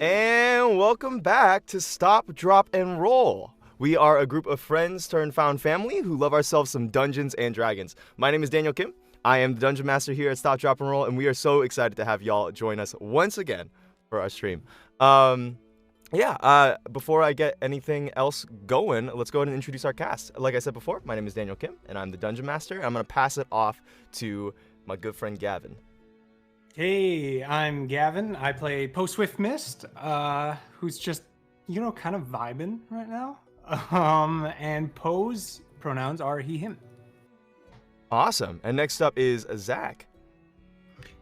And welcome back to Stop, Drop, and Roll. We are a group of friends turned found family who love ourselves some Dungeons and Dragons. My name is Daniel Kim. I am the Dungeon Master here at Stop, Drop, and Roll, and we are so excited to have y'all join us once again for our stream. Before I get anything else going, let's go ahead and introduce our cast. Like I said before, my name is Daniel Kim, and I'm the Dungeon Master. I'm going to pass it off to my good friend Gavin. Hey, I'm Gavin. I play Post Swift Mist, who's just, kind of vibing right now. And Poe's pronouns are he, him. Awesome. And next up is Zach.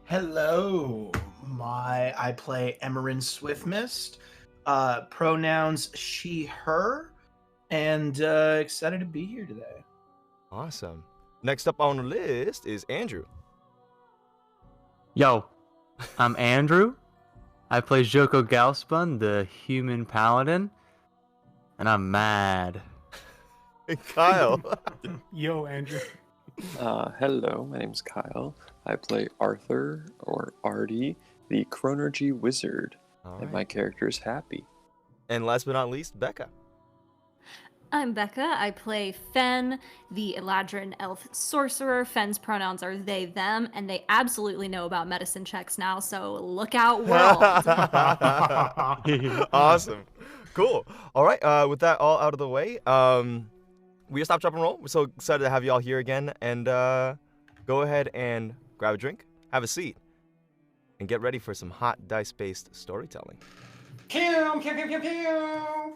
Hello. I play Emerin Swiftmist. Pronouns she, her, and excited to be here today. Awesome. Next up on the list is Andrew. Yo, I'm Andrew. I play Joko Galspun, the human paladin, and I'm mad. And Kyle. Yo, Andrew. Hello, my name's Kyle. I play Arthur, or Artie, the Chronergy Wizard, and my character is Happy. And last but not least, Becca. I'm Becca. I play Fen, the Eladrin elf sorcerer. Fen's pronouns are they, them, and they absolutely know about medicine checks now, so look out, world. Awesome. Cool. All right, with that all out of the way, we Stop, Drop, and Roll. We're so excited to have you all here again, and go ahead and grab a drink, have a seat, and get ready for some hot dice-based storytelling. Pew, pew, pew, pew, pew.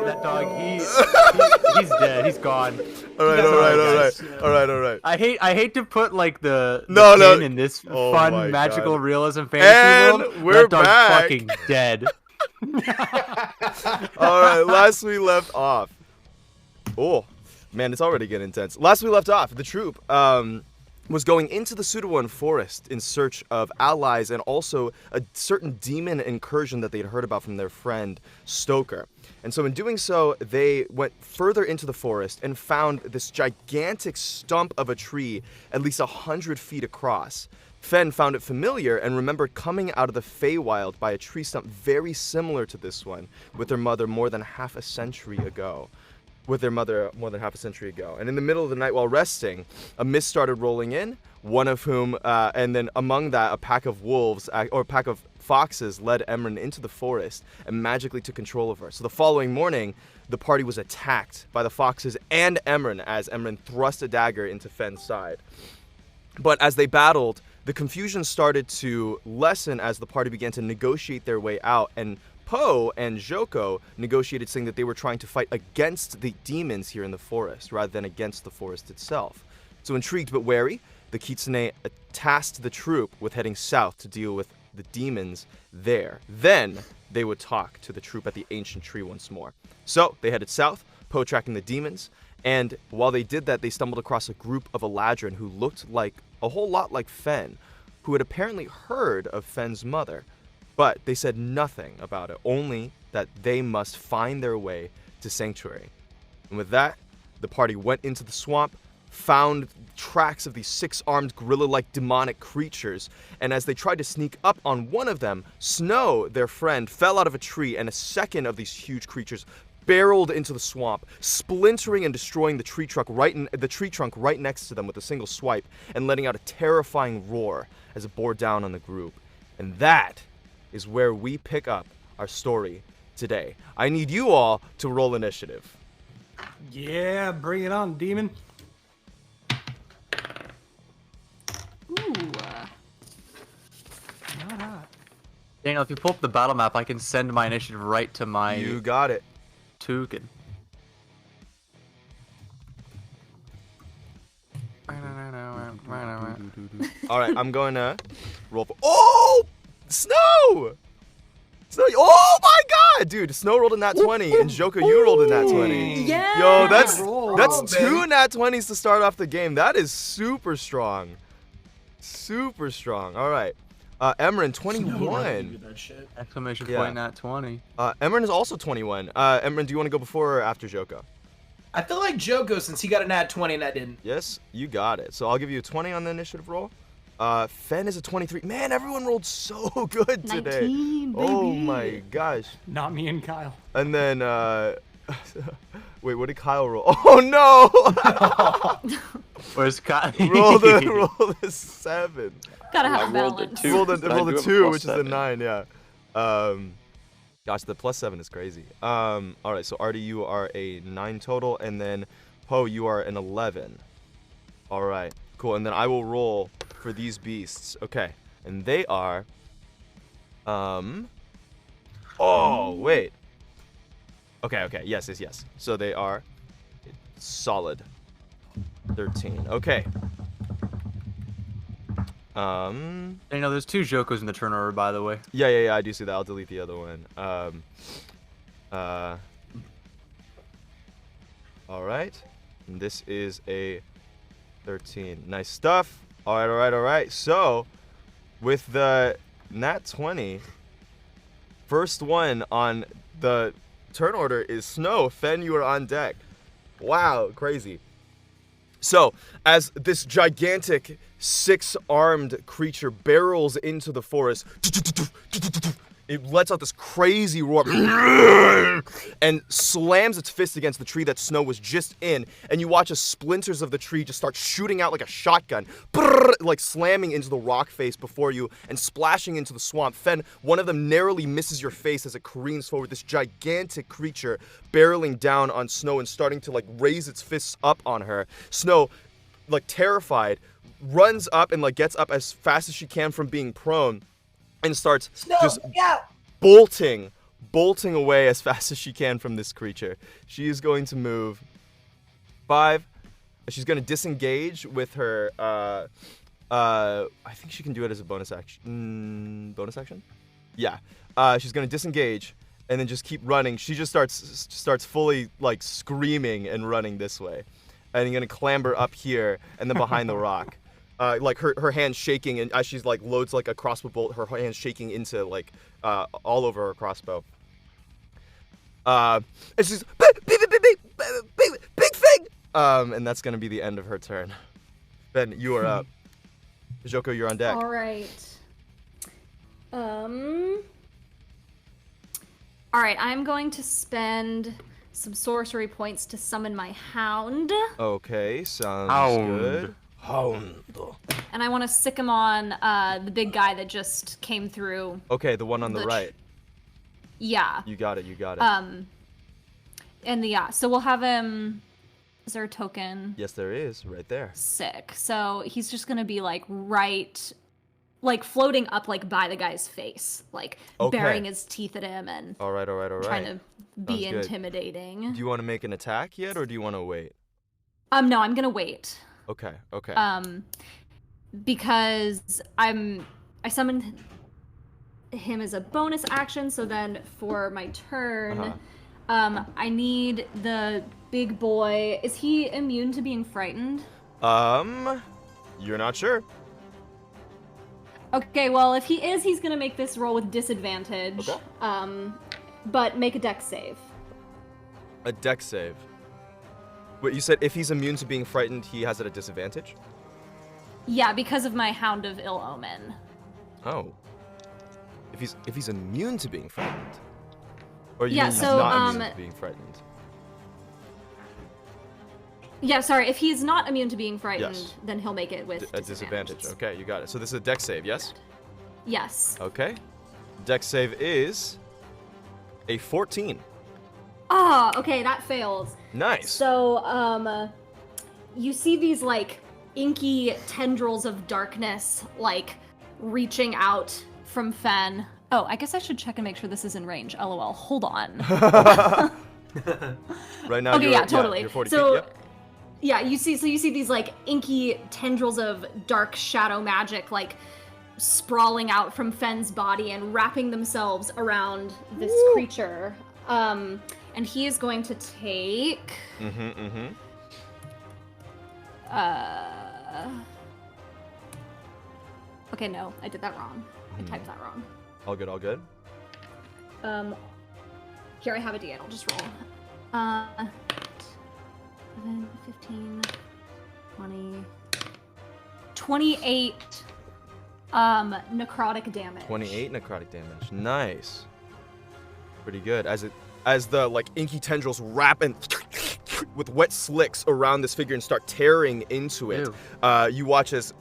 That dog, he's dead. He's gone. All right. I hate to put like the No. pin in this Oh fun my magical God. realism fantasy world. And we're that dog's back. fucking dead. All right, last we left off. Oh, man, it's already getting intense. Last we left off, the troop was going into the Sudowon Forest in search of allies and also a certain demon incursion that they'd heard about from their friend Stoker. And so in doing so, they went further into the forest and found this gigantic stump of a tree at least 100 feet across. Fen found it familiar and remembered coming out of the Feywild by a tree stump very similar to this one with their mother more than half a century ago. And in the middle of the night while resting, a mist started rolling in, one of whom, and then among that, a pack of wolves, or a pack of foxes led Emerin into the forest and magically took control of her. So the following morning, the party was attacked by the foxes and Emerin as Emerin thrust a dagger into Fen's side. But as they battled, the confusion started to lessen as the party began to negotiate their way out, and Poe and Joko negotiated, saying that they were trying to fight against the demons here in the forest rather than against the forest itself. So intrigued but wary, the Kitsune tasked the troop with heading south to deal with the demons there. Then they would talk to the troop at the ancient tree once more. So they headed south, Poe tracking the demons, and while they did that, they stumbled across a group of Eladrin who looked like a whole lot like Fen, who had apparently heard of Fen's mother. But they said nothing about it, only that they must find their way to Sanctuary. And with that, the party went into the swamp, found tracks of these 6-armed gorilla-like demonic creatures, and as they tried to sneak up on one of them, Snow, their friend, fell out of a tree, and a second of these huge creatures barreled into the swamp, splintering and destroying the tree trunk right next to them with a single swipe, and letting out a terrifying roar as it bore down on the group. And that is where we pick up our story today. I need you all to roll initiative. Yeah, bring it on, demon. Ooh. Not hot. Daniel, if you pull up the battle map, I can send my initiative right to my You got it. token. All right, I'm going to roll for... Oh! Snow! Snow! Oh my god! Dude, Snow rolled a nat 20, and Joko, you rolled a nat 20. Yeah. Yo, that's Roll. two nat 20s to start off the game. That is super strong. Super strong. All right. Emran, 21. That shit. Exclamation Yeah. point nat 20. Emran is also 21. Emran, do you want to go before or after Joko? I feel like Joko, since he got a nat 20 and I didn't. Yes, you got it. So I'll give you a 20 on the initiative roll. Fen is a 23. Man, everyone rolled so good today. 19, Oh baby. my gosh. Not me and Kyle. And then, wait, what did Kyle roll? Oh no! Where's Kyle? roll the 7. Gotta I have rolled a balance. 2. Roll but I the do have a 2, plus which is the 7. 9. Yeah. Gosh, the plus 7 is crazy. All right, so Artie, you are a 9 total, and then Poe, you are an 11. All right, cool. And then I will roll for these beasts. Okay, and they are. Oh wait. Okay. Yes. So they are solid 13. Okay. Daniel, there's 2 Jokos in the turn order, by the way. Yeah, I do see that. I'll delete the other one. All right. And this is a 13. Nice stuff. All right. So, with the nat 20, first one on the turn order is Snow. Fen, you are on deck. Wow, crazy. So, as this gigantic 6-armed creature barrels into the forest, it lets out this crazy roar and slams its fist against the tree that Snow was just in, and you watch as splinters of the tree just start shooting out like a shotgun, like slamming into the rock face before you and splashing into the swamp. Fen, one of them narrowly misses your face as it careens forward, this gigantic creature barreling down on Snow and starting to like raise its fists up on her. Snow, like terrified, runs up and like gets up as fast as she can from being prone and starts just bolting away as fast as she can from this creature. She is going to move 5. She's going to disengage with her. I think she can do it as a bonus action. Bonus action? Yeah. She's going to disengage and then just keep running. She just starts fully like screaming and running this way, and you're going to clamber up here and then behind the rock. Like her hands shaking, and as she's like loads like a crossbow bolt, her hands shaking into like all over her crossbow. And she's big thing. And that's gonna be the end of her turn. Ben, you are up. Joko, you're on deck. All right. All right, I'm going to spend some sorcery points to summon my hound. Okay, sounds Hound. good. Hound. And I want to sick him on the big guy that just came through. Okay, the one on the right. Yeah. You got it. So we'll have him. Is there a token? Yes, there is, right there. Sick. So he's just gonna be like floating up like by the guy's face, like Okay. baring his teeth at him and All right. trying to be Sounds good. intimidating. Do you want to make an attack yet, or do you want to wait? No, I'm gonna wait. Okay. Because I summoned him as a bonus action, so then for my turn, I need the big boy. Is he immune to being frightened? You're not sure. Okay, well, if he is, he's gonna make this roll with disadvantage. Okay. but make a dex save. A dex save. Wait, you said if he's immune to being frightened, he has it at disadvantage? Yeah, because of my Hound of Ill Omen. Oh. If he's immune to being frightened. Or you Yeah, mean he's so, not immune to being frightened? Yeah, sorry. If he's not immune to being frightened, Yes. then he'll make it with A disadvantage. Okay, you got it. So this is a dex save, yes? Yes. Okay. Dex save is a 14. Ah, okay, that fails. Nice. So, you see these, like, inky tendrils of darkness, like, reaching out from Fen. Oh, I guess I should check and make sure this is in range. LOL. Hold on. Right now, Okay, you're, yeah, totally. you're 40 So, feet, yep. yeah, you see these, like, inky tendrils of dark shadow magic, like, sprawling out from Fen's body and wrapping themselves around this creature. And he is going to take... Okay, no, I did that wrong. I typed that wrong. All good, all good. Here, I have a D8, I'll just roll. 11, 15, 20, 28 necrotic damage. 28 necrotic damage. Nice. Pretty good. As the like inky tendrils wrap and with wet slicks around this figure and start tearing into it. You watch as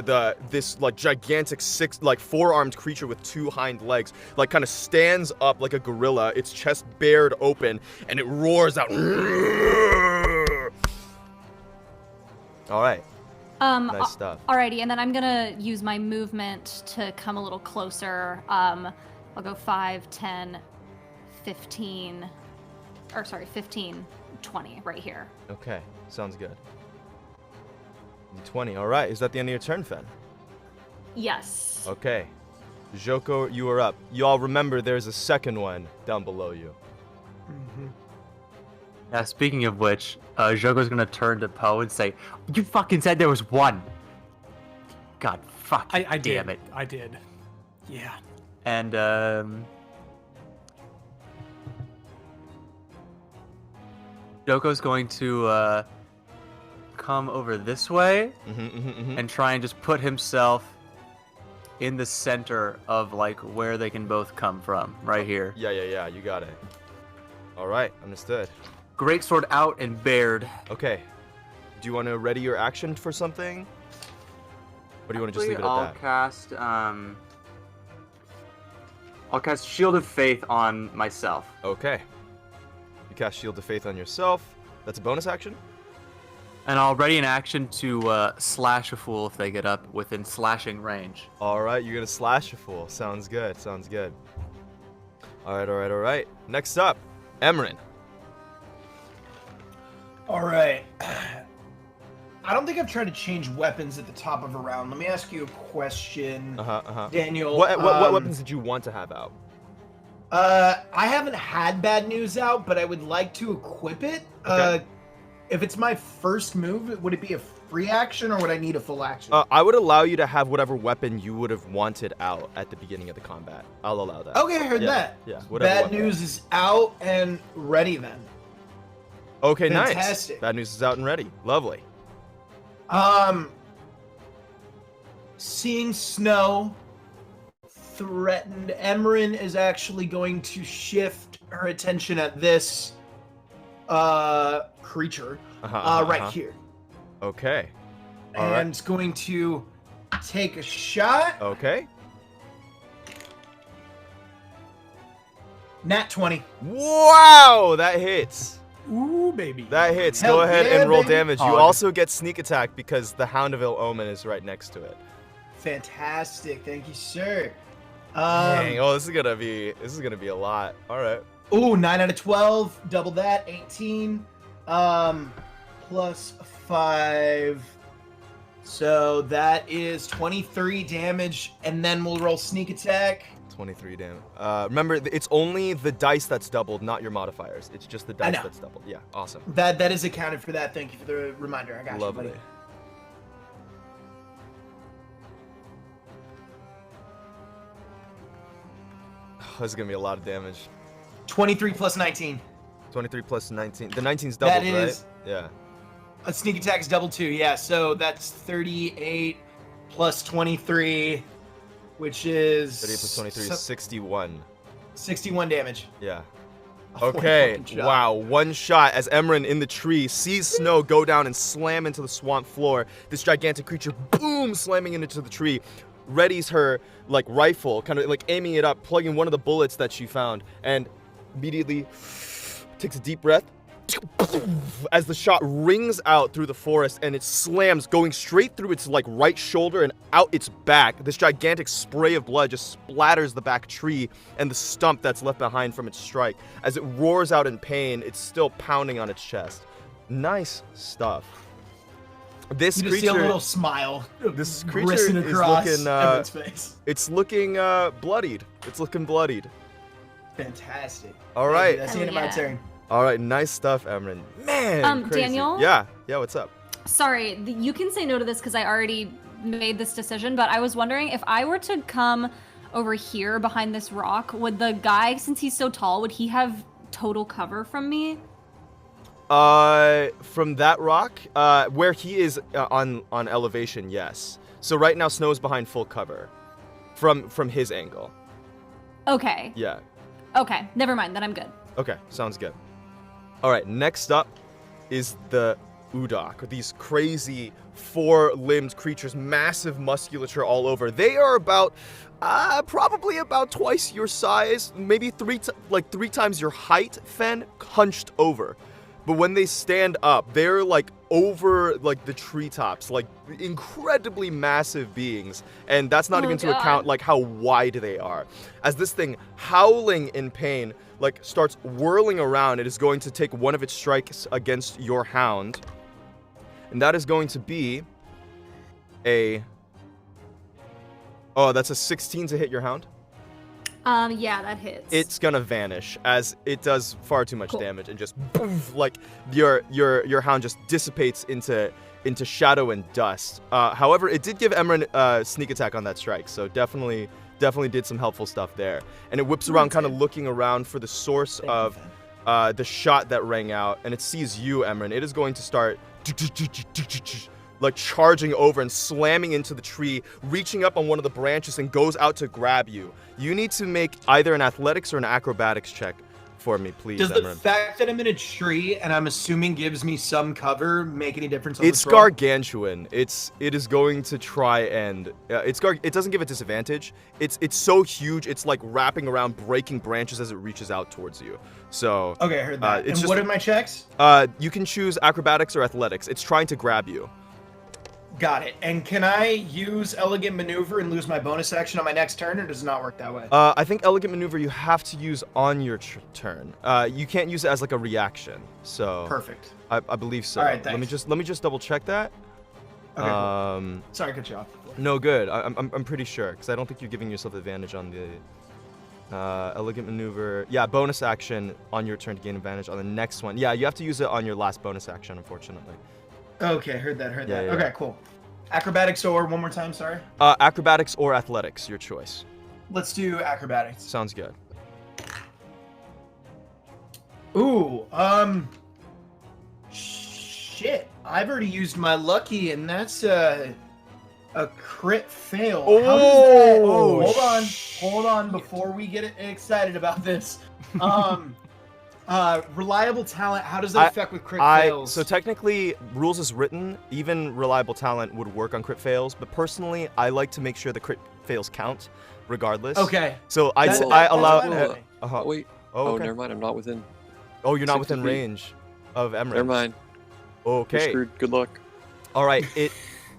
this like gigantic four-armed creature with two hind legs like kind of stands up like a gorilla, its chest bared open, and it roars out. All right. Nice stuff. Alrighty, and then I'm gonna use my movement to come a little closer. I'll go 5, 10, 15, 20 right here. Okay, sounds good. 20. All right. Is that the end of your turn, Fen? Yes. Okay. Joko, you are up. Y'all remember there's a second one down below you. Yeah, speaking of which, Jogo's gonna turn to Poe and say, "You fucking said there was one." God, fuck. I damn did. it. I did. Yeah. And Joko's going to come over this way and try and just put himself in the center of like where they can both come from, right here. Yeah. You got it. All right, understood. Greatsword out and bared. Okay. Do you want to ready your action for something? Or do you want to just leave it at I'll that? cast I'll cast Shield of Faith on myself. Okay. You cast Shield of Faith on yourself. That's a bonus action? And I'll ready an action to slash a fool if they get up within slashing range. All right, you're going to slash a fool. Sounds good. All right. Next up, Emran. All right. I don't think I've tried to change weapons at the top of a round. Let me ask you a question, Daniel. What weapons did you want to have out? I haven't had bad news out, but I would like to equip it. Okay. If it's my first move, would it be a free action or would I need a full action? I would allow you to have whatever weapon you would have wanted out at the beginning of the combat. I'll allow that. Okay, I heard that. Yeah, whatever Bad weapon. news is out and ready then. Okay, nice. Fantastic. Bad news is out and ready. Lovely. Seeing snow threatened, Emran is actually going to shift her attention at this creature right here. Okay. All And right. it's going to take a shot. Okay. Nat 20. Wow, that hits. Ooh, baby. That hits. Hell Go ahead yeah, and roll baby. damage. You Oh, also get sneak attack because the Hound of Ill Omen is right next to it. Fantastic. Thank you, sir. Dang. Oh, this is gonna be a lot. All right. Ooh, 9 out of 12. Double that. 18. Plus 5. So that is 23 damage. And then we'll roll sneak attack. 23 damage. Remember, it's only the dice that's doubled, not your modifiers. It's just the dice know. that's doubled. Yeah, awesome. That is accounted for that. Thank you for the reminder. I got Lovely. you, buddy. This is gonna be a lot of damage. 23 plus 19. 23 plus 19. The 19's doubled, That is- right? Yeah. A sneak attack is double 2, yeah. So that's 38 plus 23, which is 38 plus 23 is 61. 61 damage. Yeah. Oh, one Okay, fucking shot. wow, one shot as Emran in the tree sees Snow go down and slam into the swamp floor. This gigantic creature, boom, slamming into the tree, readies her, like, rifle, kind of, like, aiming it up, plugging one of the bullets that she found, and immediately takes a deep breath as the shot rings out through the forest and it slams, going straight through its, like, right shoulder and out its back. This gigantic spray of blood just splatters the back tree and the stump that's left behind from its strike. As it roars out in pain, it's still pounding on its chest. Nice stuff. This You just see a creature, little smile. this creature gristing is across looking, Evan's face. it's looking bloodied. It's looking bloodied. Fantastic. All right. That's the end of my Hell yeah. turn. All right, nice stuff, Emran. Man, crazy. Daniel? Yeah, what's up? Sorry, you can say no to this because I already made this decision, but I was wondering if I were to come over here behind this rock, would the guy, since he's so tall, would he have total cover from me? From that rock, where he is on elevation, yes. So right now, Snow's behind full cover, from his angle. Okay. Yeah. Okay, never mind, then I'm good. Okay, sounds good. All right, next up is the Udok, these crazy four-limbed creatures, massive musculature all over. They are about, probably about twice your size, maybe three times your height, Fen, hunched over. But when they stand up, they're like over like the treetops, like incredibly massive beings. And that's not even to account like how wide they are. As this thing, howling in pain, like starts whirling around, it is going to take one of its strikes against your hound. And that is going to be a... Oh, that's a 16 to hit your hound? Yeah, that hits. It's gonna vanish as it does far too much damage and just poof, like your hound just dissipates into shadow and dust. However, it did give Emran sneak attack on that strike, so definitely did some helpful stuff there. And it whips around, kind of looking around for the source of the shot that rang out, and it sees you, Emran. It is going to start like charging over and slamming into the tree, reaching up on one of the branches and goes out to grab you. You need to make either an athletics or an acrobatics check for me, please, Does Emran. the fact that I'm in a tree and I'm assuming gives me some cover make any difference on It's this roll? gargantuan. It is going to try and it doesn't give a disadvantage. It's so huge. It's like wrapping around, breaking branches as it reaches out towards you. So Okay, I heard that. it's And what are my checks? you can choose acrobatics or athletics. It's trying to grab you. Got it. And can I use Elegant Maneuver and lose my bonus action on my next turn, or does it not work that way? I think Elegant Maneuver you have to use on your turn. You can't use it as like a reaction. So Perfect. I believe so. All right, let me thanks. just double check that. Okay, cool. Sorry, I cut you off. No, good. I'm pretty sure because I don't think you're giving yourself advantage on the Elegant Maneuver. Yeah, bonus action on your turn to gain advantage on the next one. Yeah, you have to use it on your last bonus action, unfortunately. Okay, heard that. Yeah. Okay, cool. Acrobatics or one more time, sorry? Acrobatics or athletics, your choice. Let's do acrobatics. Sounds good. Ooh, shit. I've already used my lucky, and that's a crit fail. How does that... Hold on, before we get excited about this. Reliable talent, how does that affect with crit fails? So technically, rules as written, even reliable talent would work on crit fails, but personally, I like to make sure the crit fails count, regardless. Okay. So I That's allow... fine with me. Oh, wait. Oh, Oh, okay. never mind. I'm not within. Oh, you're not 60 within feet. range of Emran. Never mind. You're Okay. screwed. Good luck. All right.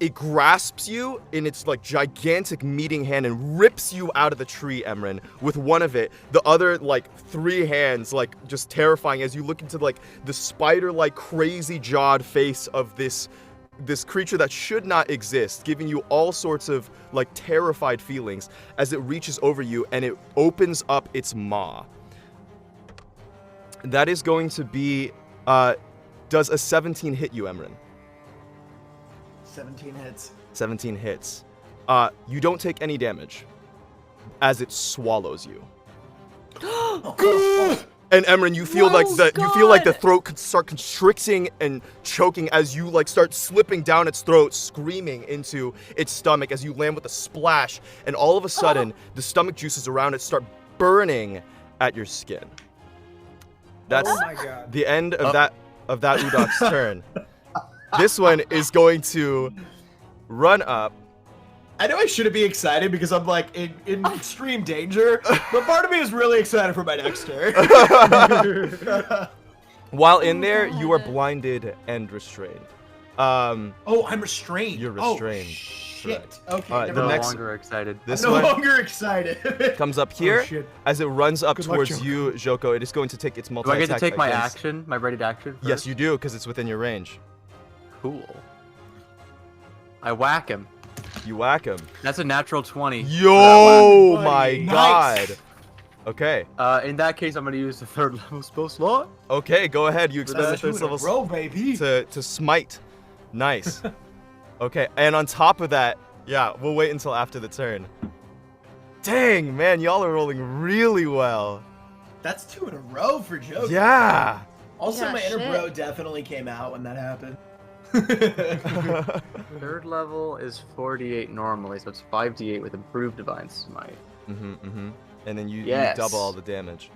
It grasps you in its like gigantic meating hand and rips you out of the tree, Emran, with one of it. The other like three hands, like just terrifying as you look into like the spider-like crazy jawed face of this creature that should not exist, giving you all sorts of like terrified feelings as it reaches over you and it opens up its maw. That is going to be does a 17 hit you, Emran? 17 hits. 17 hits. You don't take any damage as it swallows you. And Emran, you feel like the throat could start constricting and choking as you like start slipping down its throat, screaming into its stomach as you land with a splash, and all of a sudden the stomach juices around it start burning at your skin. That's Oh my god. the end of that Udok's turn. This one is going to run up. I know I shouldn't be excited because I'm like in extreme danger, but part of me is really excited for my next turn. While in there, you are blinded and restrained. Oh, I'm restrained. You're restrained. Oh, shit. Okay. All right, never the No mind. next longer excited. this I'm no one longer excited. comes up here. Oh, shit. As it runs up Good luck, towards Joko. you, Joko, it is going to take its Do I multi-attack get to take my against- action, my ready action? Yes, first? you do, because it's within your range. Cool. I whack him. You whack him. That's a natural 20. Yo, whack. my Nice. God. Okay. In that case, I'm gonna use the 3rd level spell slot. Okay, go ahead. You expend the That's 3rd two in a level row, baby. to smite. Nice. Okay, and on top of that, yeah, we'll wait until after the turn. Dang, man, y'all are rolling really well. That's 2 in a row for Joe. Yeah. Also, Yeah, my inner shit. bro definitely came out when that happened. 3rd level is 48 normally, so it's 5d8 with improved divine smite. And then you Yes. double all the damage.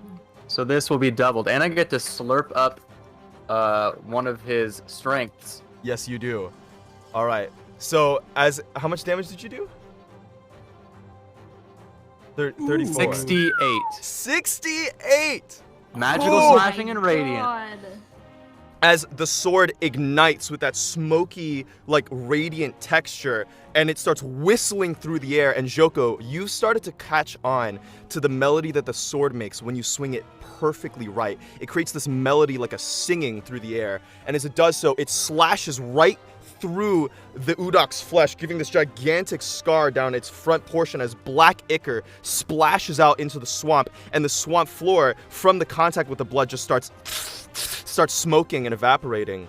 So this will be doubled, and I get to slurp up one of his strengths. Yes, you do. All right. So, how much damage did you do? 34. 68. 68. Magical Oh slashing and radiant. God. As the sword ignites with that smoky, like, radiant texture, and it starts whistling through the air. And Joko, you've started to catch on to the melody that the sword makes when you swing it perfectly right. It creates this melody like a singing through the air. And as it does so, it slashes right through the Udok's flesh, giving this gigantic scar down its front portion as black ichor splashes out into the swamp. And the swamp floor, from the contact with the blood, just starts smoking and evaporating.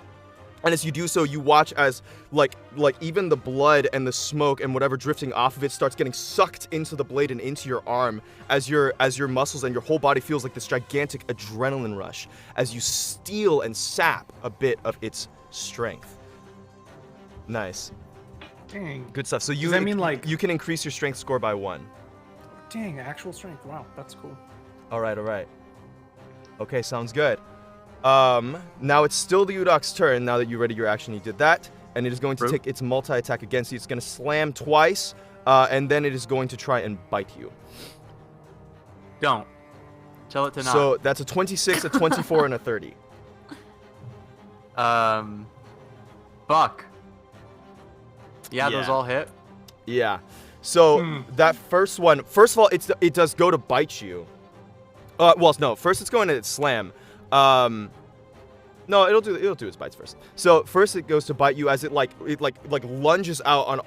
And as you do so, you watch as like even the blood and the smoke and whatever drifting off of it starts getting sucked into the blade and into your arm as your muscles and your whole body feels like this gigantic adrenaline rush as you steal and sap a bit of its strength. Nice. Dang. Good stuff. So Does that mean, like- you can increase your strength score by 1. Dang, actual strength. Wow, that's cool. All right. Okay, sounds good. Now it's still the Udok's turn. Now that you ready your action, you did that, and it is going to True. take its multi-attack against you. It's going to slam twice, and then it is going to try and bite you. Don't. Tell it to not. So that's a 26, a 24, and a 30. Fuck. Yeah, those Yeah. all hit. Yeah. So that first one, first of all, it does go to bite you. Well, no. First, it's going to slam. No, it'll do its bites first. So first, it goes to bite you as it lunges out on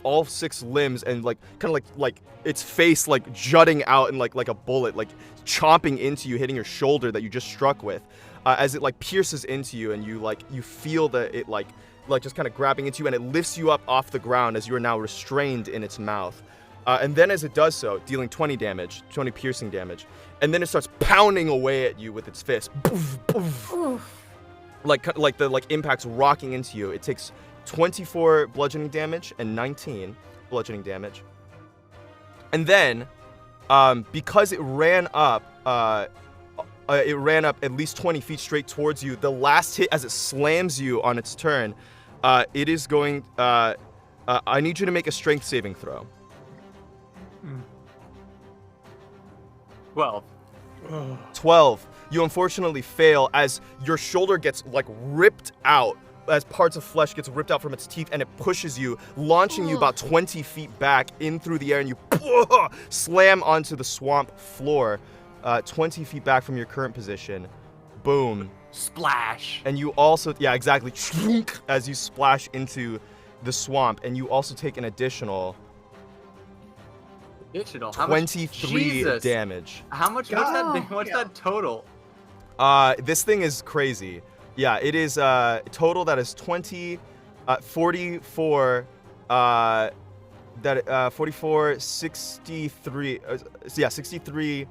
all 6 limbs and kind of like its face like jutting out and like a bullet, like chomping into you, hitting your shoulder that you just struck with. As it like pierces into you and you feel that it like just kind of grabbing into you, and it lifts you up off the ground as you are now restrained in its mouth. And then as it does so, dealing 20 piercing damage, and then it starts pounding away at you with its fist. Boof, boof. Oof. Like the impacts rocking into you. It takes 24 bludgeoning damage and 19 bludgeoning damage. And then, because it ran up at least 20 feet straight towards you, the last hit as it slams you on its turn, it is going. I need you to make a strength saving throw. 12. 12. You unfortunately fail as your shoulder gets ripped out, as parts of flesh gets ripped out from its teeth, and it pushes you, launching you about 20 feet back in through the air, and you slam onto the swamp floor 20 feet back from your current position. Boom. Splash. And you also, yeah, exactly, as you splash into the swamp, and you also take an additional Additional. How 23 much? Jesus. damage. How much? What's that total? This thing is crazy. Yeah, it is total that is 20, 44, 44, 63, 63,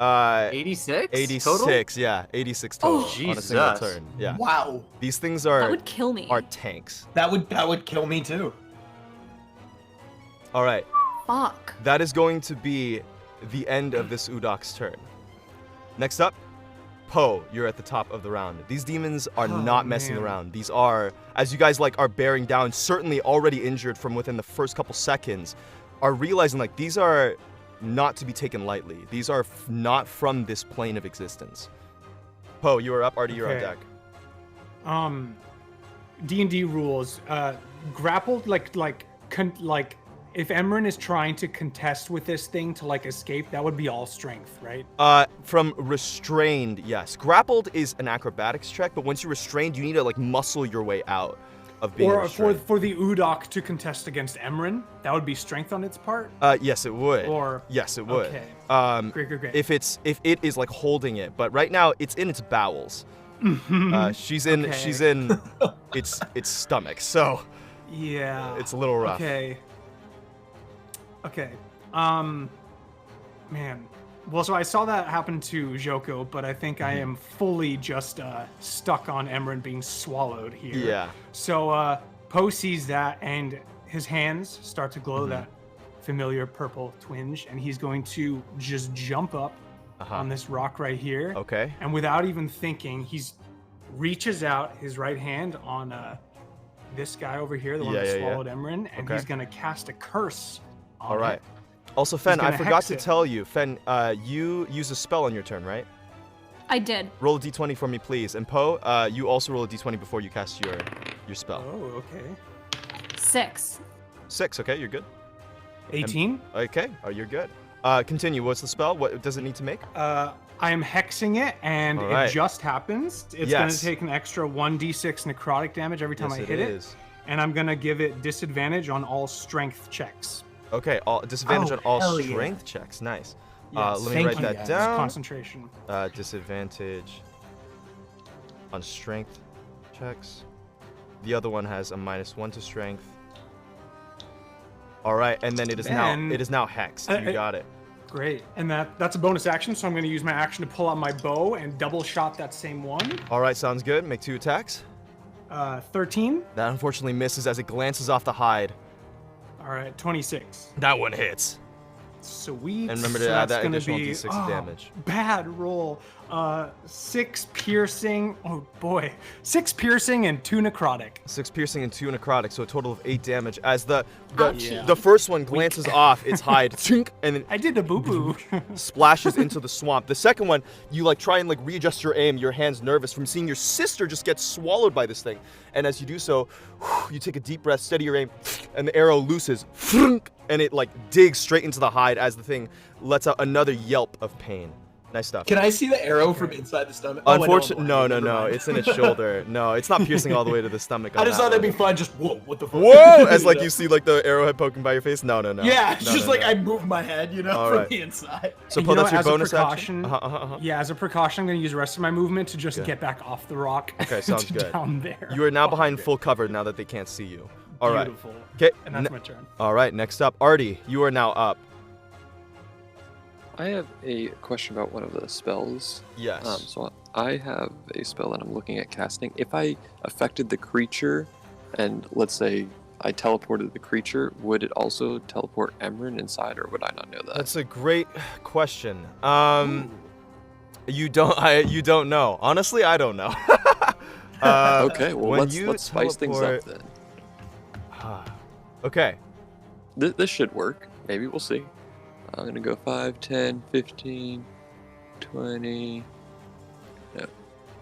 86? 86, total? yeah, 86 total on a single Jesus. turn. Yeah. Wow. These things That would kill me. are tanks. That would kill me too. All right. Fuck. That is going to be the end of this Udok's turn. Next up, Poe, you're at the top of the round. These demons are not messing man. around. These are, as you guys like are bearing down, certainly already injured from within the first couple seconds, are realizing like these are not to be taken lightly. These are not from this plane of existence. Poe, you are up. Artie, you're on Okay. deck. D&D rules. Grappled, like if Emran is trying to contest with this thing to like escape, that would be all strength, right? From restrained, yes. Grappled is an acrobatics check, but once you're restrained, you need to like muscle your way out of being Or restrained. for the Udok to contest against Emran, that would be strength on its part. Yes, it would. Or yes, it would. okay. Great. If it is like holding it, but right now it's in its bowels. She's in its stomach, so Yeah. it's a little rough. Okay. Man. Well, so I saw that happen to Joko, but I think I am fully just stuck on Emran being swallowed here. Yeah. So Poe sees that, and his hands start to glow that familiar purple twinge, and he's going to just jump up on this rock right here. Okay. And without even thinking, he's reaches out his right hand on this guy over here, the one that swallowed Emran, and he's gonna cast a curse on All right. it. Also, Fen, I gonna forgot hex to it. tell you, Fen, you use a spell on your turn, right? I did. Roll a d20 for me, please. And Poe, you also roll a d20 before you cast your spell. Oh, okay. 6. 6, okay, you're good. 18. Okay, oh, you're good. Continue. What's the spell? What does it need to make? I am hexing it, and All right. it just happens. It's going to take an extra 1d6 necrotic damage every time I hit it. And I'm going to give it disadvantage on all strength checks. Okay, disadvantage on all hell yeah. strength checks. Nice. Yes. Let me Thank write you, that guys. It's down. concentration. Disadvantage on strength checks. The other one has a -1 to strength. All right, and then it is now hexed. You got it. Great. And that's a bonus action, so I'm going to use my action to pull out my bow and double shot that same one. All right, sounds good. Make 2 attacks. 13. That unfortunately misses as it glances off the hide. All right, 26. That one hits. Sweet. And remember So to add that's that gonna additional be, d6 damage. Bad roll. 6 piercing. Oh boy. 6 piercing and 2 necrotic. 6 piercing and 2 necrotic, so a total of 8 damage. As the Ouchie. first one glances off its hide, chink, and then I did a boo boo. splashes into the swamp. The second one, you like try and like readjust your aim. Your hand's nervous from seeing your sister just get swallowed by this thing. And as you do so, you take a deep breath, steady your aim, and the arrow looses, and it like digs straight into the hide as the thing lets out another yelp of pain. Nice stuff. Can I see the arrow from inside the stomach? Unfortunately, no, no. It's in its shoulder. No, it's not piercing all the way to the stomach. I on just that thought that'd one. be fun. Just whoa, what the fuck? Whoa! As like you see like the arrowhead poking by your face. No. Yeah, it's No, just no, like no. I move my head, All from right. the inside. So You Poe, know, that's your as a bonus precaution, action. Yeah, as a precaution, I'm going to use the rest of my movement to just get back off the rock. Okay, sounds to good. Down there. You are now behind full cover now that they can't see you. All right. Beautiful. Okay. And that's my turn. All right. Next up, Artie. You are now up. I have a question about one of the spells. Yes. So I have a spell that I'm looking at casting. If I affected the creature, and let's say I teleported the creature, would it also teleport Emran inside, or would I not know that? That's a great question. You don't know. Honestly, I don't know. Okay, well when let's you spice things up teleport- then. Okay. This should work. Maybe we'll see. I'm gonna go 5, 10, 15, 20, no,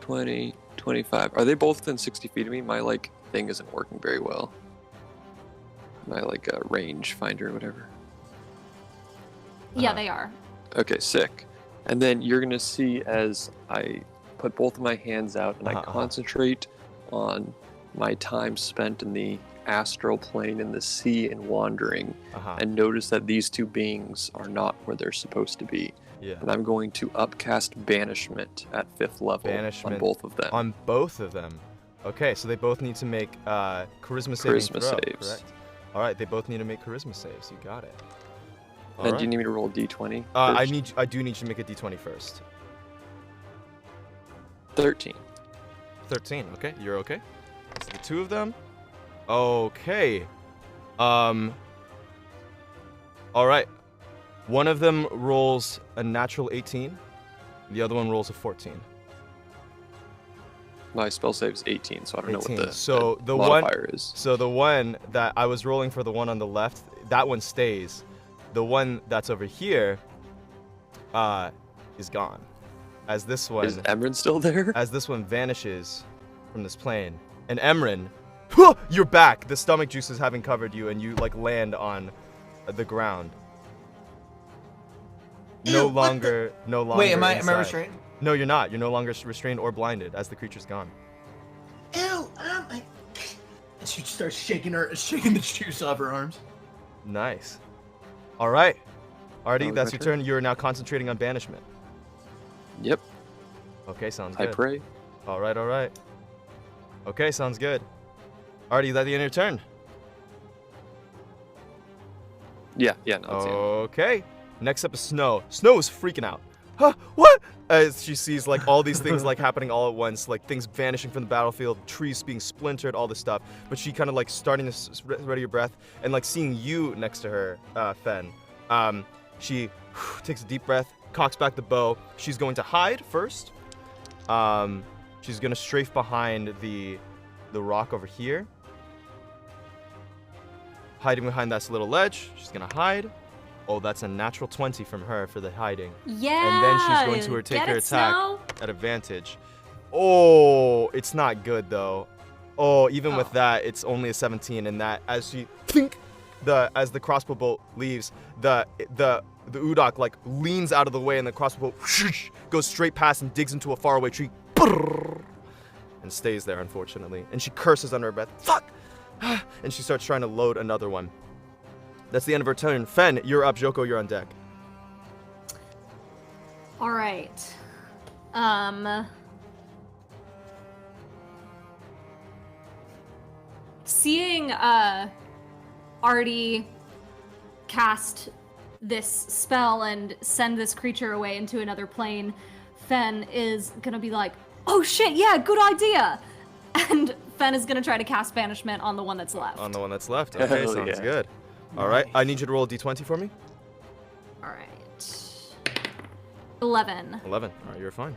20, 25. Are they both within 60 feet of me? My thing isn't working very well. My range finder or whatever. Yeah, they are. Okay, sick. And then you're gonna see as I put both of my hands out and I concentrate on my time spent in the astral plane in the sea and wandering, and notice that these two beings are not where they're supposed to be. Yeah. And I'm going to upcast banishment at 5th level on both of them. On both of them. Okay, so they both need to make charisma saving throw, saves. correct? All right, they both need to make charisma saves. You got it. And do you need me to roll a d20? I first? do need you to make a d20 first. 13. 13. Okay, you're okay. So the two of them. Okay. All right. One of them rolls a natural 18. The other one rolls a 14. My spell save is 18, so I don't know 18. what So the the modifier is. So the one that I was rolling for, the one on the left, that one stays. The one that's over here is gone. As this one Is Emran still there? as this one vanishes from this plane. And Emran, you're back. The stomach juices haven't covered you, and you like land on the ground. No longer. Wait, am I inside. restrained? No, you're not. You're no longer restrained or blinded, as the creature's gone. Ew, and she starts shaking the juice off her arms. Nice. All right, Artie, That was that's my your turn. turn. You're now concentrating on banishment. Yep. Okay, sounds I good. pray. All right. Okay, sounds good. Artie, is that the end of your turn? Yeah, no, that's it. Okay. Next up is Snow. Snow is freaking out. Huh? What? As she sees like all these things like happening all at once, like things vanishing from the battlefield, trees being splintered, all this stuff. But she kind of like starting to ready her breath and like seeing you next to her, Fen. She takes a deep breath, cocks back the bow. She's going to hide first. She's gonna strafe behind the rock over here. Hiding behind that little ledge. She's gonna hide. Oh, that's a natural 20 from her for the hiding. Yeah. And then she's going to take Get her it, attack Snow? at advantage. Oh, it's not good though. Oh, even with Oh. that, it's only a 17, and that as she as the crossbow bolt leaves, the Udok like leans out of the way, and the crossbow bolt goes straight past and digs into a faraway tree, and stays there unfortunately. And she curses under her breath, "Fuck!" And she starts trying to load another one. That's the end of her turn. Fen, you're up. Joko, you're on deck. All right. Seeing Artie cast this spell and send this creature away into another plane, Fen is gonna be like, "Oh shit, yeah, good idea," and Fen is gonna try to cast banishment on the one that's left. On the one that's left. Okay, Hell sounds yeah. good. All right, I need you to roll a d20 for me. All right. 11. 11. All right, you're fine.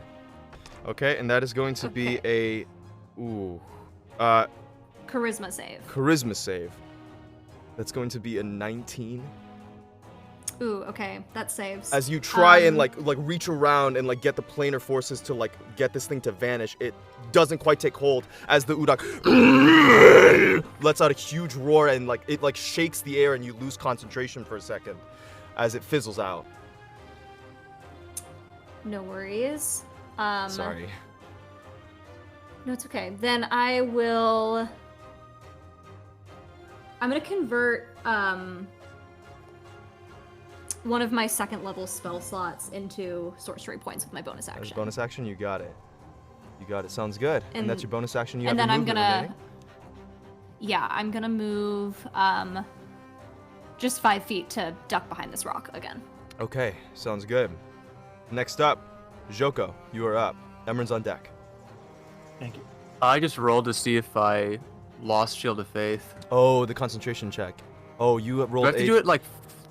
Okay, and that is going to be a Charisma save. charisma save. That's going to be a 19. Ooh, okay, that saves. As you try and like reach around and like get the planar forces to like get this thing to vanish, it doesn't quite take hold as the Udok lets out a huge roar and like it like shakes the air and you lose concentration for a second as it fizzles out. No worries. Sorry. No, it's okay. Then I'm gonna convert one of my second level spell slots into sorcery points with my bonus As action. bonus action, you got it. You got it. Sounds good. And that's your bonus action. You and have then your I'm movement gonna, remaining. yeah, I'm gonna move just 5 feet to duck behind this rock again. Okay, sounds good. Next up, Joko, you are up. Emran's on deck. Thank you. I just rolled to see if I lost Shield of Faith. Oh, the concentration check. Oh, you rolled Do I have to do it like?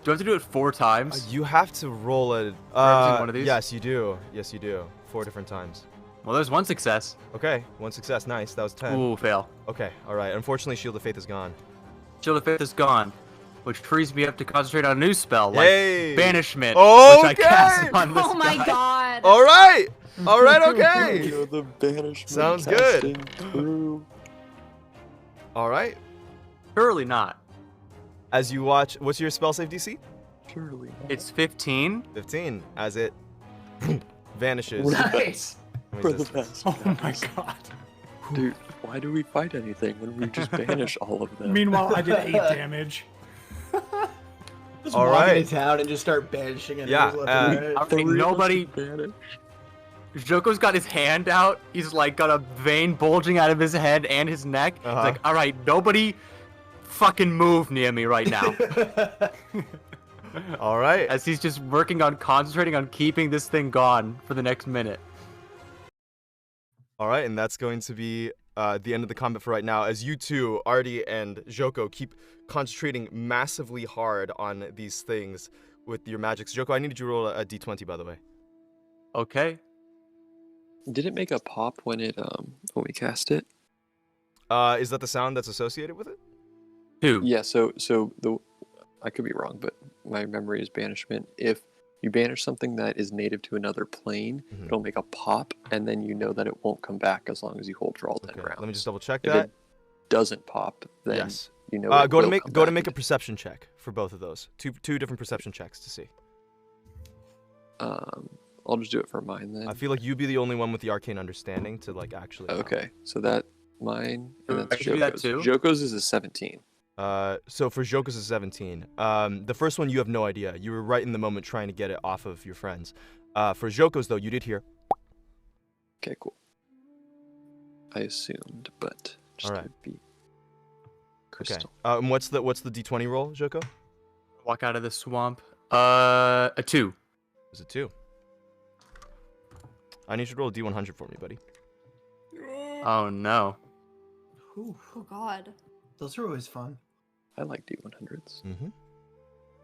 Do I have to do it 4 times? You have to roll a. Represent one of these? Yes, you do. Yes, you do. 4 different times. Well, there's one success. Okay, 1 success. Nice. That was 10. Ooh, fail. Okay, all right. Unfortunately, Shield of Faith is gone. Shield of Faith is gone, which frees me up to concentrate on a new spell, like Yay! Banishment, Okay! which I cast on this Oh my guy. god! All right. All right. Okay. You're the banishment Sounds good. casting crew. All right. Surely not. As you watch, what's your spell save DC? Surely. It's 15. 15. As it vanishes. Nice. Let me For the just- best. Oh my god. Dude, why do we fight anything when we just banish all of them? Meanwhile, I did 8 damage. Just All walk right. into town and just start banishing enemies Yeah, left and right. Okay, nobody. Banish. Joko's got his hand out. He's like got a vein bulging out of his head and his neck. Uh-huh. He's like, all right, nobody fucking move near me right now. All right. As he's just concentrating on keeping this thing gone for the next minute. All right, and that's going to be the end of the combat for right now. As you two, Artie and Joko, keep concentrating massively hard on these things with your magics. Joko, I needed you to roll a d20, by the way. Okay. Did it make a pop when we cast it? Is that the sound that's associated with it? 2. Yeah. I could be wrong, but my memory is banishment. If you banish something that is native to another plane, it'll make a pop, and then you know that it won't come back as long as you hold for all 10 rounds. Let me just double check If that. it doesn't pop, then Yes. you know. Go to make a perception check for both of those. Two different perception checks to see. I'll just do it for mine then. I feel like you'd be the only one with the arcane understanding to like actually. Okay, so that mine and then I should do that too. Joko's is a 17. So for Joko's is 17. The first one you have no idea. You were right in the moment trying to get it off of your friends. For Joko's though, you did hear. Okay, cool. I assumed, but just All right. to be Okay. crystal. And what's the d20 roll, Joko? Walk out of the swamp. A 2. Is it 2? I need you to roll a d100 for me, buddy. Oh no. Ooh, Oh God. those are always fun. I like D100s. Mm-hmm.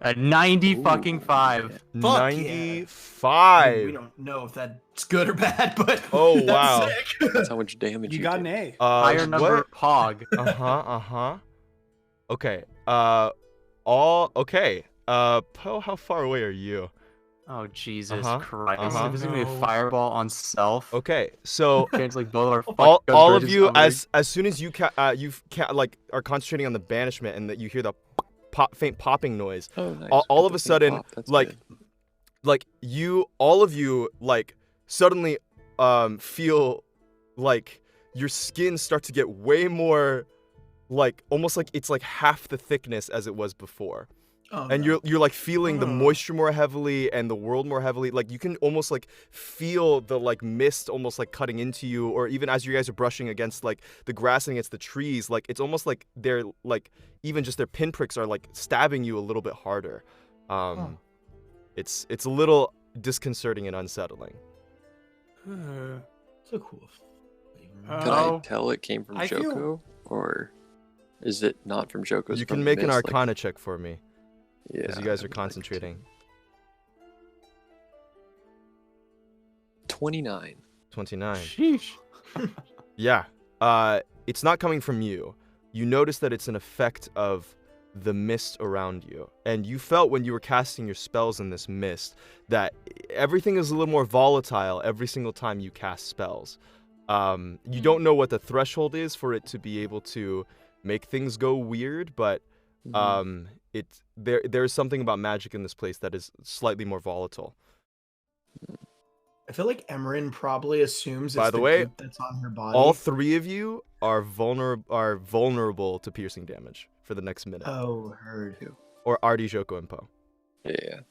A 90 fucking 5. Fuck yeah. 95. We don't know if that's good or bad, but Oh, that's wow. sick. That's how much damage You you got do. an A. Higher number What? Pog. Uh-huh. Okay. Okay. Poe, how far away are you? Oh Jesus Uh-huh, Christ! uh-huh. If this is gonna be a No. fireball on self, Okay, so cancel like both of our fucking all guns of versus you, somebody. as soon as you are concentrating on the banishment and that you hear the faint popping noise, Oh, nice. all Get of a the thing sudden, pop, that's like, good. all of you, like, suddenly, feel like your skin start to get way more, like, almost like it's like half the thickness as it was before. Oh, And no. you're like feeling the Oh. moisture more heavily and the world more heavily. Like you can almost like feel the like mist almost like cutting into you, or even as you guys are brushing against like the grass and against the trees, like it's almost like they're like even just their pinpricks are like stabbing you a little bit harder. It's a little disconcerting and unsettling. So cool. Can Oh. I tell it came from I feel- Joko, or is it not from Joko's? You from can the make an mist, like- Arcana check for me Yeah, as you guys I are would like to. concentrating. 29. 29. Sheesh. Yeah. It's not coming from you. You notice that it's an effect of the mist around you. And you felt when you were casting your spells in this mist that everything is a little more volatile every single time you cast spells. You don't know what the threshold is for it to be able to make things go weird, but there's something about magic in this place that is slightly more volatile. I feel like Emerin probably assumes it's By the way, goop that's on her body. All three of you are vulnerable to piercing damage for the next minute. Oh, heard. Or Artie, Joko, and Poe. Yeah.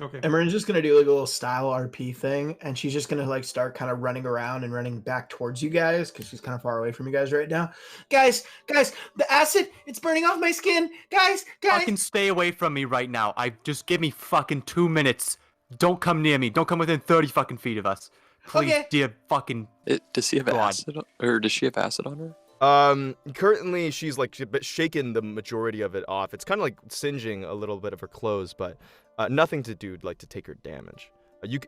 Okay. Emerin's just gonna do like a little style RP thing, and she's just gonna like start kind of running around and running back towards you guys because she's kind of far away from you guys right now. Guys, the acid, it's burning off my skin. Guys. Fucking stay away from me right now. Just give me fucking 2 minutes. Don't come near me. Don't come within 30 fucking feet of us. Please, Okay. dear fucking. Does she have God. acid, or does she have acid on her? Currently she's like shaken the majority of it off. It's kind of like singeing a little bit of her clothes, but nothing to do like to take her damage.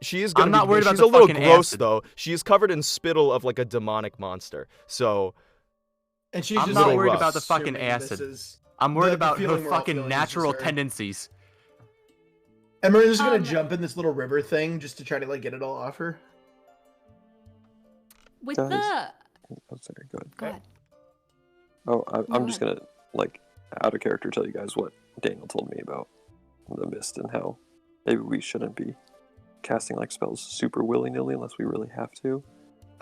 She is gonna I'm not worried about she's the a little fucking gross acid. though. She is covered in spittle of like a demonic monster. So And she's I'm just not like, worried rough. about the fucking assuming this acid. is- I'm worried the about her feeling we're all fucking feeling is natural just her. tendencies. Emerin's just gonna Um, jump in this little river thing just to try to like get it all off her. With Guys. the Oh, sorry, go ahead. go ahead. Oh, I'm Go just gonna, like, out of character tell you guys what Daniel told me about the mist and how maybe we shouldn't be casting, like, spells super willy-nilly unless we really have to.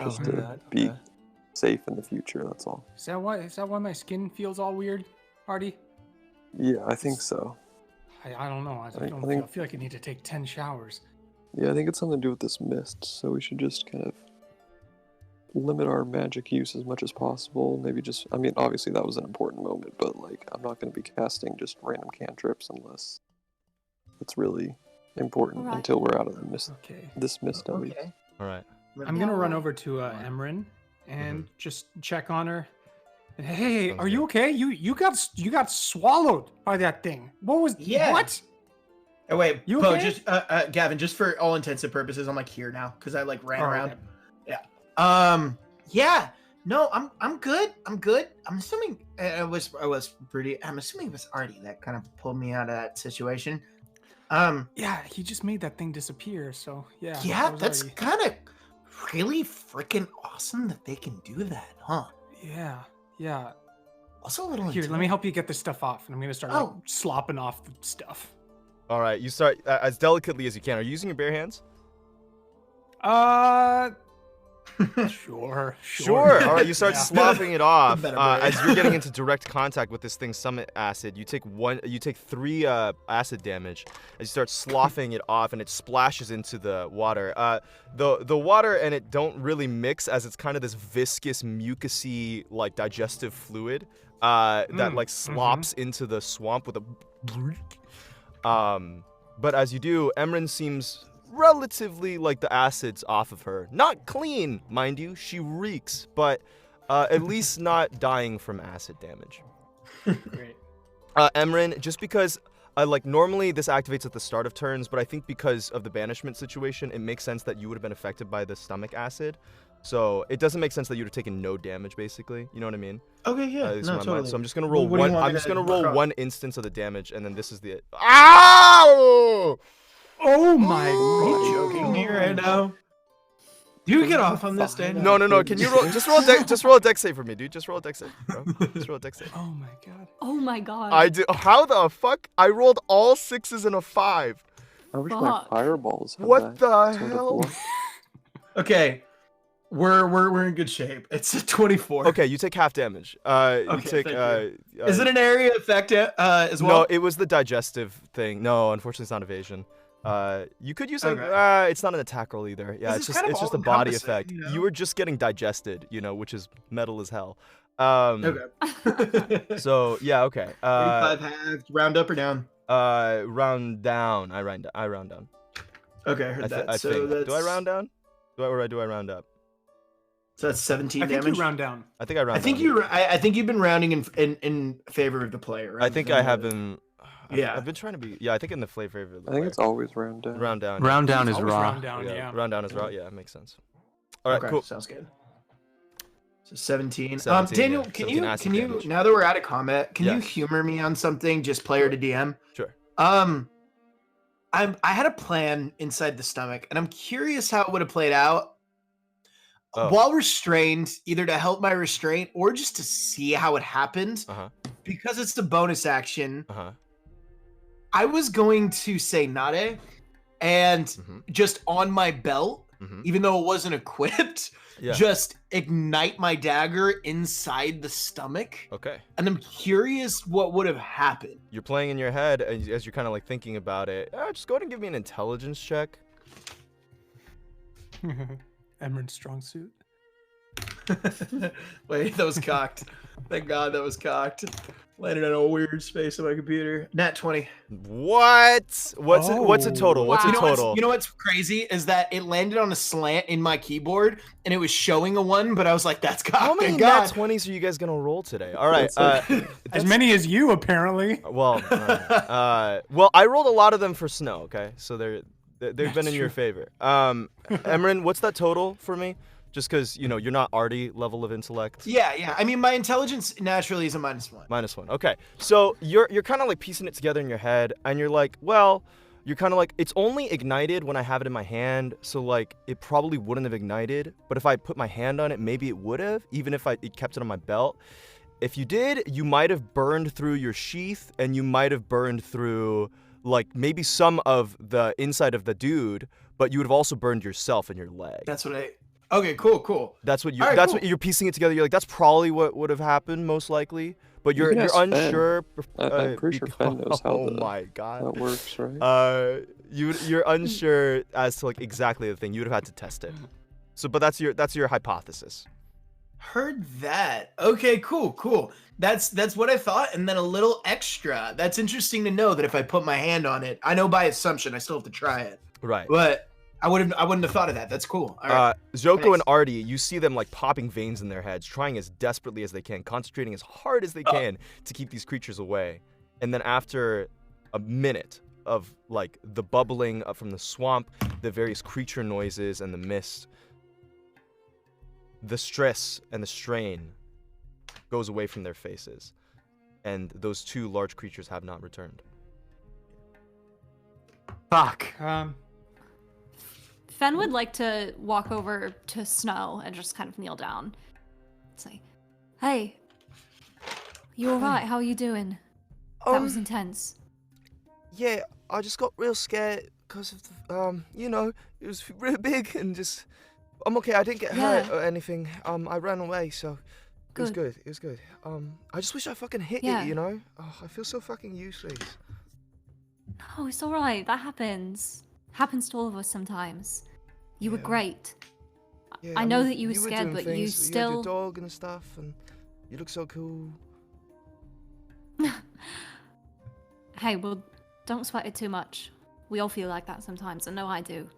Just heard to that, be okay. safe in the future, that's all. Is that why my skin feels all weird, Artie? Yeah, I think so. I don't know. I feel like I need to take 10 showers. Yeah, I think it's something to do with this mist, so we should just kind of limit our magic use as much as possible. Maybe just, I mean, obviously that was an important moment, but, like, I'm not going to be casting just random cantrips unless That's really important Right. until we're out of the mist. Okay. This mist. I mean. Okay. All right. I'm gonna run Alright. over to Emran and Mm-hmm. just check on her. Hey, are you okay? You got swallowed by that thing. What was? Yeah. What? Oh wait, You Poe, okay? just Gavin, just for all intents and purposes, I'm like here now because I like ran Oh, around. okay. Yeah. No, I'm good. I'm good. I'm assuming I'm assuming it was Artie that kind of pulled me out of that situation. Yeah, he just made that thing disappear. So yeah. Yeah, that was that's already- kind of really freaking awesome that they can do that, huh? Yeah. Yeah. Also a little Here, let me help you get this stuff off, and I'm gonna start like, Oh. slopping off the stuff. All right. You start as delicately as you can. Are you using your bare hands? Sure. Sure. All right. You start Yeah. sloughing it off Better brain. as you're getting into direct contact with this thing's summit acid. You take 3 acid damage as you start sloughing it off, and it splashes into the water. The water and it don't really mix, as it's kind of this viscous, mucusy, like digestive fluid that like slops into the swamp with a. But as you do, Emran seems relatively like the acid's off of her. Not clean, mind you. She reeks, but at least not dying from acid damage. Great. Emran, just because like normally this activates at the start of turns, but I think because of the banishment situation, it makes sense that you would have been affected by the stomach acid. So it doesn't make sense that you would have taken no damage, basically. You know what I mean? Okay, yeah, At least no, in my mind. totally. So I'm just gonna roll What do you one. want I'm me just to gonna roll cross? one instance of the damage, and then this is the. Ow! Oh my Are you god. joking me right now? Do you get off on this, Dan? No. Can you roll? Just roll a dex save for me, dude. Just roll a dex save, bro. Just roll a dex save. Oh my god. Oh my god. I do. How the fuck? I rolled all 6s and a 5. I wish my Fuck. fireballs had What that the sort of hell? luck. Okay, we're in good shape. It's a 24. Okay, you take half damage. You Okay, take. thank Is it an area effect as well? No, it was the digestive thing. No, unfortunately, it's not evasion. You could use it. Okay. It's not an attack roll either. Yeah, This it's is kind of just a body all-encompassing, effect. you know? You were just getting digested, which is metal as hell. Okay. So yeah, okay. 35 halved. Round up or down? Round down. I round down. Okay, I heard that. I so think. that's, Do I round down? Do I round up? So that's 17 I think damage. you round down. I think I round. I think down. I think you've been rounding in favor of the player. I think I have been. Yeah. I've been trying to be. Yeah, I think in the flavor of the I think it's player. always round down. round down. Round down is Always raw. round down, yeah. Round down is raw. Yeah, makes sense. All right, Okay, cool. sounds good. So 17. 17, Daniel, yeah, can 17 you acid damage. now that we're out of combat, can Yeah. you humor me on something, just player to DM? Sure. I had a plan inside the stomach, and I'm curious how it would have played out. Oh. While restrained, either to help my restraint or just to see how it happened, Uh-huh. because it's the bonus action. Uh-huh. I was going to say Nade, and Mhm. just on my belt, Mhm. even though it wasn't equipped, Yeah. just ignite my dagger inside the stomach. Okay. And I'm curious what would have happened. You're playing in your head as you're kind of like thinking about it. Just go ahead and give me an intelligence check. Emran's strong suit. Wait, that was cocked. Thank God that was cocked. Landed in a weird space on my computer. Nat 20. What? What's a total? What's Wow. a You know total? you know what's crazy is that it landed on a slant in my keyboard and it was showing a 1, but I was like, that's cocked. How many Thank nat God. 20s are you guys gonna roll today? All right. As many as you, apparently. Well, well, I rolled a lot of them for snow. Okay, so they've been That's in your true. favor. Emran, what's that total for me? Just because you're not Artie level of intellect. Yeah. I mean, my intelligence naturally is a -1. -1. Okay, so you're kind of like piecing it together in your head, and you're like, well, you're kind of like, it's only ignited when I have it in my hand, so like it probably wouldn't have ignited. But if I put my hand on it, maybe it would have, even if it kept it on my belt. If you did, you might have burned through your sheath, and you might have burned through like maybe some of the inside of the dude, but you would have also burned yourself in your leg. That's what I. Okay, cool. That's what you. All right, That's cool. what you're piecing it together. You're like, that's probably what would have happened, most likely. But you're can ask Fen. unsure. I'm pretty sure Fen knows how Oh the- my god. That works, right? You're unsure as to like exactly the thing. You would have had to test it. So, but that's your hypothesis. Heard that. Okay, cool. That's what I thought, and then a little extra. That's interesting to know that if I put my hand on it, I know by assumption I still have to try it. Right. But I wouldn't have thought of that. That's cool. All right. Zoko Thanks. and Artie, you see them like popping veins in their heads, trying as desperately as they can, concentrating as hard as they can to keep these creatures away. And then after a minute of like the bubbling up from the swamp, the various creature noises and the mist, the stress and the strain goes away from their faces, and those two large creatures have not returned. Fuck. Fen would like to walk over to Snow and just kind of kneel down. Say, hey, you alright? How are you doing? That was intense. Yeah, I just got real scared because of the, it was real big and just, I'm okay, I didn't get hurt or anything. I ran away, so it was good. It was good. I just wish I fucking hit it, you know? Oh, I feel so fucking useless. No, it's alright. That happens. Happens to all of us sometimes. You were great. Yeah, I know that you were scared, doing but things. you You still... had your dog and stuff, and you look so cool. Hey, well, don't sweat it too much. We all feel like that sometimes. I know I do.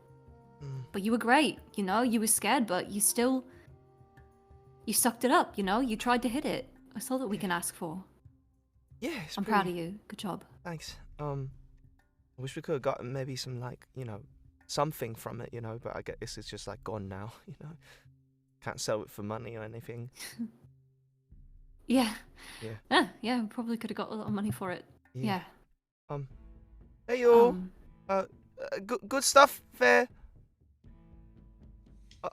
But you were great, you know? You were scared, but you still... You sucked it up, you know? You tried to hit it. That's all that we can ask for. Yeah, I'm proud of you. Good job. Thanks. I wish we could have gotten maybe some, like, something from it, but I guess it's just, like, gone now, Can't sell it for money or anything. Yeah. Yeah. Yeah, probably could have got a lot of money for it. Yeah. Hey, yo. Good stuff, Fair.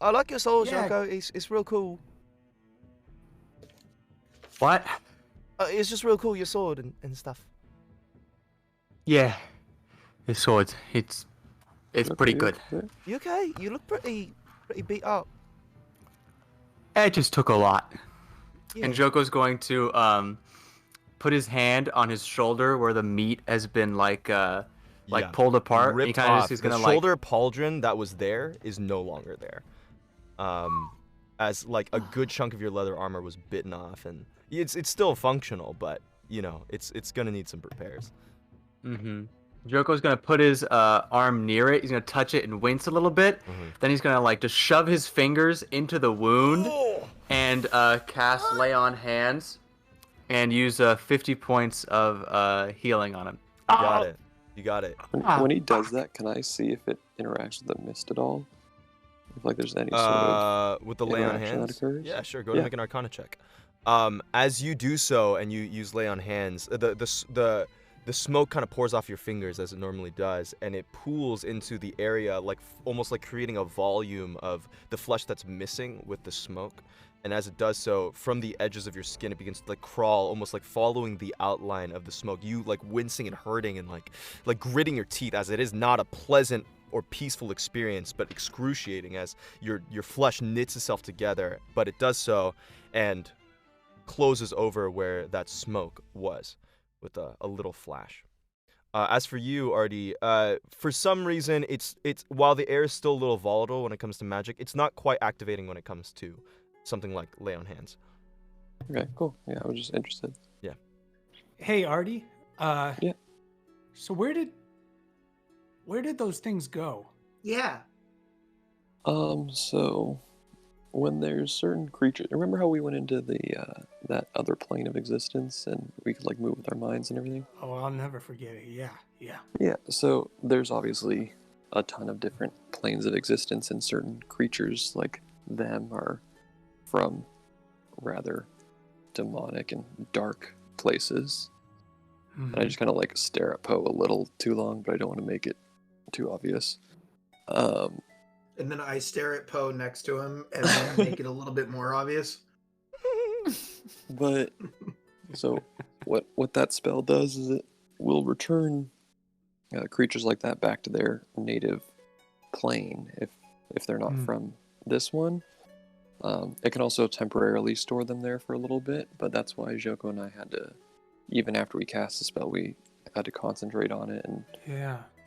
I like your soul, Joko. It's real cool. What? It's just real cool, your sword and stuff. Yeah. His sword. It's pretty good. You okay? You look pretty beat up. It just took a lot. Yeah. And Joko's going to put his hand on his shoulder where the meat has been pulled apart. Ripped He kind of off. just is gonna the shoulder pauldron that was there is no longer there. As like a good chunk of your leather armor was bitten off, and it's still functional, but it's gonna need some repairs. Joko's gonna put his arm near it. He's gonna touch it and wince a little bit. Then he's gonna just shove his fingers into the wound and cast Lay on Hands and use 50 points of healing on him. You got it. When he does that, can I see if it interacts with the mist at all? If there's any sort of with the Lay on interaction Hands. that occurs? Yeah, sure. Go to make an Arcana check. As you do so, and you use Lay on Hands, the smoke kind of pours off your fingers as it normally does, and it pools into the area, almost like creating a volume of the flesh that's missing with the smoke. And as it does so, from the edges of your skin, it begins to crawl, almost like following the outline of the smoke. You wincing and hurting and like gritting your teeth, as it is not a pleasant or peaceful experience, but excruciating as your flesh knits itself together. But it does so and closes over where that smoke was with a little flash. As for you, Artie, for some reason, it's while the air is still a little volatile when it comes to magic, it's not quite activating when it comes to something like Lay on Hands. Okay, cool. Yeah, I was just interested. Yeah. Hey, Artie. Yeah. So where did those things go? Yeah. So when there's certain creatures, remember how we went into the that other plane of existence and we could move with our minds and everything? Oh, I'll never forget it. Yeah. Yeah, so there's obviously a ton of different planes of existence, and certain creatures like them are from rather demonic and dark places. And I just kind of stare at Poe a little too long, but I don't want to make it too obvious. And then I stare at Poe next to him and then make it a little bit more obvious. But so what that spell does is it will return creatures like that back to their native plane if they're not from this one. It can also temporarily store them there for a little bit, but that's why Joko and I had to, even after we cast the spell, we had to concentrate on it, and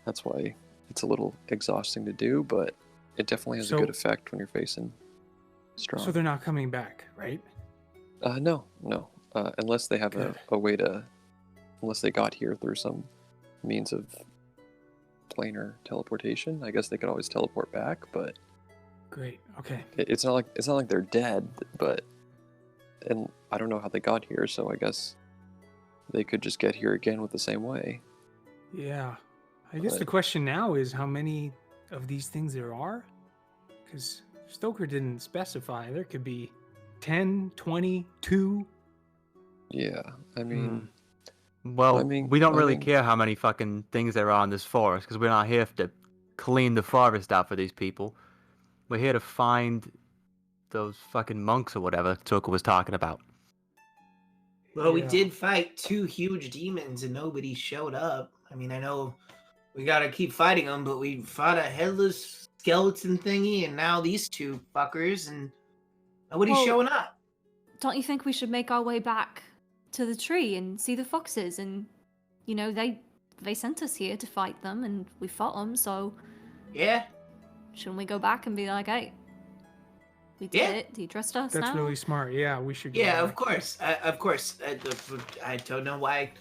that's why it's a little exhausting to do, but it definitely has a good effect when you're facing strong. So they're not coming back, right? No. Unless they have Good. a way to, unless they got here through some means of planar teleportation. I guess they could always teleport back, but Great. Okay. it's not like they're dead. But and I don't know how they got here, so I guess they could just get here again with the same way. Yeah. I guess But- the question now is how many of these things there are? Because Stoker didn't specify. There could be 10, 20, 2. Yeah, I mean, Well, I mean- we don't I really mean- care how many fucking things there are in this forest because we're not here to clean the forest out for these people. We're here to find those fucking monks or whatever Tuka was talking about. Well, we Yeah. did fight 2 huge demons and nobody showed up. I mean, I know we gotta keep fighting them, but we fought a headless skeleton thingy and now these 2 fuckers and nobody's Well- showing up. Don't you think we should make our way back to the tree and see the foxes? And they sent us here to fight them, and we fought them. So Yeah, shouldn't we go back and be like, hey, we did Yeah. it. Do you trust us That's now? really smart. Yeah, we should go yeah, of back. course. I don't know why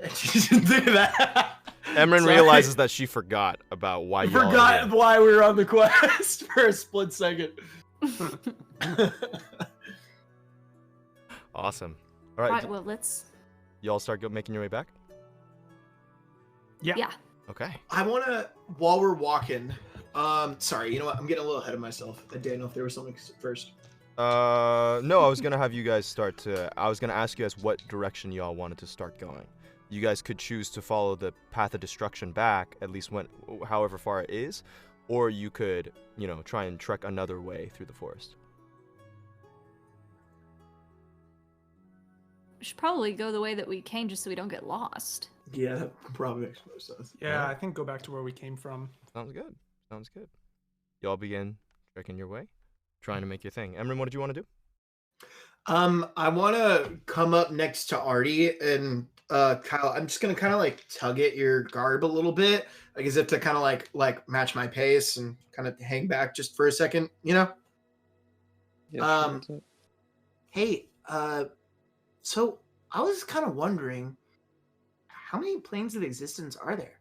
I didn't do that. Emran Sorry. realizes that she forgot about why I you forgot why we were on the quest for a split second. Awesome. All right, Right. Well, let's. y'all start making your way back. Yeah. Yeah. Okay. I want to, while we're walking, sorry, you know what? I'm getting a little ahead of myself. I didn't know if there was something first. No, I was gonna have you guys I was gonna ask you guys what direction y'all wanted to start going. You guys could choose to follow the path of destruction back, at least however far it is, or you could, try and trek another way through the forest. We should probably go the way that we came just so we don't get lost. Yeah, that probably makes more sense. Yeah, I think go back to where we came from. Sounds good. Sounds good. Y'all begin trekking your way, trying to make your thing. Emran, what did you want to do? I want to come up next to Artie and Kyle. I'm just gonna kind of like tug at your garb a little bit, like as if to kind of like match my pace and kind of hang back just for a second, Yeah, sure, Um, what's up? Hey, so I was kind of wondering, how many planes of existence are there?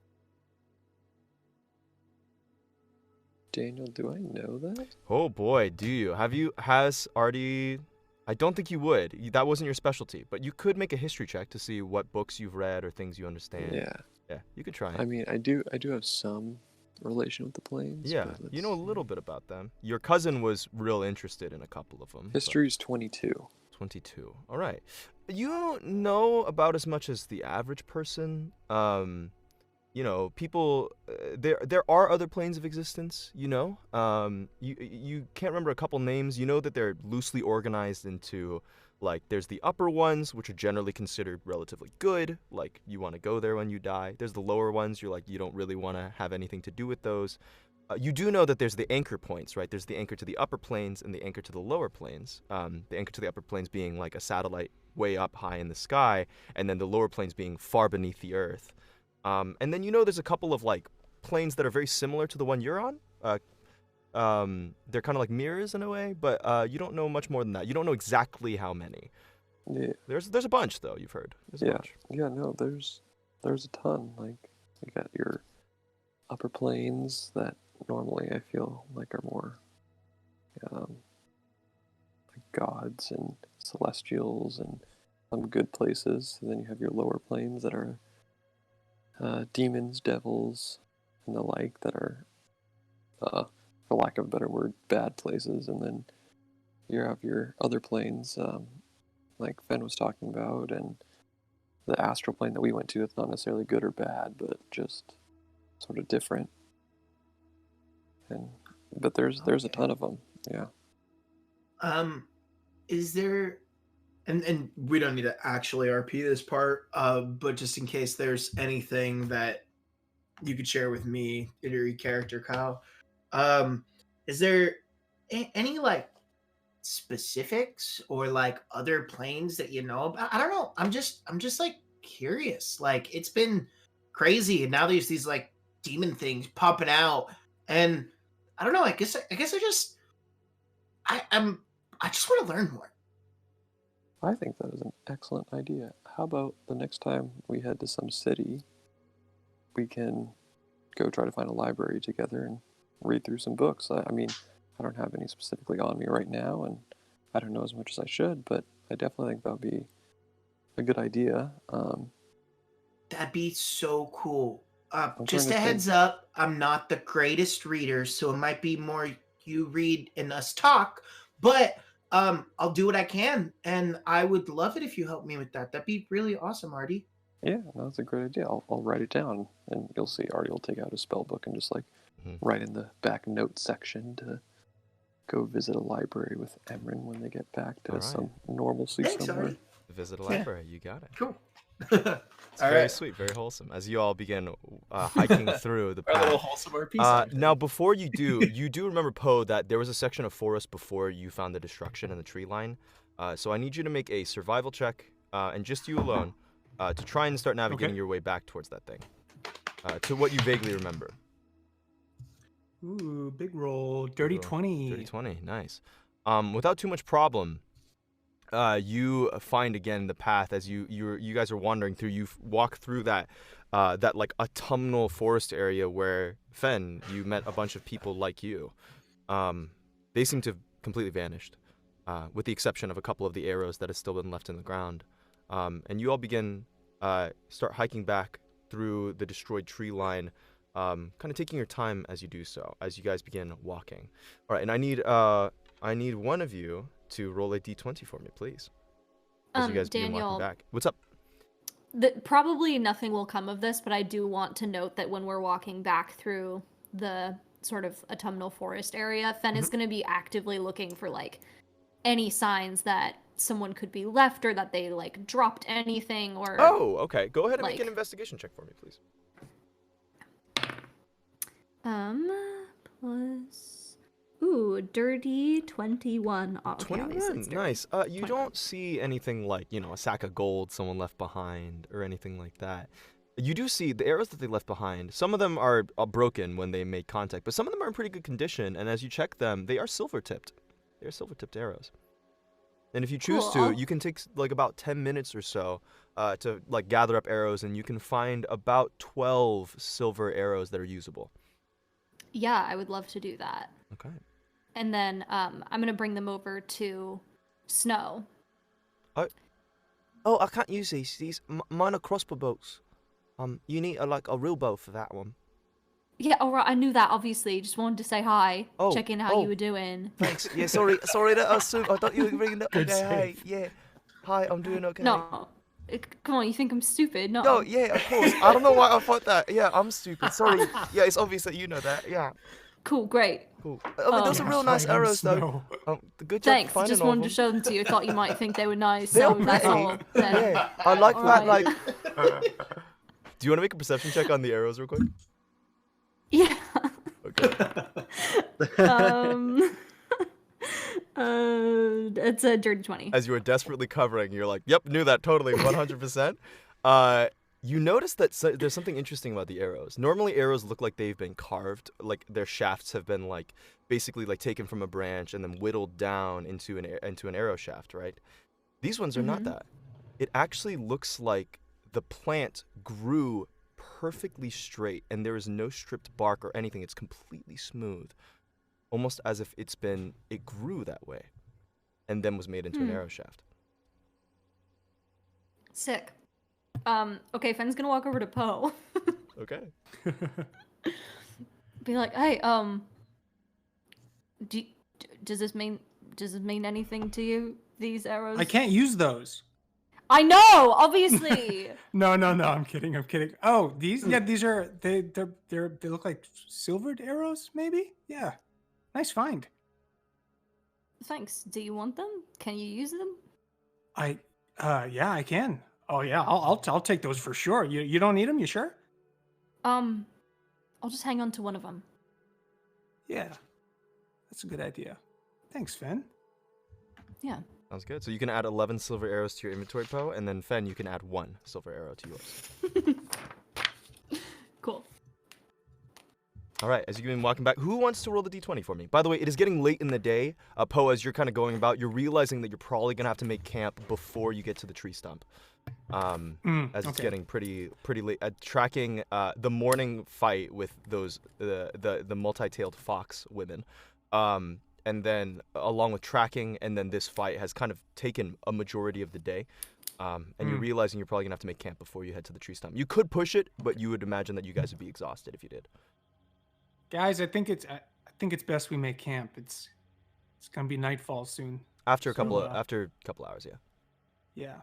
Daniel, do I know that? Oh boy, do you? Has Artie? I don't think you would. That wasn't your specialty, but you could make a history check to see what books you've read or things you understand. Yeah, Yeah, you could try. I mean, I do have some relation with the planes. Yeah, but you know a let's little see. bit about them. Your cousin was real interested in a couple of them. History's 22. 22. All right. You don't know about as much as the average person. People. There are other planes of existence. You can't remember a couple names. You know that they're loosely organized into, like, there's the upper ones, which are generally considered relatively good. Like, you want to go there when you die. There's the lower ones. You're like, you don't really want to have anything to do with those. You do know that there's the anchor points, right? There's the anchor to the upper planes and the anchor to the lower planes. The anchor to the upper planes being like a satellite way up high in the sky, and then the lower planes being far beneath the earth. And then there's a couple of like planes that are very similar to the one you're on. They're kind of like mirrors in a way, but you don't know much more than that. You don't know exactly how many. Yeah, There's a bunch though. You've heard. There's a yeah, bunch. yeah. No, there's a ton. Like, you got your upper planes that normally I feel like are more like gods and celestials and some good places. And then you have your lower planes that are demons, devils, and the like that are, for lack of a better word, bad places. And then you have your other planes, like Fen was talking about, and the astral plane that we went to. It's not necessarily good or bad, but just sort of different. But there's a ton of them. Yeah. Is there, and we don't need to actually RP this part, but just in case there's anything that you could share with me in your character, Kyle, is there any like specifics or like other planes that you know about? I don't know. I'm just like curious. Like, it's been crazy, and now there's these like demon things popping out, and I don't know. I guess I'm I just want to learn more. I think that is an excellent idea. How about the next time we head to some city, we can go try to find a library together and read through some books. I mean, I don't have any specifically on me right now, and I don't know as much as I should, but I definitely think that would be a good idea. That'd be so cool. I'm Just a trying to think. heads up, I'm not the greatest reader, so it might be more you read and us talk, but I'll do what I can, and I would love it if you help me with that. That'd be really awesome, Artie. Yeah, that's a great idea. I'll write it down, and you'll see Artie will take out a spell book and just like write in the back note section to go visit a library with Emran when they get back to some normalcy Thanks, somewhere. Artie. Visit a library. You got it. Cool. It's very sweet, very wholesome. As you all begin hiking through the Our little path. wholesome RP. Now, before you do remember, Poe, that there was a section of forest before you found the destruction in the tree line. So I need you to make a survival check, and just you alone, to try and start navigating your way back towards that thing, to what you vaguely remember. Ooh, big roll. Dirty 20. Dirty 20, nice. Without too much problem, you find again the path as you guys are wandering through. You walk through that like autumnal forest area where Fen, you met a bunch of people like you. They seem to have completely vanished, with the exception of a couple of the arrows that have still been left in the ground. And you all begin start hiking back through the destroyed tree line, kind of taking your time as you do so, as you guys begin walking. All right, and I need one of you to roll a d20 for me, please. As you guys begin Daniel, walking back. What's up? Probably nothing will come of this, but I do want to note that when we're walking back through the sort of autumnal forest area, Fen is going to be actively looking for like any signs that someone could be left or that they like dropped anything or. Oh, okay. Go ahead and make like- an investigation check for me, please. Plus. Ooh, dirty 21. Oh, okay, obviously 21, it's dirty. nice. You 21. don't see anything like, a sack of gold someone left behind or anything like that. You do see the arrows that they left behind. Some of them are broken when they make contact, but some of them are in pretty good condition, and as you check them, they are silver-tipped. They're silver-tipped arrows. And if you choose Cool. to, you can take like about 10 minutes or so to like gather up arrows, and you can find about 12 silver arrows that are usable. Yeah, I would love to do that. Okay. And then I'm gonna bring them over to Snow. Oh, I can't use these. Mine are crossbow bolts. You need a real bow for that one. Yeah, alright, I knew that, obviously. Just wanted to say hi, Oh, check in how oh. you were doing. Thanks. Yeah, sorry that I assumed. I thought you were ringing up. Good Okay, save. hi. Yeah. Hi, I'm doing okay. No, come on, you think I'm stupid? No. No, yeah, of course. I don't know why I thought that. Yeah, I'm stupid. Sorry. Yeah, it's obvious that you know that. Yeah. Cool, great. Cool. I mean, those are real nice Fine, arrows, though. Snow. Good job Thanks, finding just all of wanted to them. show them to you. I thought you might think they were nice, They're so that's pretty. all. Then. Yeah, I like that. Alright. Like. Do you want to make a perception check on the arrows, real quick? Yeah. Okay. It's a dirty 20. As you were desperately covering, you're like, "Yep, knew that totally, 100%." You notice that there's something interesting about the arrows. Normally, arrows look like they've been carved, like their shafts have been like basically like taken from a branch and then whittled down into an arrow shaft, right? These ones are not that. It actually looks like the plant grew perfectly straight, and there is no stripped bark or anything. It's completely smooth, almost as if it grew that way, and then was made into an arrow shaft. Sick. Okay, Fen's gonna walk over to Poe. Okay. Be like, hey, does this mean anything to you? These arrows? I can't use those. I know, obviously. No, I'm kidding. Oh, these are they look like silvered arrows, maybe? Yeah. Nice find. Thanks. Do you want them? Can you use them? Yeah, I can. Oh yeah, I'll take those for sure. You don't need them, you sure? I'll just hang on to one of them. Yeah. That's a good idea. Thanks, Fen. Yeah. Sounds good. So you can add 11 silver arrows to your inventory, Poe, and then Fen, you can add 1 silver arrow to yours. Cool. All right, as you've been walking back, who wants to roll the d20 for me? By the way, it is getting late in the day. Poe, as you're kind of going about, you're realizing that you're probably going to have to make camp before you get to the tree stump. As it's getting pretty late. Tracking the morning fight with those the multi-tailed fox women, and then along with tracking, and then this fight has kind of taken a majority of the day. And you're realizing you're probably gonna have to make camp before you head to the tree stump. You could push it, but you would imagine that you guys would be exhausted if you did. Guys, I think it's best we make camp. It's gonna be nightfall soon. After a couple hours, yeah. Yeah.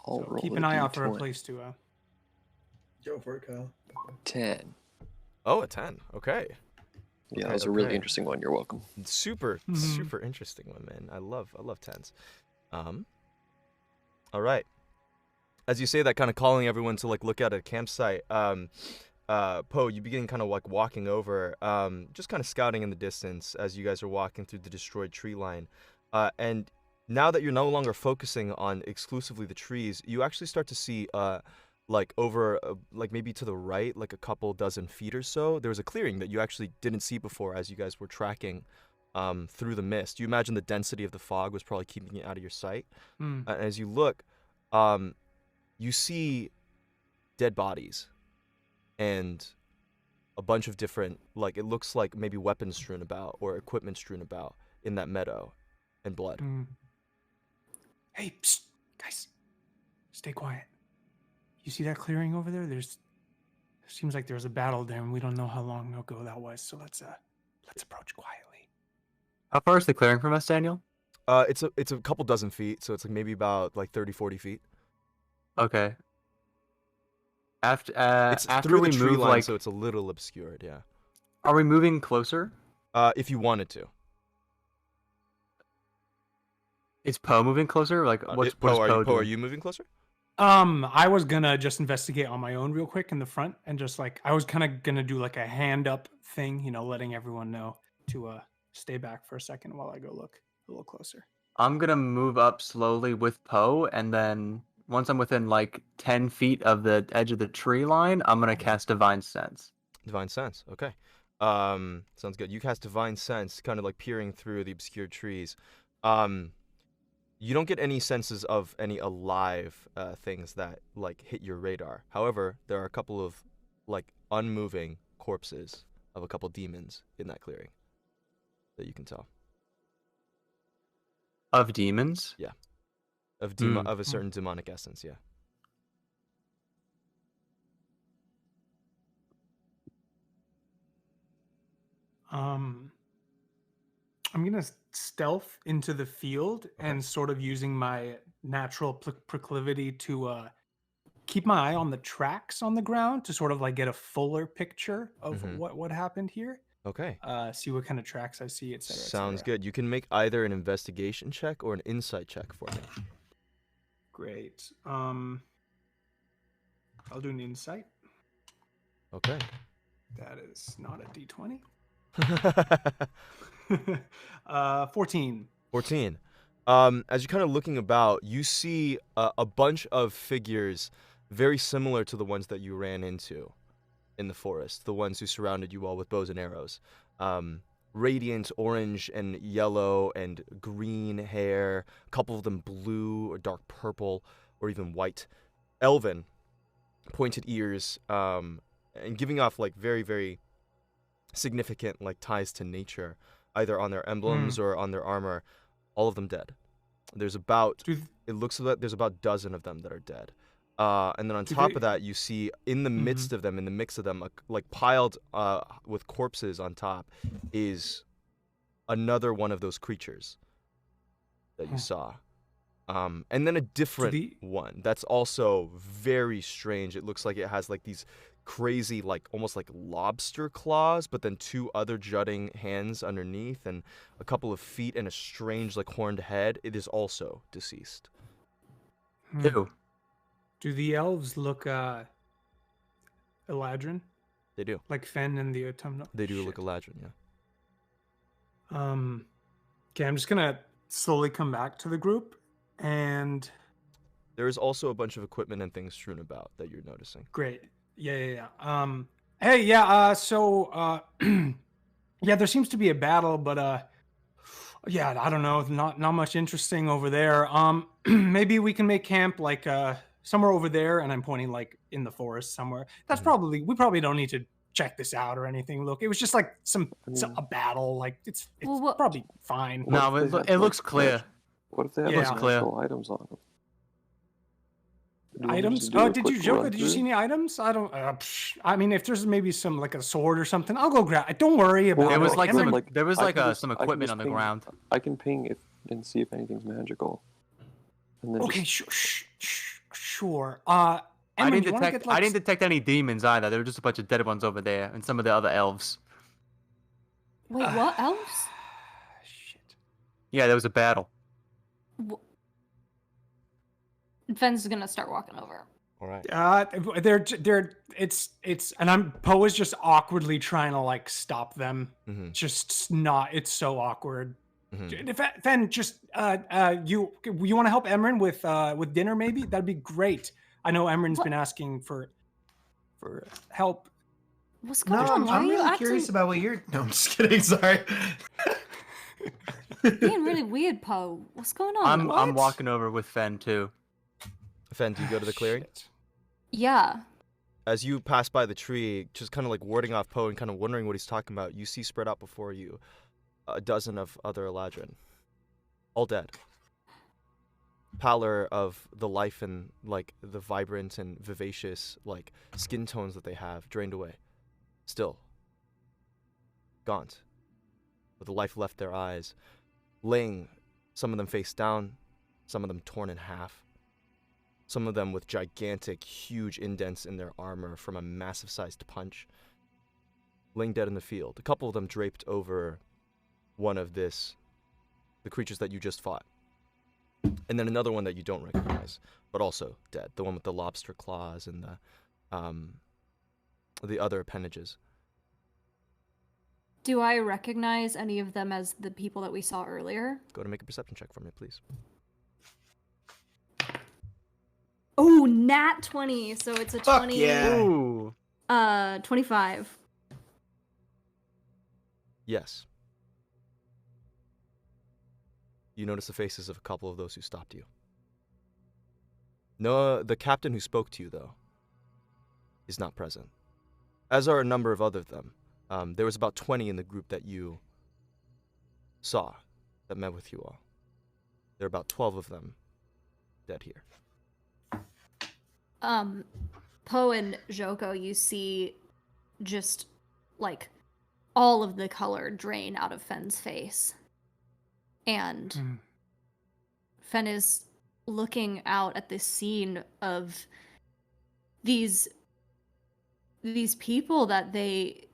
I'll So roll keep a an eye out for a D20. place to. Go for it, Kyle. 10. Oh, a 10. Okay. Yeah, that was a really okay. interesting one. You're welcome. Super interesting one, man. I love 10s. All right. As you say that, kind of calling everyone to like look at a campsite. Poe, you begin kind of like walking over, just kind of scouting in the distance as you guys are walking through the destroyed tree line. And now that you're no longer focusing on exclusively the trees, you actually start to see, like over, like maybe to the right, like a couple dozen feet or so, there was a clearing that you actually didn't see before as you guys were tracking through the mist. You imagine the density of the fog was probably keeping it out of your sight. As you look, you see dead bodies and a bunch of different, like, it looks like maybe weapons strewn about or equipment strewn about in that meadow and blood. Hey, psst, guys, stay quiet. You see that clearing over there? Seems like there's a battle there, and we don't know how long ago that was. So let's approach quietly. How far is the clearing from us, Daniel? It's a couple dozen feet, so it's like maybe about like 30-40 feet. Okay. It's After through we the tree move, line, like, so it's a little obscured, yeah. are we moving closer? If you wanted to. Is Poe moving closer? Like, what's Poe, Poe are doing? you moving closer? I was gonna just investigate on my own real quick in the front, and just like I was kind of gonna do like a hand up thing, letting everyone know to stay back for a second while I go look a little closer. I'm gonna move up slowly with Poe, and then once I'm within like 10 feet of the edge of the tree line, I'm gonna cast Divine Sense. Divine Sense, okay. Sounds good. You cast Divine Sense, kind of like peering through the obscured trees. You don't get any senses of any alive things that like hit your radar. However, there are a couple of like unmoving corpses of a couple demons in that clearing that you can tell. Of demons? Yeah. Of a certain demonic essence, yeah. I'm gonna stealth into the field and sort of using my natural proclivity to keep my eye on the tracks on the ground to sort of like get a fuller picture of what happened here. Okay. See what kind of tracks I see, etc. Sounds good. You can make either an investigation check or an insight check for me. Great. I'll do an insight. Okay. That is not a D20. 14. 14. As you're kind of looking about, you see a bunch of figures very similar to the ones that you ran into in the forest, the ones who surrounded you all with bows and arrows. Radiant orange and yellow and green hair, a couple of them blue or dark purple or even white. Elven, pointed ears, and giving off like very, very significant like ties to nature, either on their emblems or on their armor. All of them dead. There's about, it looks like there's about a dozen of them that are dead. And then on top of that, you see in the midst of them, in the mix of them, like piled with corpses on top, is another one of those creatures that you saw. And then a different one that's also very strange. It looks like it has like these crazy, like almost like lobster claws, but then two other jutting hands underneath and a couple of feet and a strange like horned head. It is also deceased. Ew. Do the elves look Eladrin? They do. Like Fen and the Autumnal? They do look Eladrin, yeah. Okay, I'm just gonna slowly come back to the group, and there is also a bunch of equipment and things strewn about that you're noticing. Great. Yeah. Hey, yeah. Yeah, there seems to be a battle, but yeah, I don't know. Not much interesting over there. Maybe we can make camp like somewhere over there, and I'm pointing like in the forest somewhere. That's probably we probably don't need to check this out or anything. Look, it was just like a battle. Like it's Well, what? probably fine. What No, if they it had, looks like, clear. What if they have Yeah. like Clear. magical items on them? Do you want me Items? to do Oh, a did you, quick Joker? run Did you see through? any items? I don't. I mean, if there's maybe some like a sword or something, I'll go grab. Don't worry about Well, it. There was no, like Everyone- some, there was I like can just- some I can equipment just on the ping- ground. I can ping if and see if anything's magical. And then Okay, just, sure. I Emily, didn't you wanna detect. get, like, I didn't detect any demons either. There were just a bunch of dead ones over there, and some of the other elves. Wait, what? Elves? Shit. Yeah, there was a battle. Fenn's gonna start walking over. All right. And Poe is just awkwardly trying to like stop them. Mm-hmm. Just not. It's so awkward. Mm-hmm. Fen, just you want to help Emran with dinner? Maybe that'd be great. I know Emran's What? been asking for help. What's No, going on? Why I'm are you really acting curious about what you're. No, I'm just kidding. Sorry. being really weird, Poe? What's going on? I'm What? walking over with Fen too. Fen, do you go to the clearing? Shit. Yeah. As you pass by the tree, just kind of like warding off Poe and kind of wondering what he's talking about, you see spread out before you a dozen of other Eladrin, all dead. Pallor of the life and like the vibrant and vivacious like skin tones that they have drained away. Still gaunt, with the life left their eyes, laying, some of them face down, some of them torn in half, some of them with gigantic, huge indents in their armor from a massive-sized punch, laying dead in the field. A couple of them draped over one of the creatures that you just fought. And then another one that you don't recognize, but also dead. The one with the lobster claws and the other appendages. Do I recognize any of them as the people that we saw earlier? Go to make a perception check for me, please. Oh, nat 20. So it's a Fuck 20. yeah. Ooh. 25. Yes. You notice the faces of a couple of those who stopped you. No, the captain who spoke to you, though, is not present. As are a number of other of them. There was about 20 in the group that you saw, that met with you all. There are about 12 of them dead here. Poe and Joko, you see just like all of the color drain out of Fenn's face. And Fenn is looking out at this scene of these people that they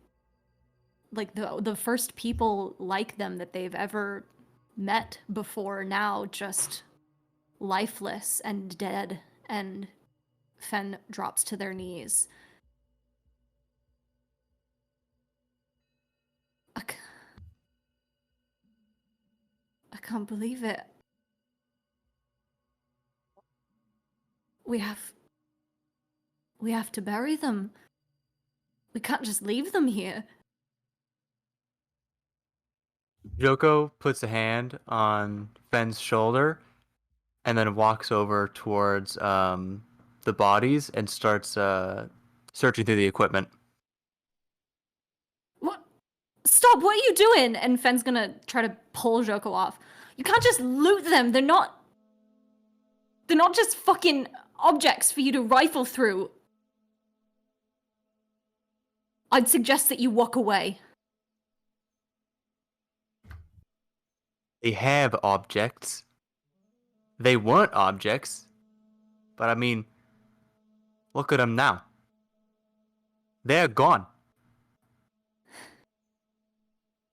like the first people like them that they've ever met before, now just lifeless and dead, and Fenn drops to their knees. I can't believe it. We have to bury them. We can't just leave them here. Joko puts a hand on Fenn's shoulder and then walks over towards the bodies and starts searching through the equipment. What? Stop, what are you doing? And Fenn's gonna try to pull Joko off. You can't just loot them. They're not just fucking objects for you to rifle through. I'd suggest that you walk away. They have objects. They weren't objects. But I mean, look at them now. They're gone.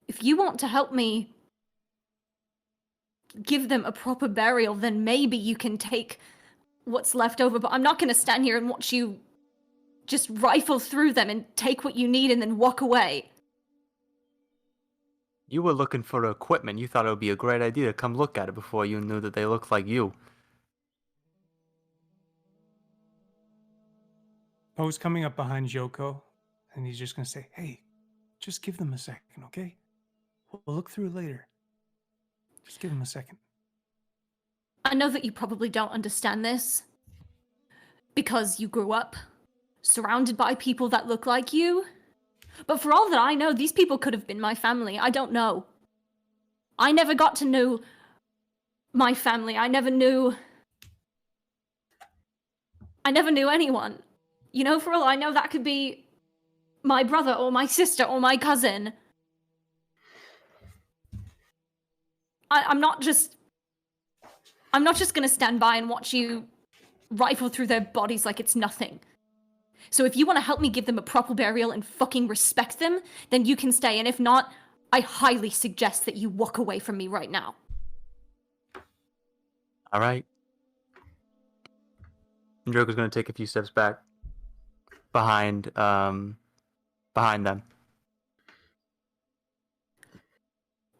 If you want to help me give them a proper burial, then maybe you can take what's left over, but I'm not going to stand here and watch you just rifle through them and take what you need and then walk away. You were looking for equipment. You thought it would be a great idea to come look at it before you knew that they looked like you. Poe's coming up behind Joko, And he's just gonna say, "Hey, just give them a second, okay? We'll look through it later. Just give them a second." I know that you probably don't understand this because you grew up surrounded by people that look like you. But for all that I know, these people could have been my family. I don't know. I never got to know my family. I never knew anyone. You know, for all I know, that could be my brother or my sister or my cousin. I'm not just gonna stand by and watch you rifle through their bodies like it's nothing. So if you want to help me give them a proper burial and fucking respect them, then you can stay. And if not, I highly suggest that you walk away from me right now. All right. Joker's going to take a few steps back behind them. All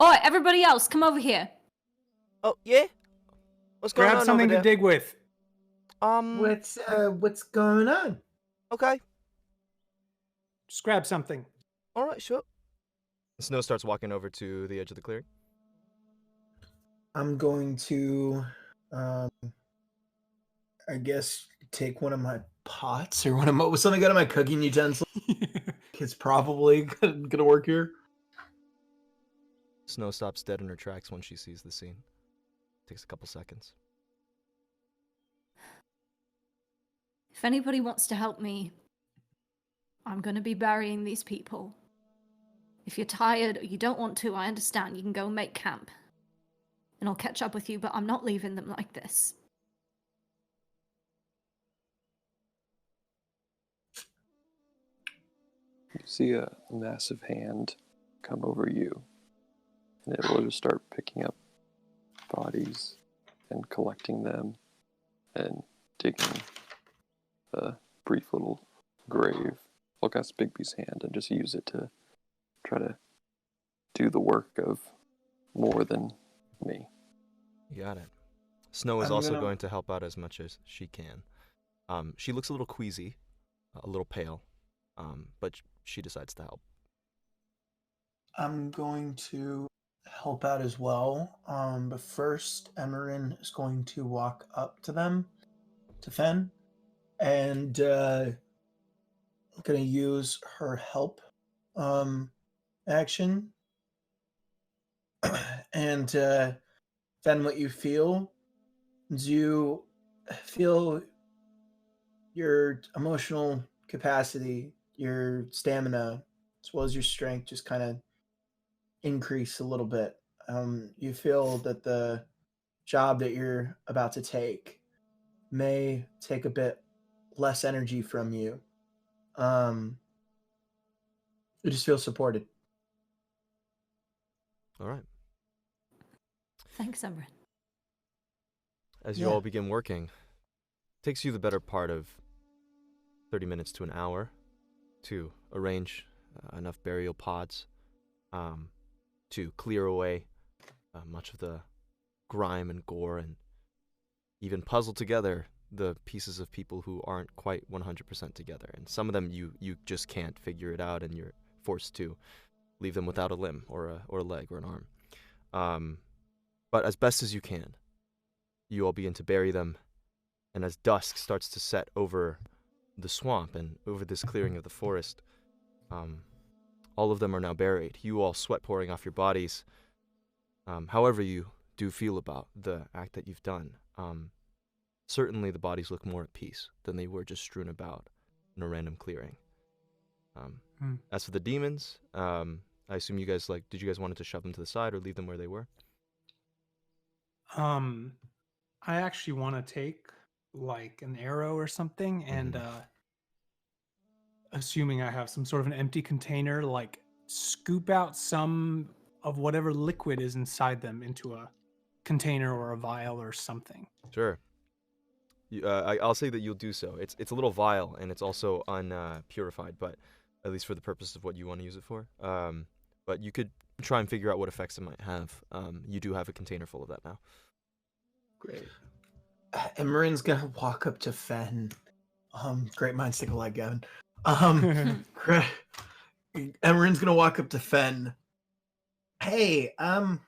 right, everybody else, come over here. Oh, yeah? What's going Grab on something over to there? dig with. What's going on? Okay. Just grab something. All right, sure. Snow starts walking over to the edge of the clearing. I'm going to, I guess, take one of my pots or something out of my cooking utensil. It's probably gonna work here. Snow stops dead in her tracks when she sees the scene. Takes a couple seconds. If anybody wants to help me, I'm gonna be burying these people. If you're tired or you don't want to, I understand. You can go and make camp. And I'll catch up with you, but I'm not leaving them like this. You see a massive hand come over you, and it will just start picking up bodies and collecting them and digging a brief little grave. Look at Bigby's hand and just use it to try to do the work of more than me. You got it. Snow is I'm also gonna- going to help out as much as she can. She looks a little queasy, a little pale, but she decides to help. I'm going to help out as well. But first, Emerin is going to walk up to them, to Fen, and going to use her help action. And Fen, what you feel is you feel your emotional capacity, your stamina, as well as your strength just kind of increase a little bit. You feel that the job that you're about to take may take a bit less energy from you. You just feel supported. All right. Thanks, Emran. As you Yeah. all begin working, takes you the better part of 30 minutes to an hour to arrange enough burial pods to clear away much of the grime and gore and even puzzle together the pieces of people who aren't quite 100% together. And some of them you just can't figure it out, and you're forced to leave them without a limb or a leg or an arm. But as best as you can, you all begin to bury them, and as dusk starts to set over the swamp and over this clearing of the forest, all of them are now buried. You all sweat pouring off your bodies. However you do feel about the act that you've done, certainly the bodies look more at peace than they were just strewn about in a random clearing. As for the demons, I assume you guys did you guys wanted to shove them to the side or leave them where they were? I actually want to take like an arrow or something, and assuming I have some sort of an empty container, like scoop out some of whatever liquid is inside them into a container or a vial or something. Sure. I'll say that you'll do so. It's a little vial, and it's also unpurified, but at least for the purpose of what you want to use it for. But you could try and figure out what effects it might have. You do have a container full of that now. Great. Emerin's gonna walk up to Fen. Great minds think alike, Gavin. Emeren's gonna walk up to Fen. Hey, the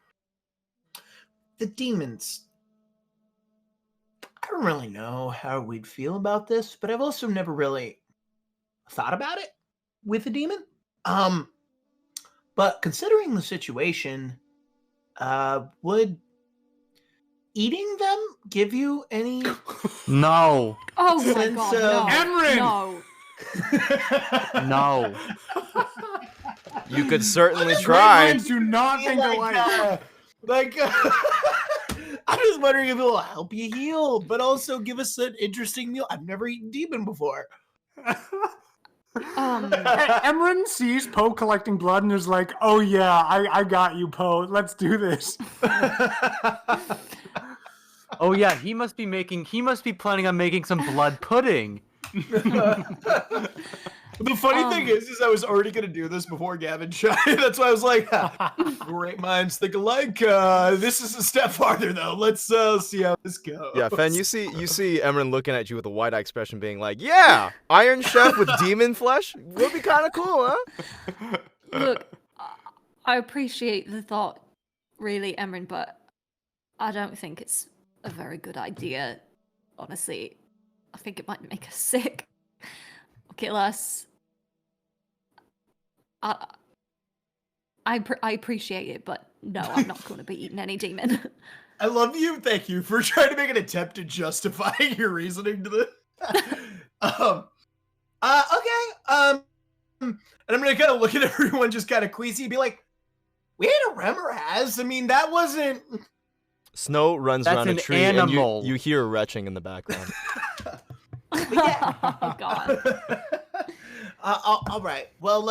demons. I don't really know how we'd feel about this, but I've also never really thought about it with a demon. But considering the situation, would eating them give you any No. Oh my sense god, of- no. Emran! No. No. You could certainly Great try. minds do not think alike. I'm just wondering if it will help you heal, but also give us an interesting meal. I've never eaten demon before. Emran sees Poe collecting blood and is like, "Oh yeah, I got you, Poe. Let's do this." Oh yeah, he must be planning on making some blood pudding. The funny thing is I was already gonna do this before Gavin tried. That's why I was like, great minds think alike. This is a step farther though. Let's see how this goes. Yeah, Fen, you see Emran looking at you with a wide-eyed expression, being like, "Yeah, Iron Chef with demon flesh would be kind of cool, huh?" Look, I appreciate the thought, really, Emran, but I don't think it's a very good idea. Honestly, I think it might make us sick. Kill us. I appreciate it, but no, I'm not going to be eating any demon. I love you. Thank you for trying to make an attempt at justifying your reasoning to this. Okay. And I'm gonna kind of look at everyone just kind of queasy and be like, we had a Remoraz. I mean, that wasn't. Snow runs That's around a an tree, animal. and you hear a retching in the background. Oh god. All right. Well,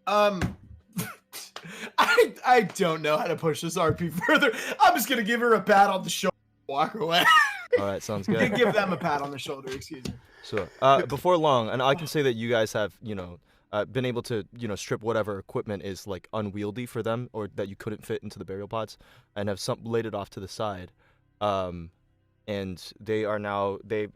I don't know how to push this RP further. I'm just gonna give her a pat on the shoulder, and walk away. All right, sounds You can good. give them a pat on the shoulder. Excuse me. Sure. Before long, and I can say that you guys have, been able to, strip whatever equipment is like unwieldy for them, or that you couldn't fit into the burial pots, and have laid it off to the side. And they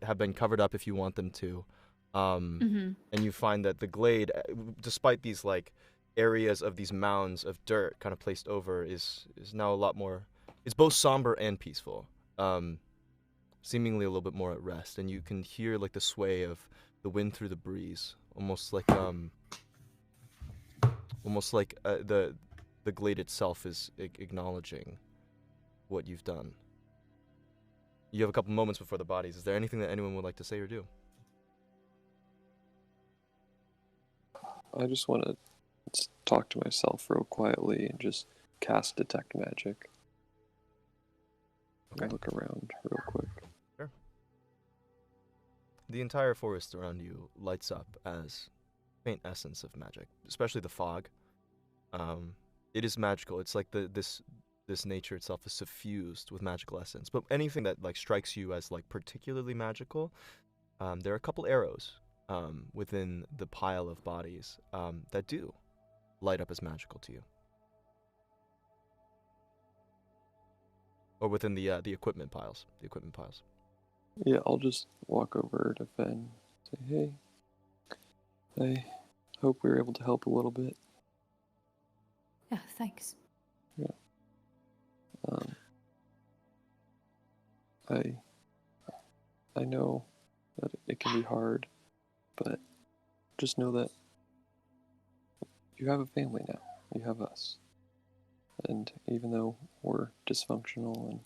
have been covered up if you want them to. And you find that the glade, despite these like areas of these mounds of dirt kind of placed over, is now a lot more. It's both somber and peaceful. Seemingly a little bit more at rest, and you can hear like the sway of the wind through the breeze, almost like the glade itself is acknowledging what you've done. You have a couple moments before the bodies. Is there anything that anyone would like to say or do? I just want to talk to myself real quietly and just cast Detect Magic. Okay. Look around real quick. Sure. The entire forest around you lights up as faint essence of magic, especially the fog. It is magical. It's like this nature itself is suffused with magical essence. But anything that like strikes you as like particularly magical, there are a couple arrows within the pile of bodies that do light up as magical to you. Or within the equipment piles. The equipment piles. Yeah, I'll just walk over to Fen, say, hey, I hope we were able to help a little bit. Yeah, thanks. I know that it can be hard, but just know that you have a family now. You have us. And even though we're dysfunctional and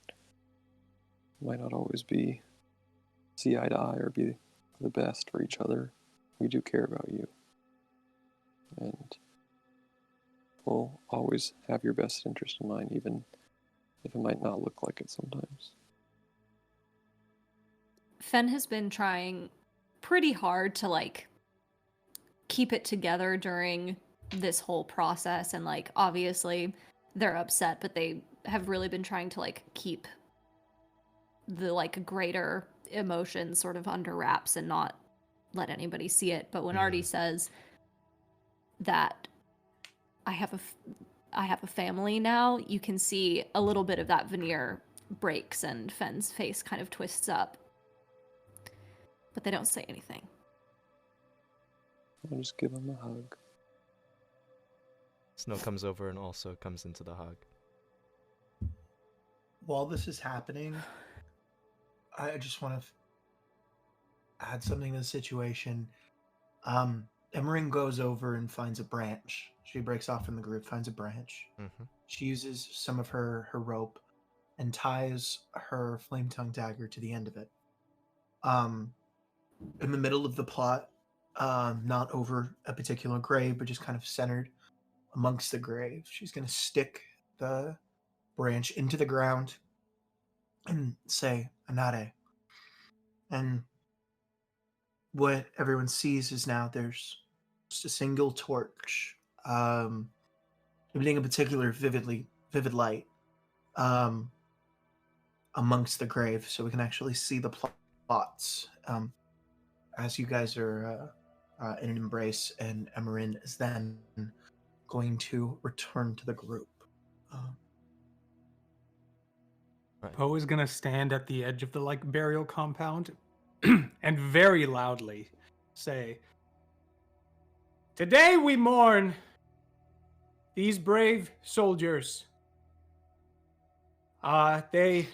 might not always see eye to eye or be the best for each other, we do care about you. And we'll always have your best interest in mind, even if it might not look like it sometimes. Fen has been trying pretty hard to like keep it together during this whole process, and like obviously they're upset, but they have really been trying to like keep the like greater emotions sort of under wraps and not let anybody see it. But when Artie says that I have a family now, you can see a little bit of that veneer breaks and Fen's face kind of twists up. But they don't say anything. I'll just give him a hug. Snow comes over and also comes into the hug. While this is happening, I just want to add something to the situation. Emerin goes over and finds a branch. She breaks off from the group, finds a branch. Mm-hmm. She uses some of her rope and ties her flame tongue dagger to the end of it. In the middle of the plot, not over a particular grave, but just kind of centered amongst the graves. She's going to stick the branch into the ground and say, Anare. And what everyone sees is now there's just a single torch, emitting a particular vivid light amongst the grave, so we can actually see the plots as you guys are in an embrace, and Emerin is then going to return to the group. Poe is gonna stand at the edge of the burial compound and very loudly say, "Today we mourn these brave soldiers. They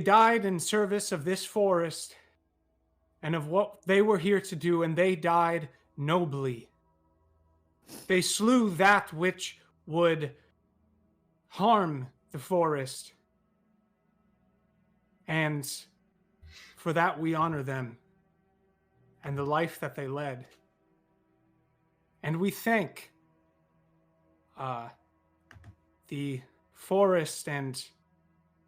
died in service of this forest and of what they were here to do, and they died nobly. They slew that which would harm the forest, and for that we honor them and the life that they led. And we thank the forest and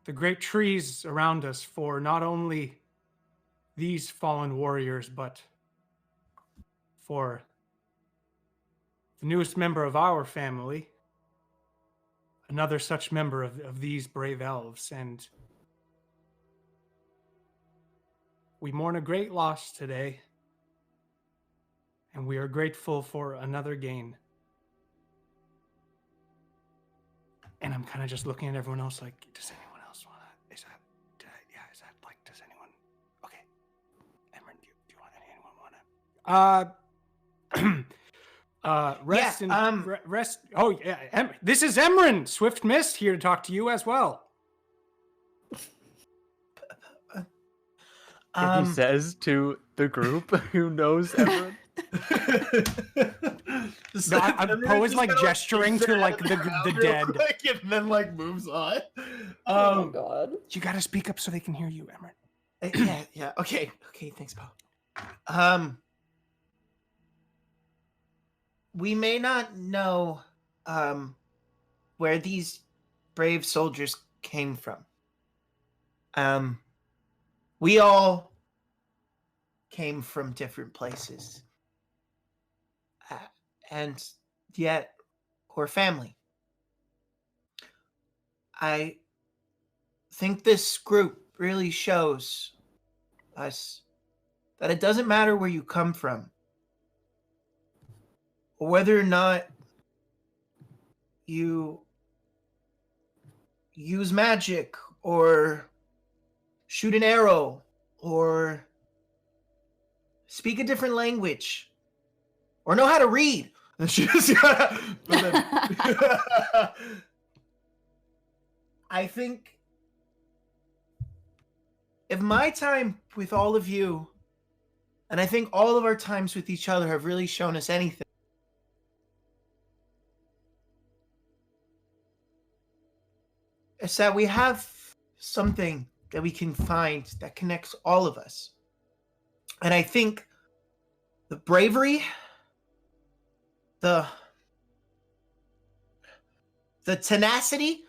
the great trees around us for not only these fallen warriors, but for the newest member of our family, another such member of these brave elves. And we mourn a great loss today, and we are grateful for another gain." And I'm kind of just looking at everyone else like, does anyone else want to, is that does anyone, okay. Emran, do you want, anyone want to, rest Yeah, and, rest, oh yeah, this is Emran, Swift Mist, here to talk to you as well. He says to the group who knows everyone. No, Poe is gesturing to the dead. And then moves on. Oh my god. You gotta speak up so they can hear you, Emran. Yeah. Okay. Thanks, Poe. We may not know where these brave soldiers came from. We all came from different places. And yet, we're family. I think this group really shows us that it doesn't matter where you come from, or whether or not you use magic, or shoot an arrow, or speak a different language, or know how to read. I think if my time with all of you, and I think all of our times with each other have really shown us anything, it's that we have something that we can find that connects all of us. And I think the bravery, the tenacity.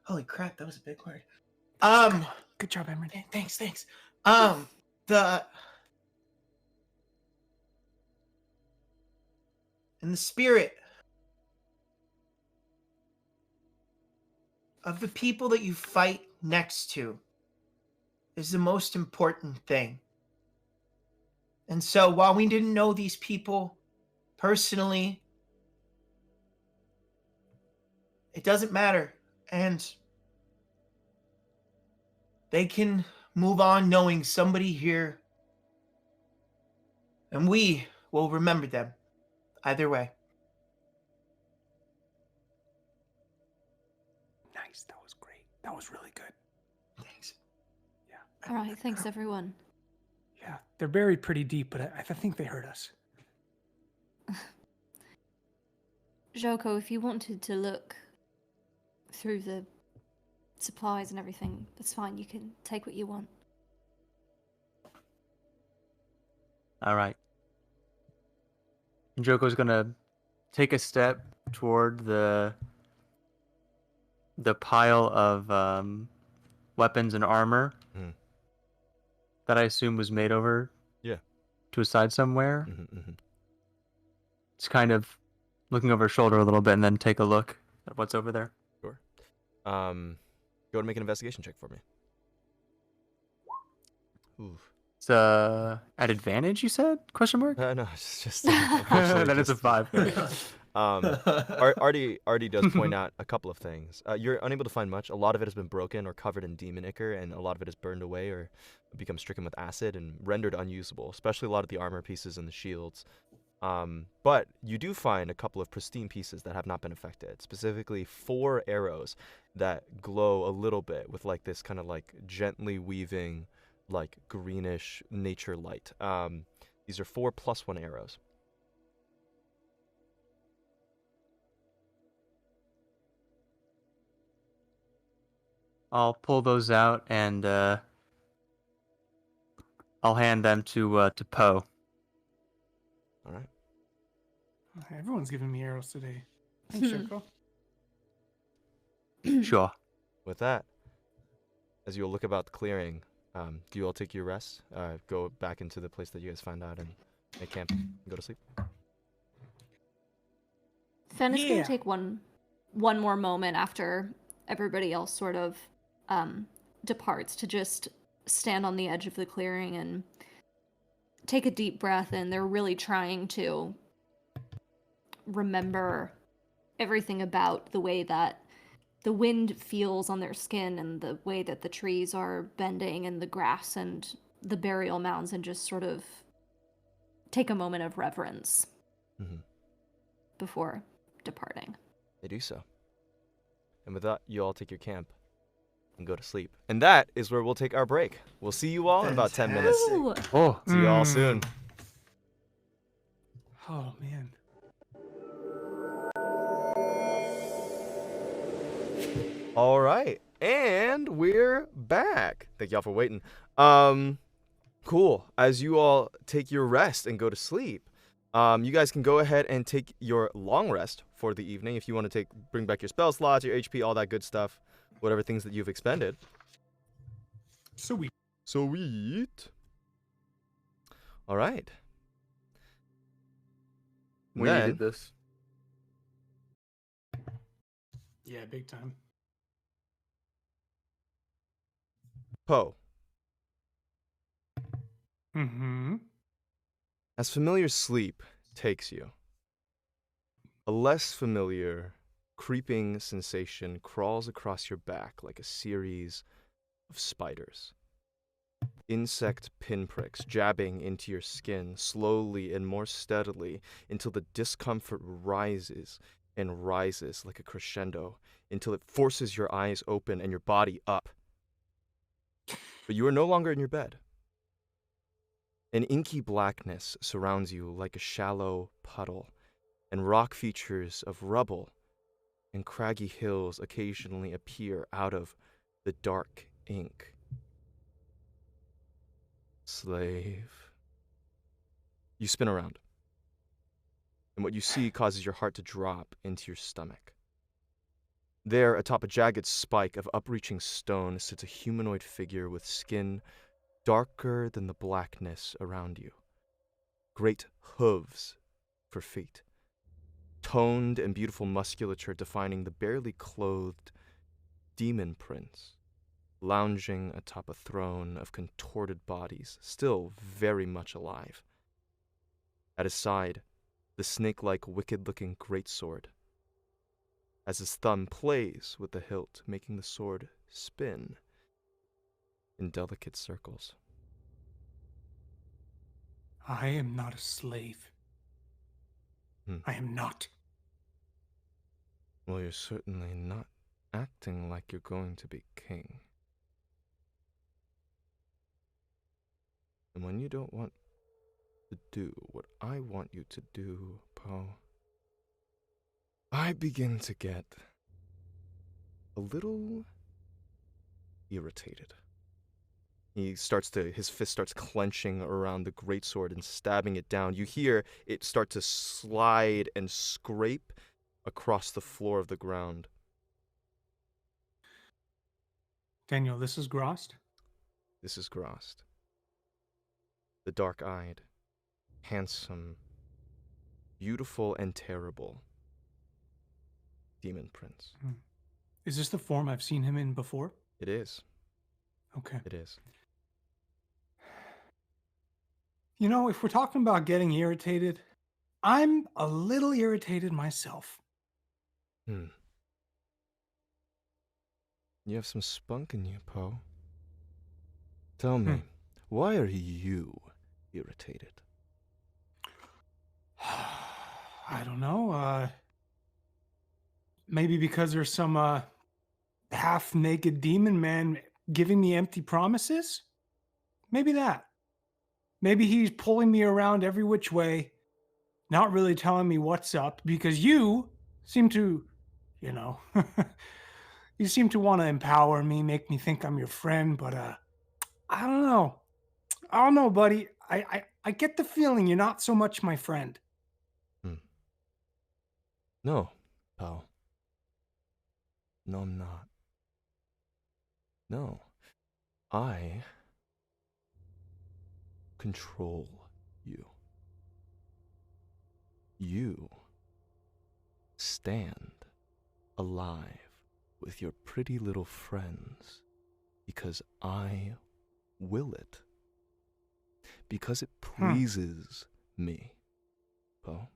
Holy crap, that was a big word. Good job, Emran. Thanks. The and the spirit of the people that you fight next to is the most important thing. And so while we didn't know these people personally, it doesn't matter. And they can move on knowing somebody here And we will remember them. Either way. Nice. That was great. That was really good. Thanks. Yeah. All right, thanks everyone. Yeah, they're buried pretty deep, but I think they heard us. Joko, if you wanted to look through the supplies and everything, that's fine. You can take what you want. All right. Joko's gonna take a step toward the pile of weapons and armor Mhm. that I assume was made over Yeah. to a side somewhere. Mm-hmm. It's kind of looking over his shoulder a little bit and then take a look at what's over there. Sure. Go ahead and make an investigation check for me. Ooh. It's at advantage, you said? Question mark? No, it's just That is a 5. Artie does point out a couple of things. You're unable to find much. A lot of it has been broken or covered in demon ichor, and a lot of it is burned away or become stricken with acid and rendered unusable, especially a lot of the armor pieces and the shields. But you do find a couple of pristine pieces that have not been affected, specifically 4 arrows that glow a little bit with like this kind of like gently weaving like greenish nature light. These are 4 +1 arrows. I'll pull those out and I'll hand them to Poe. All right. Everyone's giving me arrows today. Thanks, Joko. Sure. With that, as you'll look about the clearing, do you all take your rest? Go back into the place that you guys found out and make camp and go to sleep? Fen is Yeah. going to take one more moment after everybody else sort of departs to just stand on the edge of the clearing and take a deep breath. And they're really trying to remember everything about the way that the wind feels on their skin and the way that the trees are bending and the grass and the burial mounds, and just sort of take a moment of reverence before departing. They do so. And with that, you all take your camp and go to sleep. And that is where we'll take our break. We'll see you all in about 10 minutes. Ooh. Oh. See you all soon. Oh, man. All right. And we're back. Thank y'all for waiting. Cool. As you all take your rest and go to sleep, you guys can go ahead and take your long rest for the evening if you want to bring back your spell slots, your HP, all that good stuff, whatever things that you've expended. Sweet. Sweet. All right. We Then- needed this. Yeah, big time. Poe, Mm-hmm. as familiar sleep takes you, a less familiar creeping sensation crawls across your back like a series of spiders. Insect pinpricks jabbing into your skin slowly and more steadily until the discomfort rises and rises like a crescendo until it forces your eyes open and your body up. But you are no longer in your bed. An inky blackness surrounds you like a shallow puddle, and rock features of rubble and craggy hills occasionally appear out of the dark ink. Slave. You spin around, and what you see causes your heart to drop into your stomach. There, atop a jagged spike of upreaching stone, sits a humanoid figure with skin darker than the blackness around you. Great hooves for feet. Toned and beautiful musculature defining the barely clothed demon prince, lounging atop a throne of contorted bodies, still very much alive. At his side, the snake-like, wicked-looking greatsword, as his thumb plays with the hilt, making the sword spin in delicate circles. I am not a slave. I am not. Well, you're certainly not acting like you're going to be king. And when you don't want to do what I want you to do, Poe, I begin to get a little irritated. His fist starts clenching around the greatsword and stabbing it down. You hear it start to slide and scrape across the floor of the ground. Daniel, this is Grost? This is Grost. The dark-eyed, handsome, beautiful, and terrible demon prince. Is this the form I've seen him in before? It is. Okay. It is. You know, if we're talking about getting irritated, I'm a little irritated myself. You have some spunk in you, Poe. Tell me, why are you irritated? I don't know. Maybe because there's some half-naked demon man giving me empty promises? Maybe that. Maybe he's pulling me around every which way, not really telling me what's up, because you seem to, you know, you seem to want to empower me, make me think I'm your friend, but I don't know. I don't know, buddy. I get the feeling you're not so much my friend. No, pal. No, I'm not. No. I control you. You stand alive with your pretty little friends because I will it. Because it pleases me, Poe.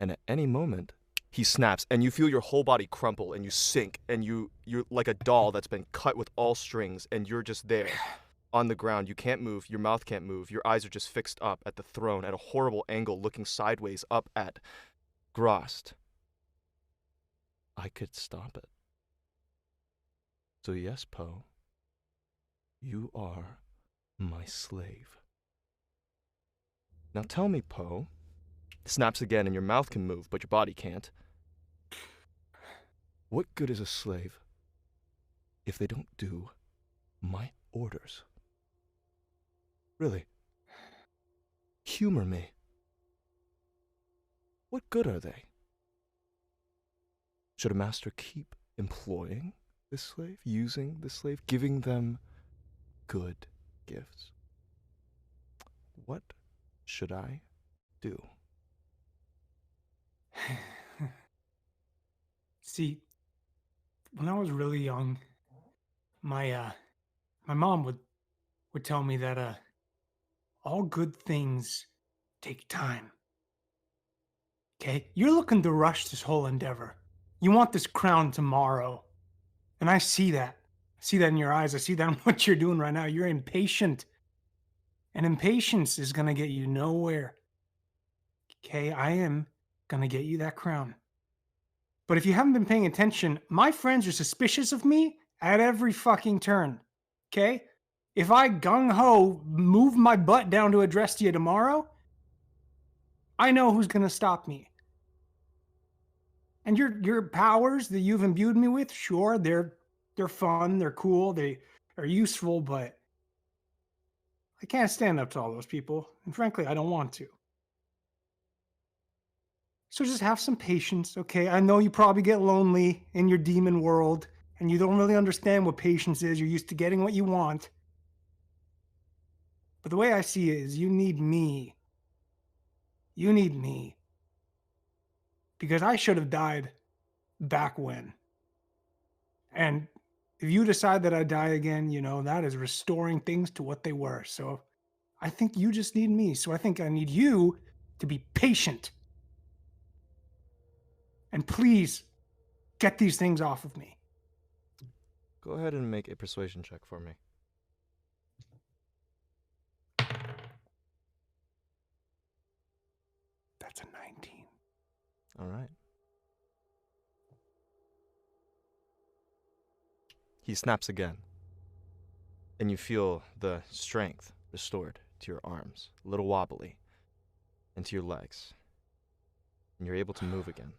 And at any moment, he snaps, and you feel your whole body crumple, and you sink, and you're like a doll that's been cut with all strings, and you're just there on the ground. You can't move, your mouth can't move, your eyes are just fixed up at the throne at a horrible angle, looking sideways up at Grost. I could stop it. So yes, Poe, you are my slave. Now tell me, Poe, snaps again and your mouth can move, but your body can't. What good is a slave if they don't do my orders? Really? Humor me. What good are they? Should a master keep employing this slave, using this slave, giving them good gifts? What should I do? See, when I was really young, my mom would tell me that all good things take time. Okay? You're looking to rush this whole endeavor. You want this crown tomorrow. And I see that. I see that in your eyes. I see that in what you're doing right now. You're impatient. And impatience is going to get you nowhere. Okay? I am going to get you that crown. But if you haven't been paying attention, my friends are suspicious of me at every fucking turn. Okay? If I gung-ho move my butt down to address to you tomorrow, I know who's going to stop me. And your powers that you've imbued me with, sure, they're fun, they're cool, they are useful, but I can't stand up to all those people. And frankly, I don't want to. So just have some patience, okay? I know you probably get lonely in your demon world, and you don't really understand what patience is. You're used to getting what you want. But the way I see it is you need me. You need me. Because I should have died back when. And if you decide that I die again, you know, that is restoring things to what they were. So I think you just need me. So I think I need you to be patient. And please get these things off of me. Go ahead and make a persuasion check for me. All right. He snaps again, and you feel the strength restored to your arms, a little wobbly, and to your legs, and you're able to move again.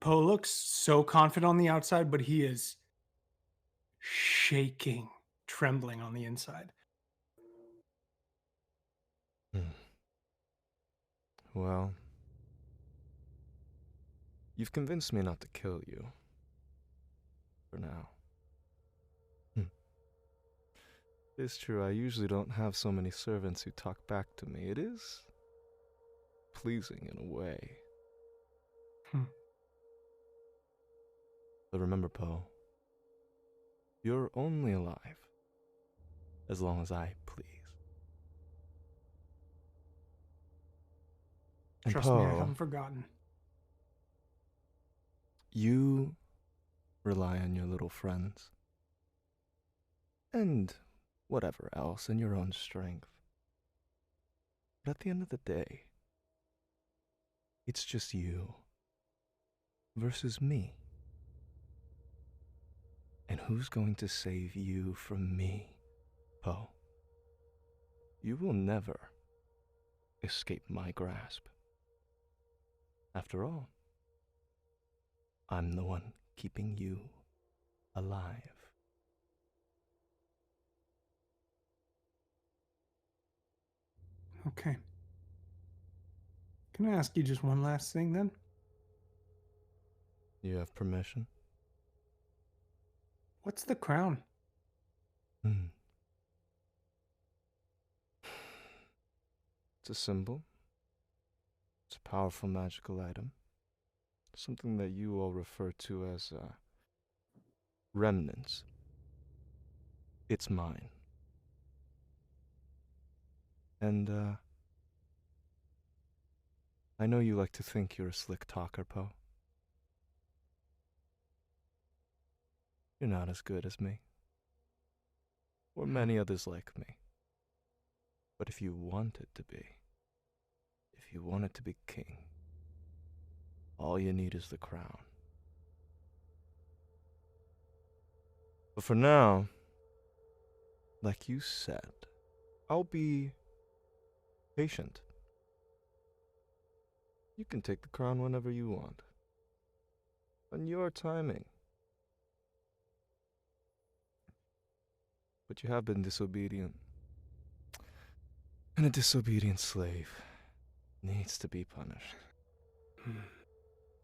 Poe looks so confident on the outside, but he is shaking, trembling on the inside. Well, you've convinced me not to kill you. For now. It's true, I usually don't have so many servants who talk back to me. It is pleasing in a way. But remember, Poe, you're only alive as long as I please. And Trust me, I Poe, haven't forgotten. you rely on your little friends and whatever else in your own strength. But at the end of the day, it's just you versus me. And who's going to save you from me, Poe? You will never escape my grasp. After all, I'm the one keeping you alive. Okay. Can I ask you just one last thing then? You have permission? What's the crown? It's a symbol. It's a powerful magical item. Something that you all refer to as remnants. It's mine. And I know you like to think you're a slick talker, Poe. You're not as good as me. Or many others like me. But if you wanted to be, if you wanted to be king, all you need is the crown. But for now, like you said, I'll be patient. You can take the crown whenever you want. On your timing. But you have been disobedient. And a disobedient slave needs to be punished.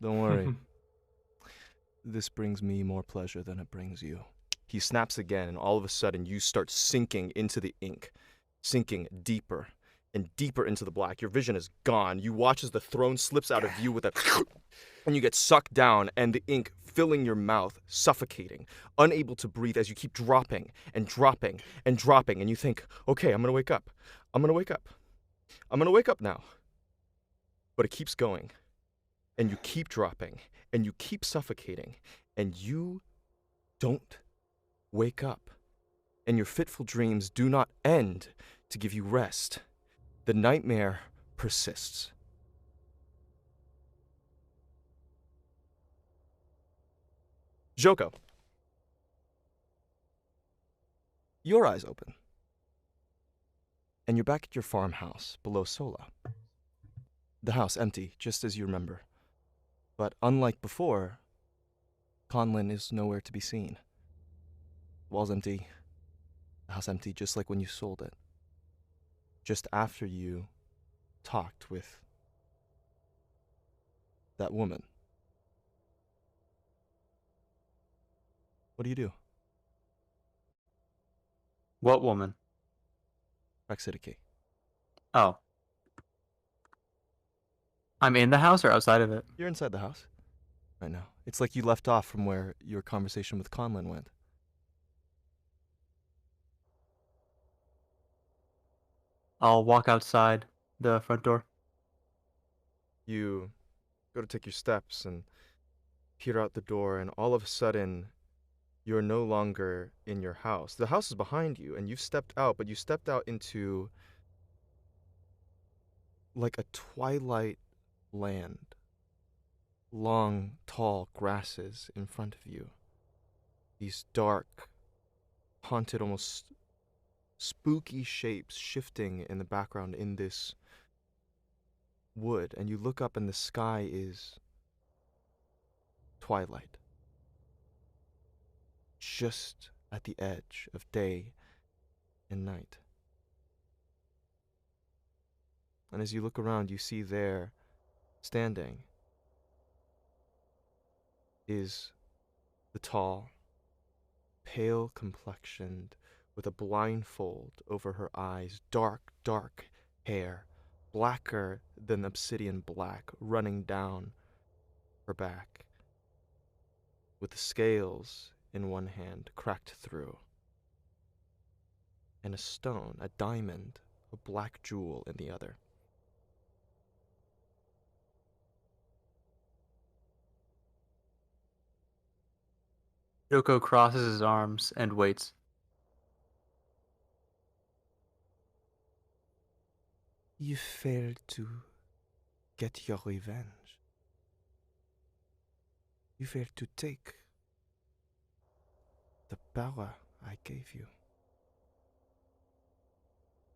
Don't worry. This brings me more pleasure than it brings you. He snaps again, and all of a sudden you start sinking into the ink. Sinking deeper and deeper into the black. Your vision is gone. You watch as the throne slips out of view with a and you get sucked down, and the ink filling your mouth, suffocating, unable to breathe as you keep dropping and dropping and dropping, and you think, okay, I'm gonna wake up. I'm gonna wake up. I'm gonna wake up now. But it keeps going, and you keep dropping, and you keep suffocating, and you don't wake up. And your fitful dreams do not end to give you rest. The nightmare persists. Joko, your eyes open, and you're back at your farmhouse below Sola. The house empty, just as you remember. But unlike before, Conlin is nowhere to be seen. The wall's empty, the house empty, just like when you sold it. Just after you talked with that woman. What do you do? What woman? Praxidiki. Oh. I'm in the house or outside of it? You're inside the house right now. It's like you left off from where your conversation with Conlin went. I'll walk outside the front door. You go to take your steps and peer out the door, and all of a sudden, you're no longer in your house. The house is behind you, and you've stepped out, but you stepped out into like a twilight land. Long, tall grasses in front of you. These dark, haunted, almost spooky shapes shifting in the background in this wood. And you look up and the sky is twilight. Just at the edge of day and night. And as you look around, you see there, standing, is the tall, pale complexioned, with a blindfold over her eyes, dark, dark hair, blacker than obsidian black, running down her back, with the scales in one hand cracked through, and a stone, a diamond, a black jewel in the other. Yoko crosses his arms and waits. You failed to get your revenge. You failed to take the power I gave you.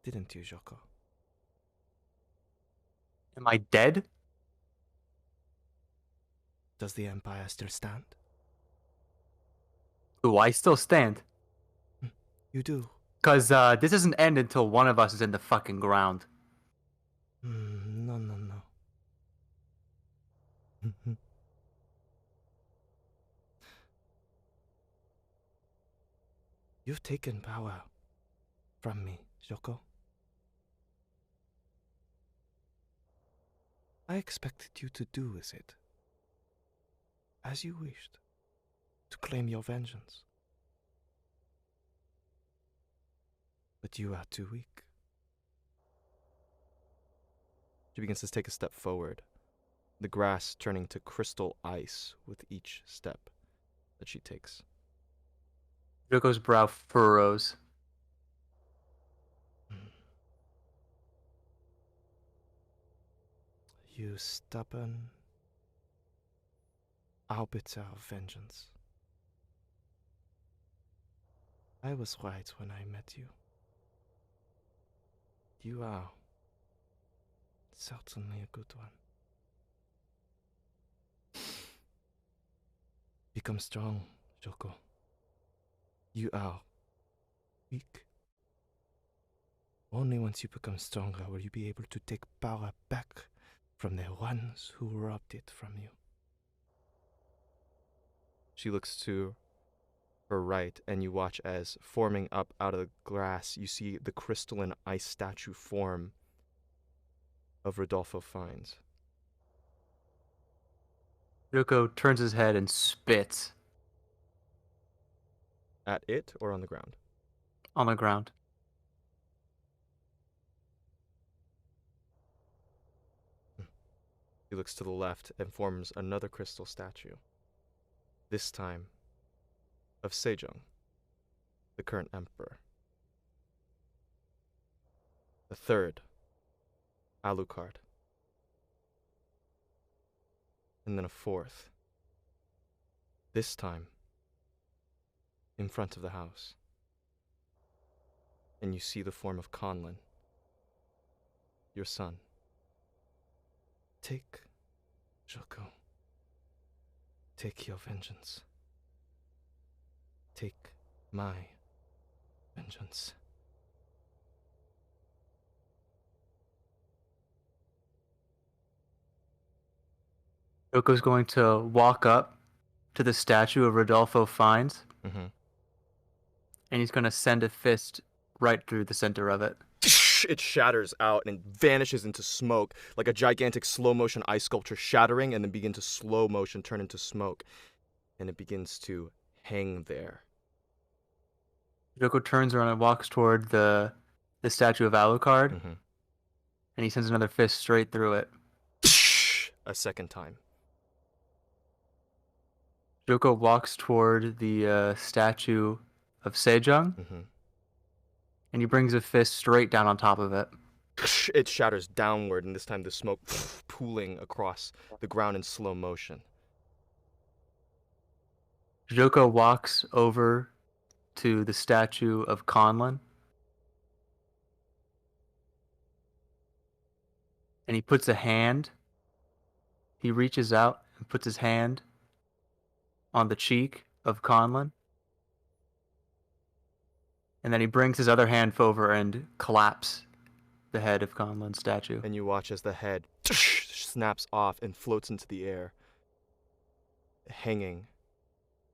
Didn't you, Joko? Am I dead? Does the Empire still stand? Do I still stand? You do. Because this doesn't end until one of us is in the fucking ground. No, no, no. You've taken power from me, Joko. I expected you to do with it as you wished, to claim your vengeance. But you are too weak. She begins to take a step forward, the grass turning to crystal ice with each step that she takes. Yoko's brow furrows. You stubborn arbiter of vengeance. I was right when I met you. You are certainly a good one. Become strong, Joko. You are weak. Only once you become stronger will you be able to take power back from the ones who robbed it from you. She looks to her right, and you watch as, forming up out of the grass, you see the crystalline ice statue form of Rodolfo Fiennes. Yoko turns his head and spits At it or on the ground? on the ground. He looks to the left and forms another crystal statue. This time of Sejong, the current emperor. The third, Alucard. And then a fourth. This time, in front of the house. And you see the form of Conlon, your son. Take, Joko. Take your vengeance. Take my vengeance. Yoko's going to walk up to the statue of Rodolfo Fiennes, Mm-hmm. and he's going to send a fist right through the center of it. It shatters out and vanishes into smoke, like a gigantic slow motion ice sculpture shattering and then begin to slow motion turn into smoke. And it begins to hang there. Yoko turns around and walks toward the statue of Alucard, Mm-hmm. and he sends another fist straight through it. A second time. Yoko walks toward the statue of Sejong, Mm-hmm. and he brings a fist straight down on top of it. it shatters downward, and this time the smoke pooling across the ground in slow motion. Joko walks over to the statue of Conlon. And he puts a hand. He reaches out and puts his hand on the cheek of Conlon. And then he brings his other hand over and claps the head of Conlon's statue. And you watch as the head snaps off and floats into the air, hanging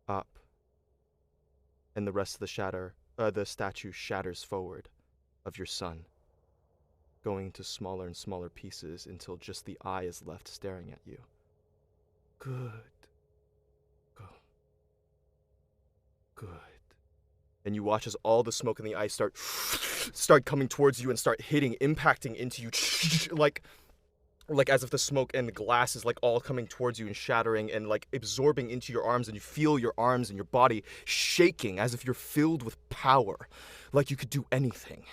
up. And the rest of the statue shatters forward of your son, going into smaller and smaller pieces until just the eye is left staring at you. Good. Go. Good. And you watch as all the smoke and the ice start coming towards you and start hitting, impacting into you, like as if the smoke and the glass is like all coming towards you and shattering and like absorbing into your arms, and you feel your arms and your body shaking as if you're filled with power, like you could do anything,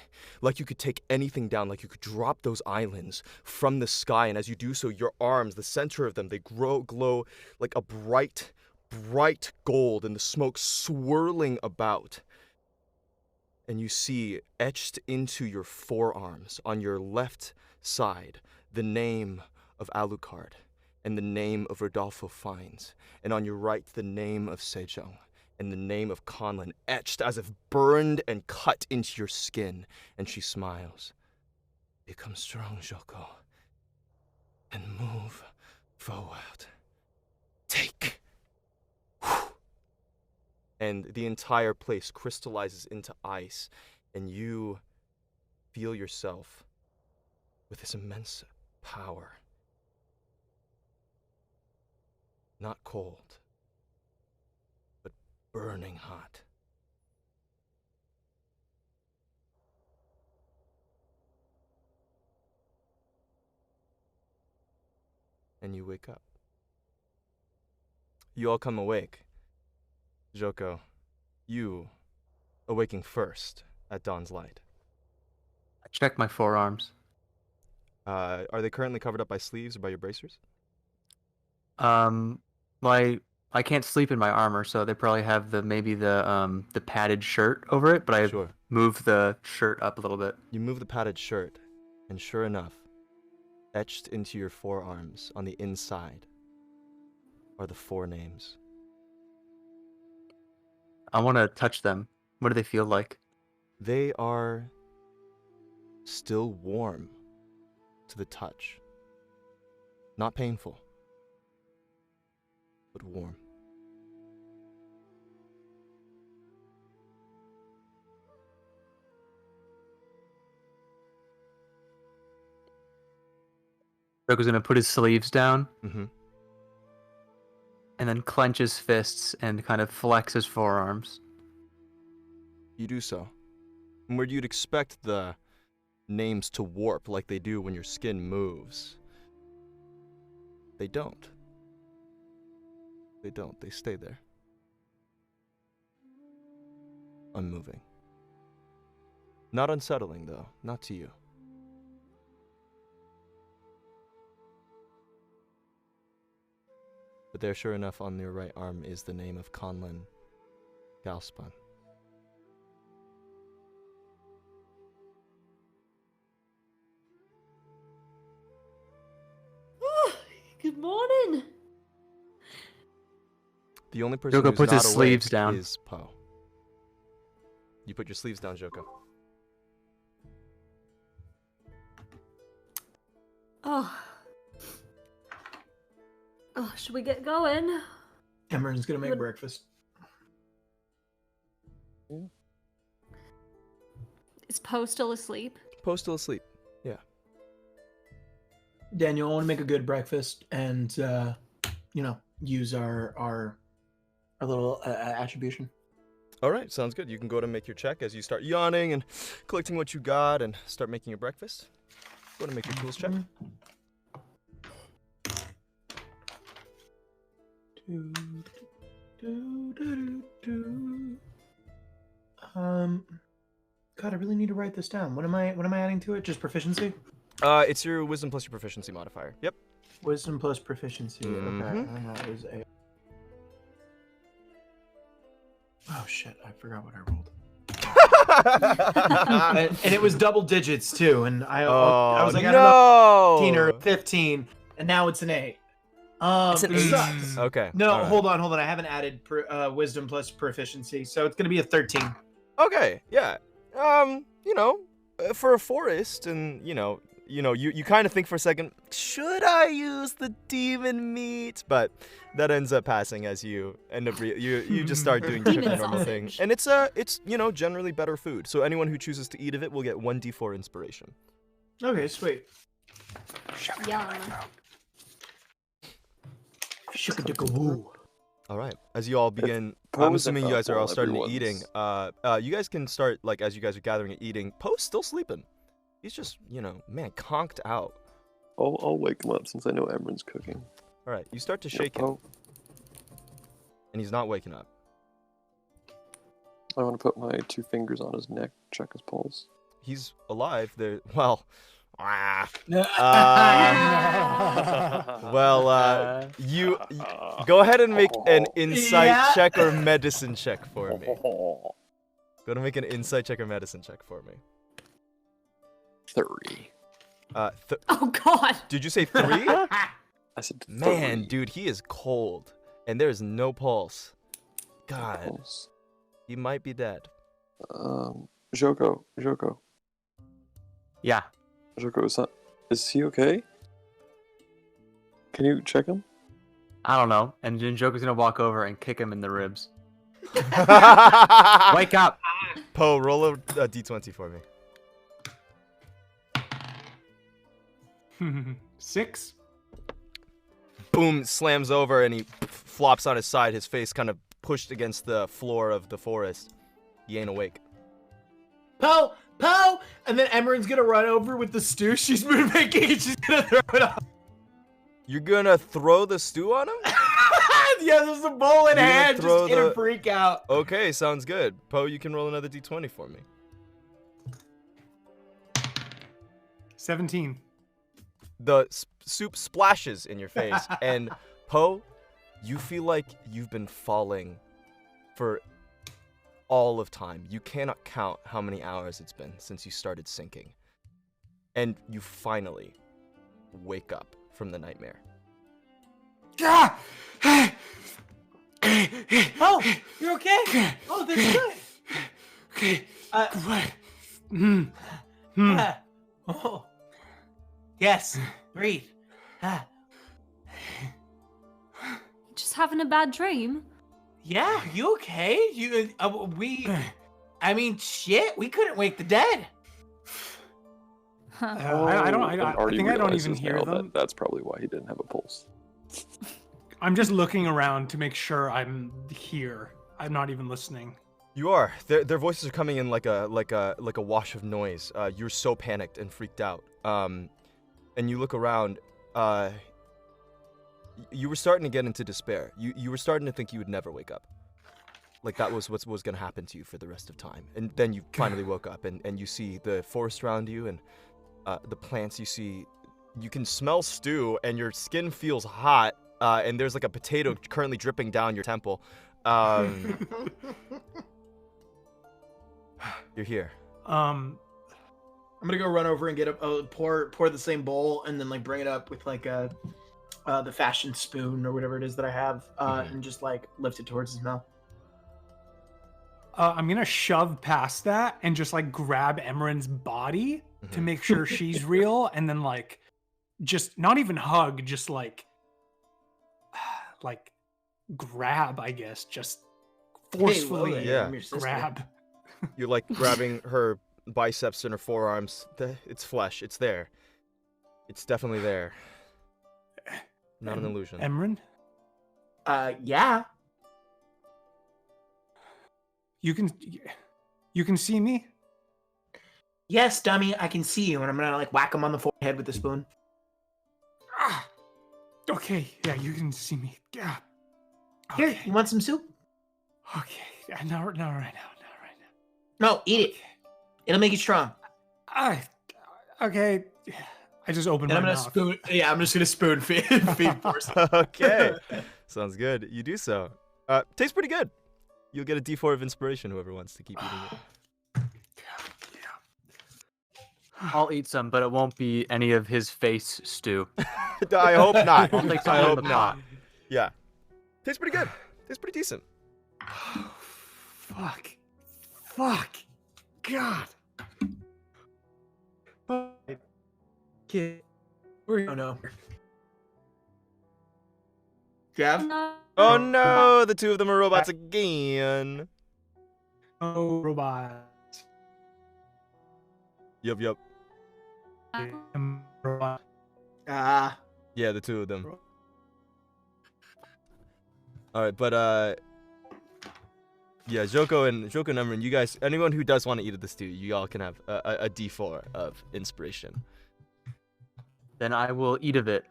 like you could take anything down, like you could drop those islands from the sky. And as you do so, your arms, the center of them, they glow like a bright gold, and the smoke swirling about. And you see etched into your forearms on your left side the name of Alucard and the name of Rodolfo Fiennes, and on your right the name of Sejong and the name of Conlon, etched as if burned and cut into your skin. And she smiles. Become strong, Joko, and move forward. Take. And the entire place crystallizes into ice, and you feel yourself with this immense power. Not cold, but burning hot. And you wake up. You all come awake. Joko, you awaking first at dawn's light. I check my forearms. Are they currently covered up by sleeves or by your bracers? I can't sleep in my armor, so they probably have the padded shirt over it, but I Sure. moved the shirt up a little bit. You move the padded shirt, and sure enough, etched into your forearms on the inside are the 4 names. I want to touch them. What do they feel like? They are still warm to the touch. Not painful, but warm. Joko's gonna put his sleeves down Mm-hmm. and then clench his fists and kind of flex his forearms. You do so. And where you'd expect the names to warp like they do when your skin moves, they don't. They don't. They stay there. Unmoving. Not unsettling, though. Not to you. But there, sure enough, on your right arm is the name of Conlon Galspan. Good morning. The only person Joko who's puts not his awake sleeves down. is Poe. You put your sleeves down, Joko. Oh. Oh, should we get going? Emeren's gonna make Would- breakfast. Is Poe still asleep? Poe's still asleep. Yeah. Daniel, I want to make a good breakfast and use our little attribution. All right, sounds good. You can go to make your check as you start yawning and collecting what you got and start making your breakfast. Go to make your tools check. God, I really need to write this down. What am I adding to it? Just proficiency? It's your wisdom plus your proficiency modifier. Yep. Wisdom plus proficiency. Okay. Mhm. And that was a... Oh shit, I forgot what I rolled. and it was double digits too, and I was like, I don't know, 15 or 15, and now it's an 8. It's an it 8. sucks. Okay. No, all right. hold on. I haven't added wisdom plus proficiency, so it's gonna be a 13. Okay, yeah. For a forest, and you kind of think for a second, should I use the demon meat? But that ends up passing as you end up you just start doing Demon the normal thing, sausage. and it's generally better food. So anyone who chooses to eat of it will get 1d4 inspiration. Okay, sweet. Yum. Shukadooka-woo. All right. As you all begin, Poe I'm isn't assuming you guys are up all while starting everyone's- eating. You guys can start as you guys are gathering and eating. Poe's still sleeping. He's just conked out. I'll wake him up since I know Emran's cooking. All right. You start to Yeah, shake him, Poe, and he's not waking up. I want to put my 2 fingers on his neck, check his pulse. He's alive. You go ahead and make an insight check or medicine check for me. Go to make an insight check or medicine check for me. 3. Oh God. Did you say 3? I said 3. Man, dude, he is cold, and there is no pulse. God, Pulse. he might be dead. Joko, Yeah. is he okay? Can you check him? I don't know. And then Joker's gonna walk over and kick him in the ribs. Wake up! Poe, roll a d20 for me. 6. Boom, slams over, and he flops on his side, his face kind of pushed against the floor of the forest. He ain't awake. Poe! And then Emran's gonna run over with the stew she's been making, and she's gonna throw it off. You're gonna throw the stew on him? Yeah, there's a bowl in You're gonna hand, throw just in a the- freak out. Okay, sounds good. Poe, you can roll another d20 for me. 17. The soup splashes in your face, and Poe, you feel like you've been falling for all of time. You cannot count how many hours it's been since you started sinking. And you finally wake up from the nightmare. Oh, you're okay? Oh, that's good. Oh. Yes, breathe. Just having a bad dream. Yeah, you okay? I mean, shit, we couldn't wake the dead. Huh. I don't. And I Artie think I don't even realizes hear now them. That's probably why he didn't have a pulse. I'm just looking around to make sure I'm here. I'm not even listening. You are. Their voices are coming in like a wash of noise. You're so panicked and freaked out. And you look around. You were starting to get into despair. You were starting to think you would never wake up. Like that was what was going to happen to you for the rest of time. And then you finally woke up, and you see the forest around you and the plants. You can smell stew, and your skin feels hot. And there's like a potato currently dripping down your temple. You're here. I'm gonna go run over and get pour the same bowl and then like bring it up with like the fashion spoon or whatever it is that I have, and just like lift it towards his mouth. I'm gonna shove past that and just like grab Emran's body to make sure she's real, and then like just not even hug, just like grab, I guess, just forcefully Lola, Yeah. I'm your sister. grab. You're like grabbing her biceps and her forearms. It's flesh. It's there. It's definitely there. Not an illusion. Emran, Yeah. you can see me. Yes, dummy, I can see you, and I'm gonna like whack him on the forehead with the spoon. Ah, okay, yeah, you can see me. Yeah. Here, Okay. you want some soup? Okay. Not right now. No, eat it. It'll make you strong. Okay. I just opened And my I'm gonna mouth. spoon. Yeah, I'm just gonna spoon feed Force. Okay, sounds good. You do so. Tastes pretty good. You'll get a D4 of inspiration. Whoever wants to keep eating it. I'll eat some, but it won't be any of his face stew. I hope not. I'll take some I from hope the not. pot. Yeah, tastes pretty good. Tastes pretty decent. Fuck. God. Kid. Oh no. Gav? No. Oh no, the two of them are robots again. Oh, robot. Yup. Robot. Ah. Yeah, the two of them. All right, but yeah, Joko and Emran, you guys, anyone who does want to eat of this stew, you all can have a D4 of inspiration. Then I will eat of it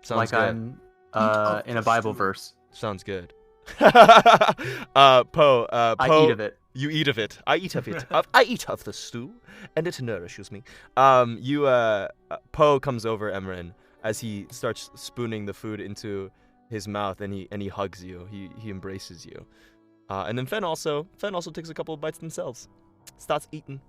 Sounds like good. I'm in a Bible verse. Sounds good. Poe, I eat of it. You eat of it. I eat of it. I eat of the stew, and it nourishes me. Poe comes over Emran as he starts spooning the food into his mouth, and he hugs you. He embraces you. And then Fen also takes a couple of bites themselves. Starts eating.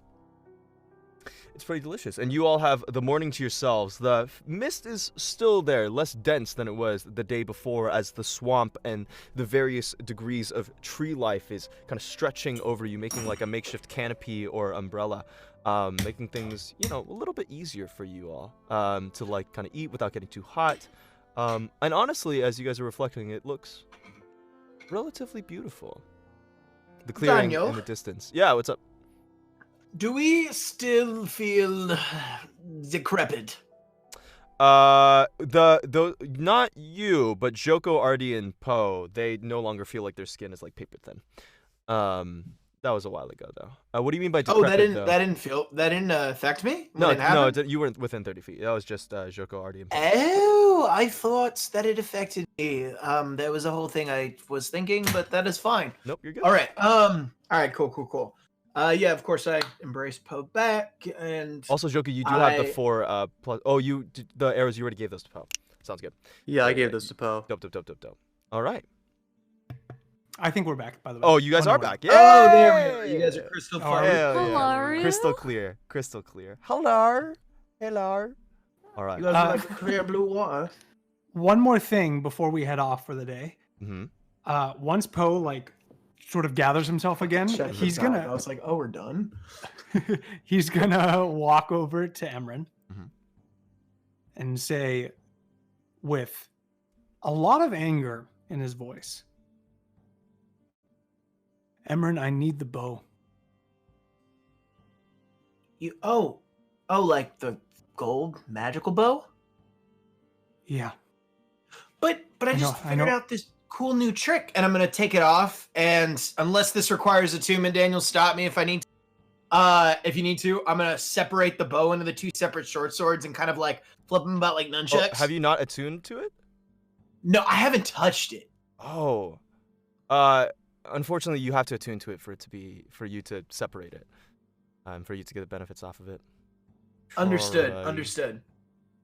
It's pretty delicious. And you all have the morning to yourselves. The mist is still there, less dense than it was the day before, as the swamp and the various degrees of tree life is kind of stretching over you, making like a makeshift canopy or umbrella, making things, a little bit easier for you all to like kind of eat without getting too hot. And honestly, as you guys are reflecting, it looks relatively beautiful. The clearing Daniel? in the distance. Yeah, what's up? Do we still feel decrepit? The not you, but Joko, Artie, and Poe, they no longer feel like their skin is like paper thin. That was a while ago though. What do you mean by decrepit? That didn't affect me? No, When it happened? you weren't within 30 feet. That was just Joko, Artie, and Poe. Oh, I thought that it affected me. There was a whole thing I was thinking, but that is fine. Nope, you're good. All right. Cool. Yeah, of course I embrace Poe back, and Also, Joko, you do have the 4 plus. Oh, the arrows you already gave those to Poe. Sounds good. Yeah, I gave this to Poe. Dope. All right. I think we're back, by the way. Oh, you guys are Wonder back. Woman. Yeah. Oh, there we go. You guys are crystal Oh, clear. Hell yeah. Hello. Crystal clear. Hello. All right. You guys are like clear blue water. One more thing before we head off for the day. Mm-hmm. Once Poe like sort of gathers himself again, Check he's the time. gonna I was like, oh, we're done. he's gonna walk over to Emran Mhm. and say, with a lot of anger in his voice, Emran, I need the bow. Like the gold magical bow? Yeah. But I I just know. figured out this cool new trick, and I'm gonna take it off. And unless this requires attunement, Daniel, stop me if I need to. If you need to, I'm gonna separate the bow into the 2 separate short swords and kind of like flip them about like nunchucks. Oh, have you not attuned to it? No, I haven't touched it. Oh. Unfortunately, you have to attune to it for you to separate it. For you to get the benefits off of it. Understood. Alright. Understood.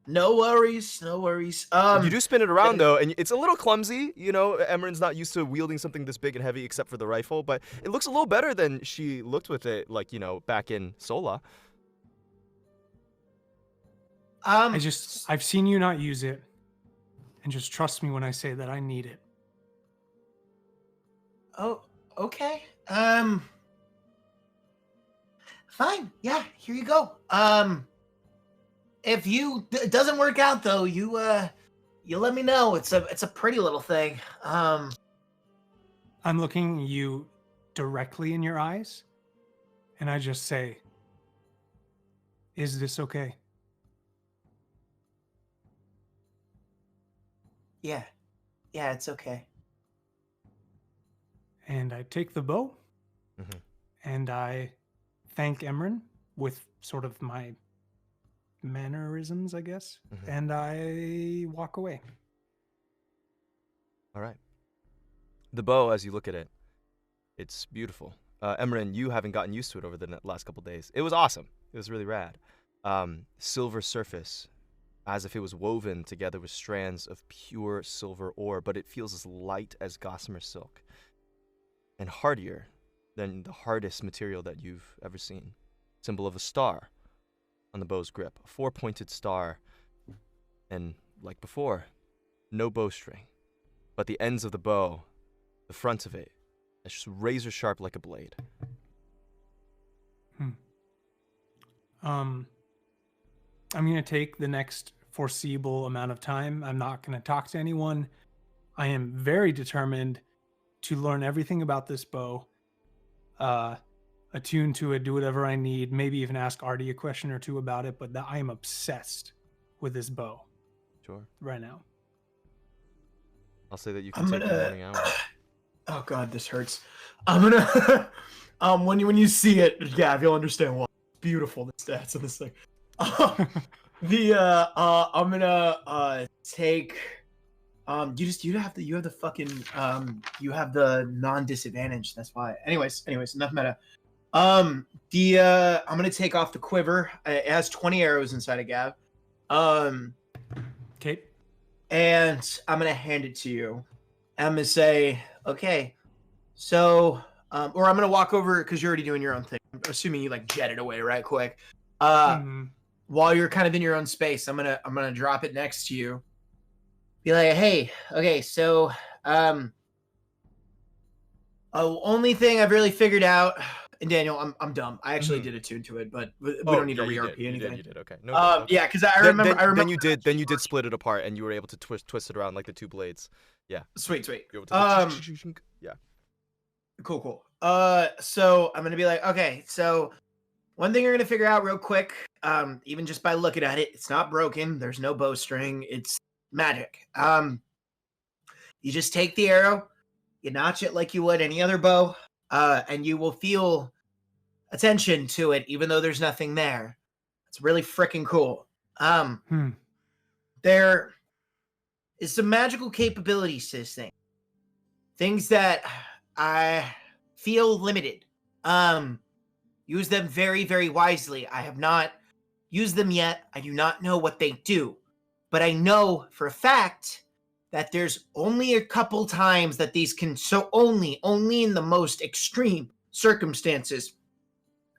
No worries. You do spin it around though, and it's a little clumsy. Emran's not used to wielding something this big and heavy except for the rifle, but it looks a little better than she looked with it, like back in Sola. I've seen you not use it, and just trust me when I say that I need it. Oh, okay. Fine. Yeah, here you go. If it doesn't work out though, you let me know. It's a pretty little thing. I'm looking you directly in your eyes, and I just say, is this okay? Yeah, it's okay. And I take the bow, Mhm. and I thank Emran with sort of my mannerisms, I guess, Mhm. and I walk away. All right. The bow, as you look at it, it's beautiful, Emran, you haven't gotten used to it over the last couple days. It was awesome. It was really rad. Silver surface, as if it was woven together with strands of pure silver ore, but it feels as light as gossamer silk and hardier than the hardest material that you've ever seen. Symbol of a star on the bow's grip, a 4-pointed star, and like before, no bowstring, but the ends of the bow, the front of it, is just razor sharp like a blade. I'm gonna take the next foreseeable amount of time. I'm not gonna talk to anyone. I am very determined to learn everything about this bow, attune to it, do whatever I need, maybe even ask Artie a question or two about it, but I am obsessed with this bow. Sure. Right now. I'll say that you can take the morning hours. Oh god, this hurts. I'm gonna when you see it, Gav, you'll understand why. It's beautiful, the stats on this thing. I'm gonna take you have the fucking you have the non-disadvantage, that's why. Anyways, enough meta. I'm gonna take off the quiver. It has 20 arrows inside of Gav. Okay. And I'm gonna hand it to you. I'm gonna say, okay, so or I'm gonna walk over because you're already doing your own thing. I'm assuming you like jet it away right quick. While you're kind of in your own space, I'm gonna drop it next to you. Be like, hey, okay, so only thing I've really figured out, and Daniel, I'm dumb. I actually did attune to it, but we don't need to re-RP anything. You did. Okay. No. Okay. Yeah, because I remember. Then you did split it apart, and you were able to twist it around like the two blades. Yeah. Sweet. Yeah. Cool. So I'm gonna be like, okay, so one thing you're gonna figure out real quick, even just by looking at it, it's not broken. There's no bowstring. It's magic. You just take the arrow, you notch it like you would any other bow, and you will feel attention to it, even though there's nothing there. It's really freaking cool. There is some magical capabilities to this thing. Things that I feel limited. Use them very, very wisely. I have not used them yet. I do not know what they do. But I know for a fact that there's only a couple times that these can, so only in the most extreme circumstances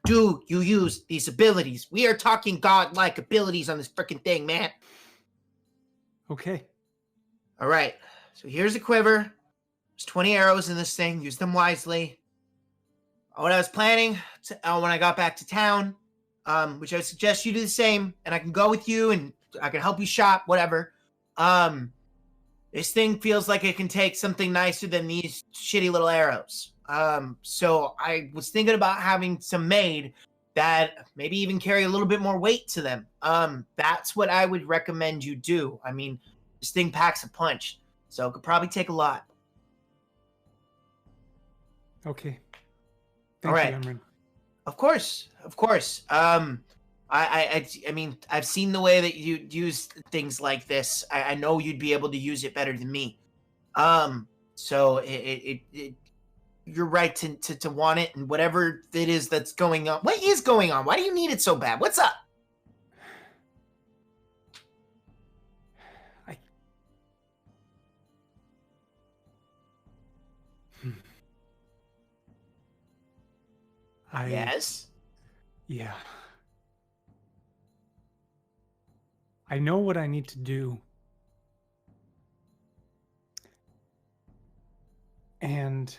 do you use these abilities. We are talking godlike abilities on this freaking thing, man. Okay. All right. So here's a quiver. There's 20 arrows in this thing. Use them wisely. What I was planning when I got back to town, which I suggest you do the same, and I can go with you and I can help you shop, whatever. This thing feels like it can take something nicer than these shitty little arrows. So I was thinking about having some made that maybe even carry a little bit more weight to them. That's what I would recommend you do. I mean, this thing packs a punch, so it could probably take a lot. Okay. All right. Thank you, Emran. Of course. I mean, I've seen the way that you use things like this. I know you'd be able to use it better than me. So you're right to want it, and whatever it is that's going on. What is going on? Why do you need it so bad? What's up? Yes? Yeah. I know what I need to do. And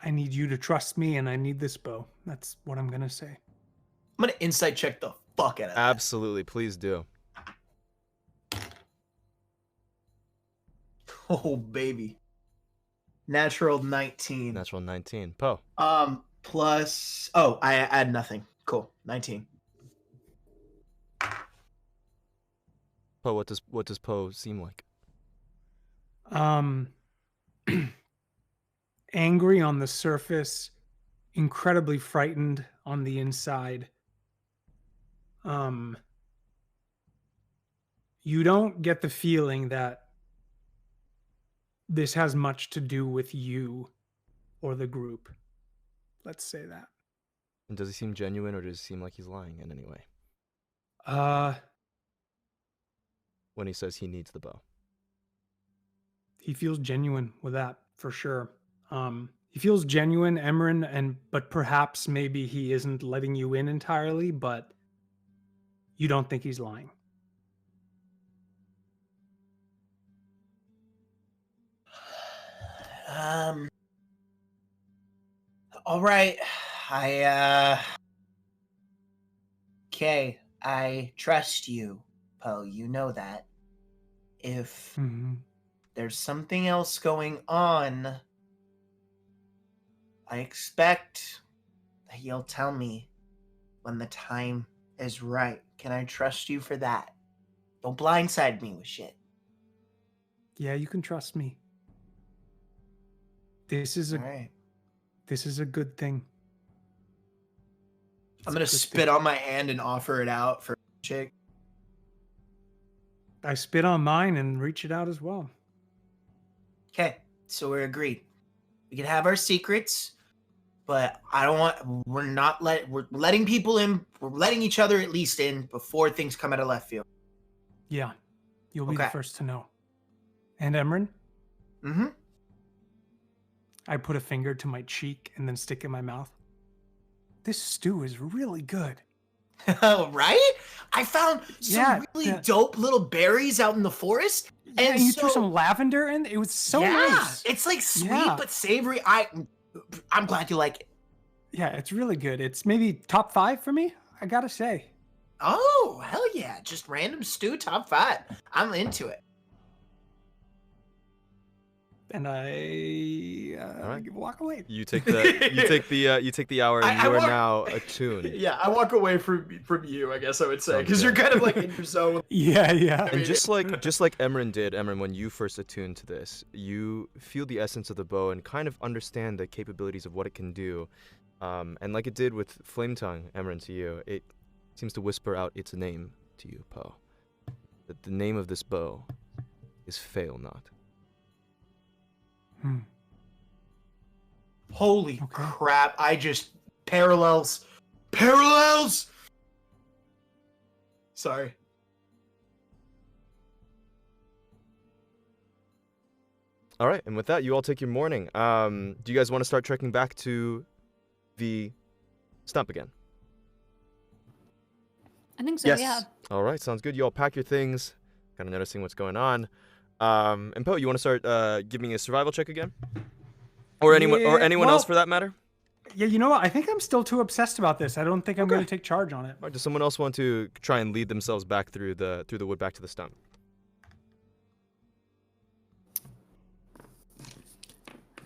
I need you to trust me, and I need this bow. That's what I'm going to say. I'm going to insight check the fuck out of that. Absolutely. Please do. Oh, baby. Natural 19. Natural 19. Poe. Plus... Oh, I add nothing. Cool. 19. Poe, what does Poe seem like? Angry on the surface, incredibly frightened on the inside. You don't get the feeling that this has much to do with you. or the group. Let's say that. And does he seem genuine, or does it seem like he's lying in any way when he says he needs the bow? He feels genuine with that for sure. He feels genuine, Emran, but perhaps maybe he isn't letting you in entirely, but you don't think he's lying. All right. Okay, I trust you, Poe. You know that. If there's something else going on, I expect that you'll tell me when the time is right. Can I trust you for that? Don't blindside me with shit. Yeah, you can trust me. This is All right. a good thing. I'm gonna spit on my hand and offer it out for a shake. I spit on mine and reach it out as well. Okay, so we're agreed. We can have our secrets, but I don't want. We're letting people in. We're letting each other at least in before things come out of left field. Yeah, you'll be the Okay. first to know. And Emran? Mm-hmm. I put a finger to my cheek and then stick it in my mouth. This stew is really good. Right? I found some really the- dope little berries out in the forest. Yeah, And you so, threw some lavender in. It was so nice. It's like sweet Yeah. but savory. I'm glad you like it. Yeah, it's really good. It's maybe top 5 for me, I gotta say. Oh, hell yeah. Just random stew top 5. I'm into it. And I All right. walk away. You take the hour, and I you are walk- now attuned. Yeah, I walk away from you, I guess I would say, Sounds because you're good. kind of like in your zone. Yeah. And just like Emran did, when you first attuned to this, you feel the essence of the bow and kind of understand the capabilities of what it can do. And like it did with Flame Tongue, Emran, to you, it seems to whisper out its name to you, Poe. That the name of this bow is Fail Not. Holy crap, I just... Parallels! Sorry. All right, and with that, you all take your morning. Do you guys want to start trekking back to the stump again? I think so, Yes. yeah. All right, sounds good. You all pack your things, kind of noticing what's going on. And Poe, you want to start giving me a survival check again? Or anyone else for that matter? Yeah, you know what? I think I'm still too obsessed about this. I don't think I'm going to take charge on it. Or does someone else want to try and lead themselves back through the wood back to the stump?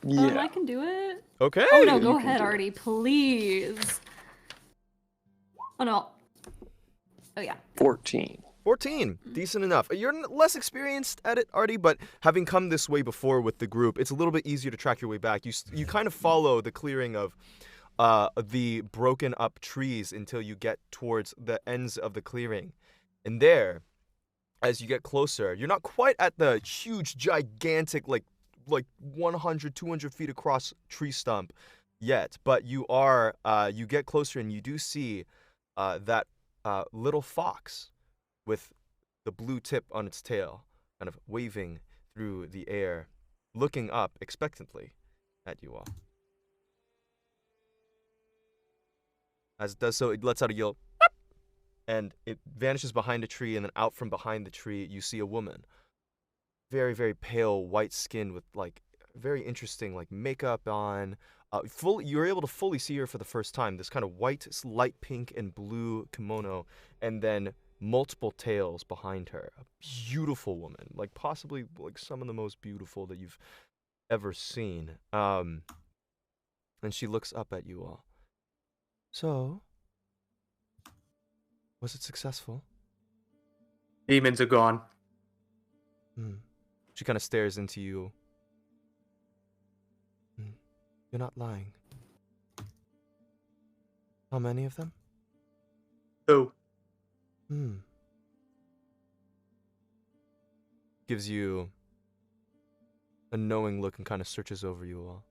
I can do it. Okay. Oh no, go ahead, Artie, please. Oh no. Oh yeah. 14. 14, decent enough. You're less experienced at it, Artie, but having come this way before with the group, it's a little bit easier to track your way back. You kind of follow the clearing of the broken up trees until you get towards the ends of the clearing. And there, as you get closer, you're not quite at the huge, gigantic, like 100, 200 feet across tree stump yet, but you get closer and you do see that little fox with the blue tip on its tail, kind of waving through the air, looking up expectantly at you all. As it does so, it lets out a yell, and it vanishes behind a tree, and then out from behind the tree, you see a woman. Very, very pale, white skin with, like, very interesting, like, makeup on. You're able to fully see her for the first time. This kind of white, light pink, and blue kimono, and then multiple tails behind her. A beautiful woman, like possibly like some of the most beautiful that you've ever seen. And she looks up at you all. So, was it successful? Demons are gone. She kind of stares into you. You're not lying. How many of them? Who? Gives you a knowing look and kind of searches over you all.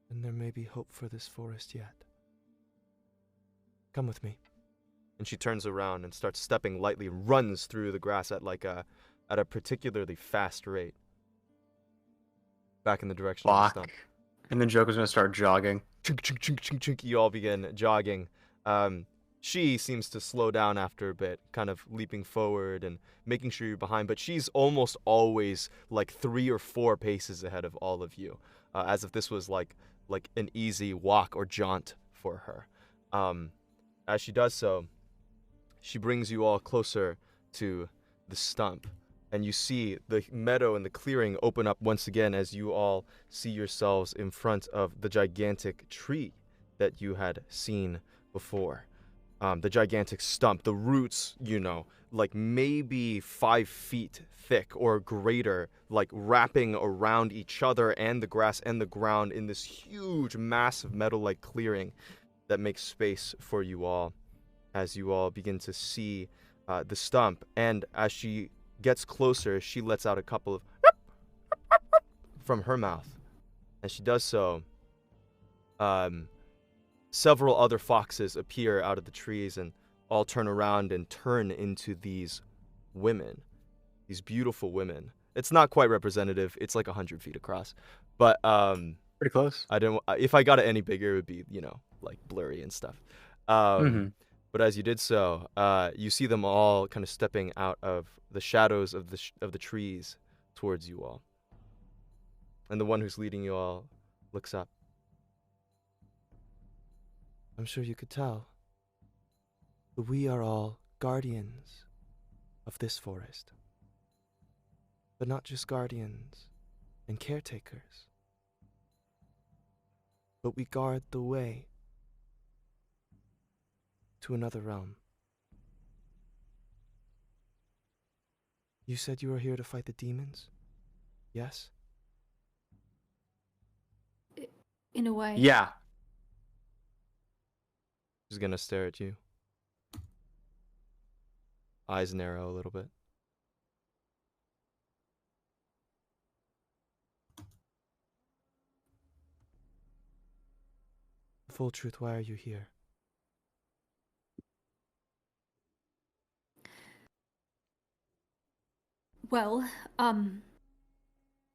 And there may be hope for this forest yet. Come with me. And she turns around and starts stepping lightly and runs through the grass at a particularly fast rate. Back in the direction of the stump. And then Joko's gonna start jogging. Chink, chink, chink, chink, chink. You all begin jogging. She seems to slow down after a bit, kind of leaping forward and making sure you're behind, but she's almost always like 3 or 4 paces ahead of all of you, as if this was like an easy walk or jaunt for her. As she does so, she brings you all closer to the stump, and you see the meadow and the clearing open up once again as you all see yourselves in front of the gigantic tree that you had seen before. The gigantic stump, the roots, like maybe 5 feet thick or greater, like wrapping around each other and the grass and the ground in this huge, massive meadow-like clearing that makes space for you all as you all begin to see the stump. And as she gets closer, she lets out a couple of from her mouth. As she does so, several other foxes appear out of the trees and all turn around and turn into these women, these beautiful women. It's not quite representative. It's like 100 feet across, but Pretty close. if I got it any bigger, it would be like blurry and stuff. But as you did so, you see them all kind of stepping out of the shadows of the trees towards you all, and the one who's leading you all looks up. I'm sure you could tell, but we are all guardians of this forest. But not just guardians and caretakers, but we guard the way to another realm. You said you were here to fight the demons? Yes? In a way. Yeah. She's gonna stare at you. Eyes narrow a little bit. Full truth, why are you here? Well,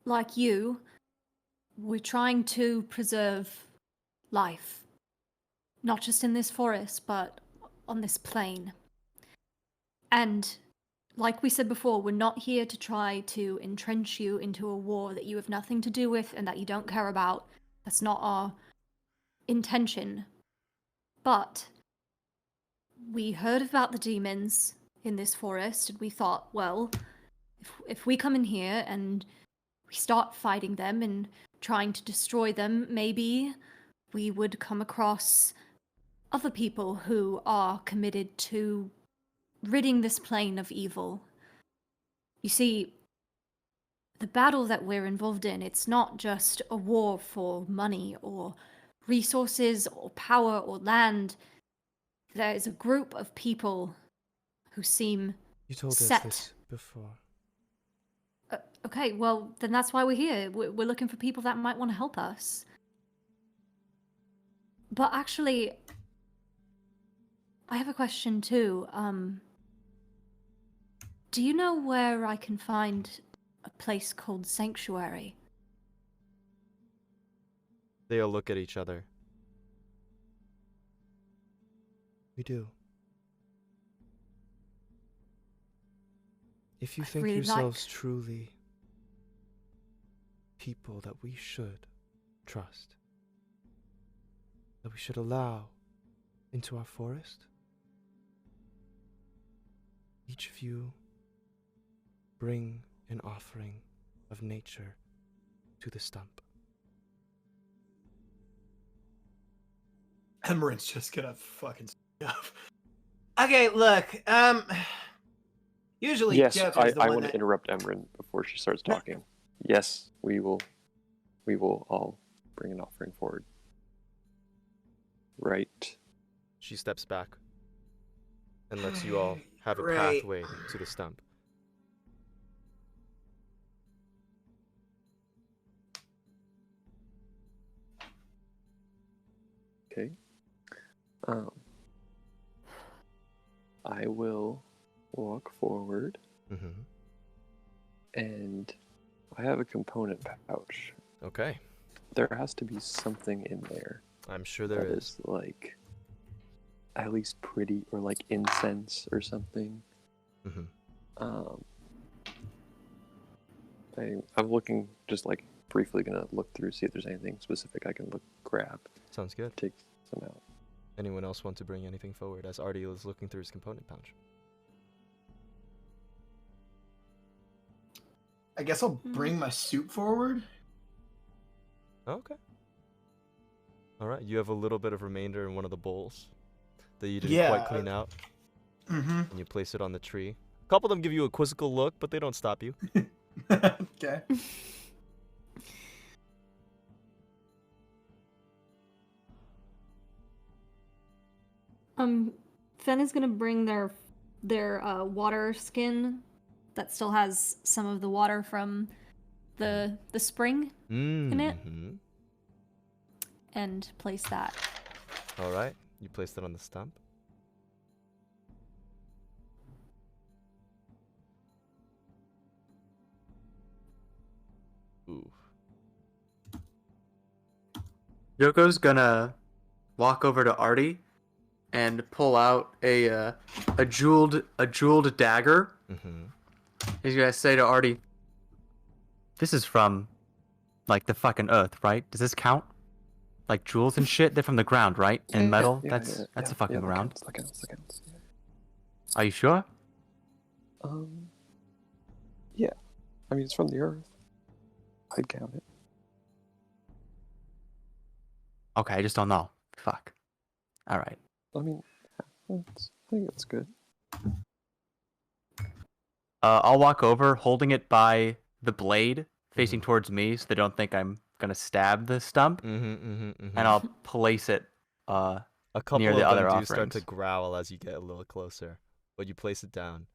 like you, we're trying to preserve life. Not just in this forest, but on this plane. And like we said before, we're not here to try to entrench you into a war that you have nothing to do with and that you don't care about. That's not our intention. But we heard about the demons in this forest, and we thought, well, if we come in here and we start fighting them and trying to destroy them, maybe we would come across other people who are committed to ridding this plane of evil. You see, the battle that we're involved in, it's not just a war for money or resources or power or land. There is a group of people who seem You told set. us this before. Okay, well, then that's why we're here. We're looking for people that might want to help us. But actually, I have a question too. Do you know where I can find a place called Sanctuary? They'll look at each other. We do. If you I'd think really yourselves truly people that we should trust, that we should allow into our forest, each of you bring an offering of nature to the stump. Emerald's just gonna fucking stuff. Okay, look. Usually, Yes, Joker's the I one want that... to interrupt Emran before she starts talking. Yes, we will all bring an offering forward. Right. She steps back and lets you all have a Great. pathway to the stump. Okay. I will walk forward, and I have a component pouch. Okay. There has to be something in there. I'm sure there that is. like at least pretty, or like incense or something. I'm looking, just like briefly gonna look through, see if there's anything specific I can grab. Sounds good. Take some out. Anyone else want to bring anything forward as Artie is looking through his component pouch? I guess I'll bring my suit forward. Okay. All right. You have a little bit of remainder in one of the bowls that you didn't Yeah. quite clean out. And you place it on the tree. A couple of them give you a quizzical look, but they don't stop you. Okay. Fen is gonna bring their water skin that still has some of the water from the spring in it, and place that. All right. You place that on the stump. Ooh. Yoko's gonna walk over to Artie and pull out a jeweled dagger. He's gonna say to Artie, "This is from, like, the fucking earth, right? Does this count? Like jewels and shit? They're from the ground, right? And metal? That's the fucking ground. That counts. Are you sure? Yeah. I mean, it's from the earth. I'd count it. Okay, I just don't know. Fuck. All right. I mean, I think it's good. I'll walk over, holding it by the blade, facing towards me, so they don't think I'm gonna stab the stump. And I'll place it a couple near of the other them do offerings. start to growl as you get a little closer, but you place it down.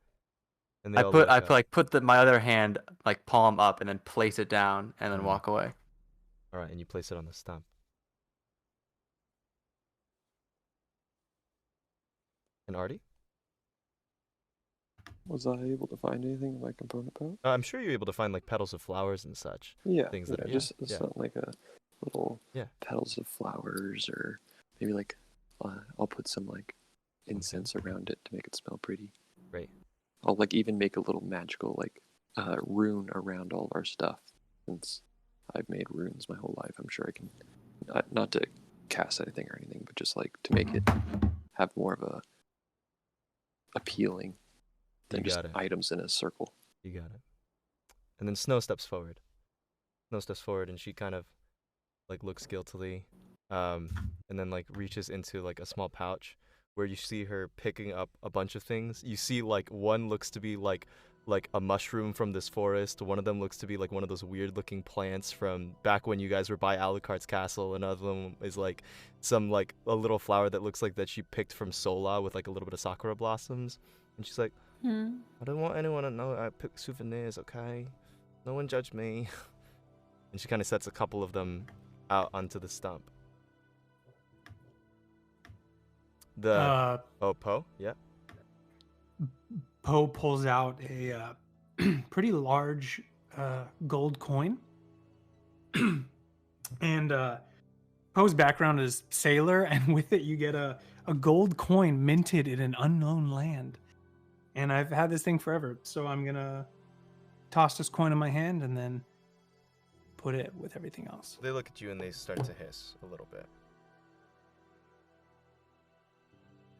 And I put my other hand, like, palm up, and then place it down, and then walk away. All right, and you place it on the stump. And Artie? Was I able to find anything in my component pouch? I'm sure you're able to find like petals of flowers and such. Yeah, Things that are just something like a little petals of flowers, or maybe like I'll put some like incense around it to make it smell pretty. Right. I'll like even make a little magical like rune around all our stuff, since I've made runes my whole life. I'm sure I can, not to cast anything or anything, but just like to make it have more of a appealing than just items in a circle. You got it. And then Snow steps forward. And she kind of like looks guiltily, and then like reaches into like a small pouch where you see her picking up a bunch of things. You see like one looks to be like a mushroom from this forest. One of them looks to be like one of those weird looking plants from back when you guys were by Alucard's castle. Another one is like some like a little flower that looks like that she picked from Sola with like a little bit of sakura blossoms. And she's like, I don't want anyone to know I pick souvenirs, okay? No one judge me. And she kind of sets a couple of them out onto the stump. Poe? Yeah. Poe pulls out a pretty large gold coin. And Poe's background is sailor, and with it you get a gold coin minted in an unknown land. And I've had this thing forever, so I'm gonna toss this coin in my hand and then put it with everything else. They look at you and they start to hiss a little bit.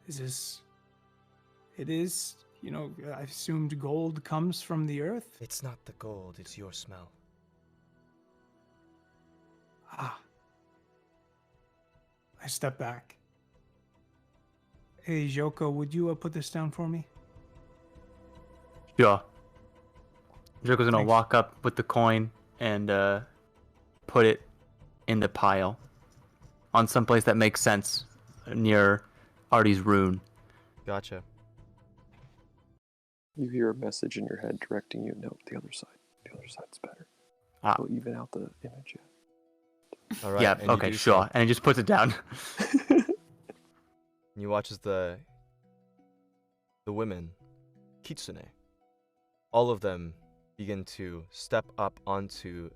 It is, I assumed gold comes from the earth? It's not the gold, it's your smell. Ah. I step back. Hey, Joko, would you put this down for me? Sure. Joko's gonna Thanks. walk up with the coin and put it in the pile on someplace that makes sense near Artie's rune. Gotcha. You hear a message in your head directing you, no, the other side. The other side's better. We'll even out the image yet. All right. Yeah. and you Okay. do Sure. so. And he just puts it down. And you watch as the women, kitsune, all of them begin to step up onto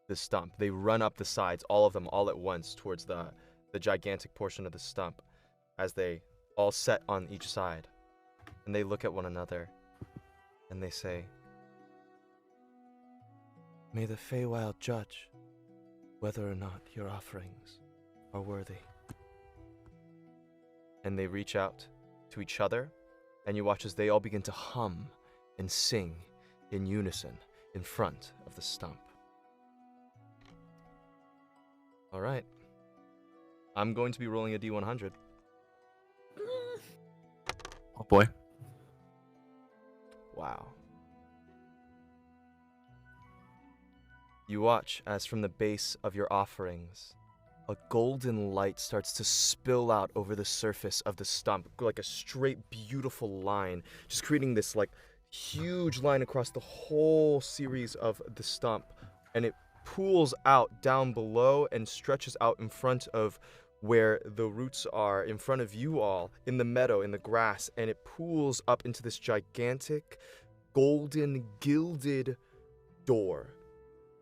the stump. They run up the sides, all of them, all at once, towards the gigantic portion of the stump, as they all set on each side. And they look at one another, and they say, "May the Feywild judge whether or not your offerings are worthy." And they reach out to each other, and you watch as they all begin to hum and sing in unison in front of the stump. All right. I'm going to be rolling a D100. Oh boy. Wow. You watch as from the base of your offerings, a golden light starts to spill out over the surface of the stump, like a straight, beautiful line, just creating this like huge line across the whole series of the stump, and it pools out down below and stretches out in front of where the roots are, in front of you all, in the meadow, in the grass, and it pools up into this gigantic, golden, gilded door,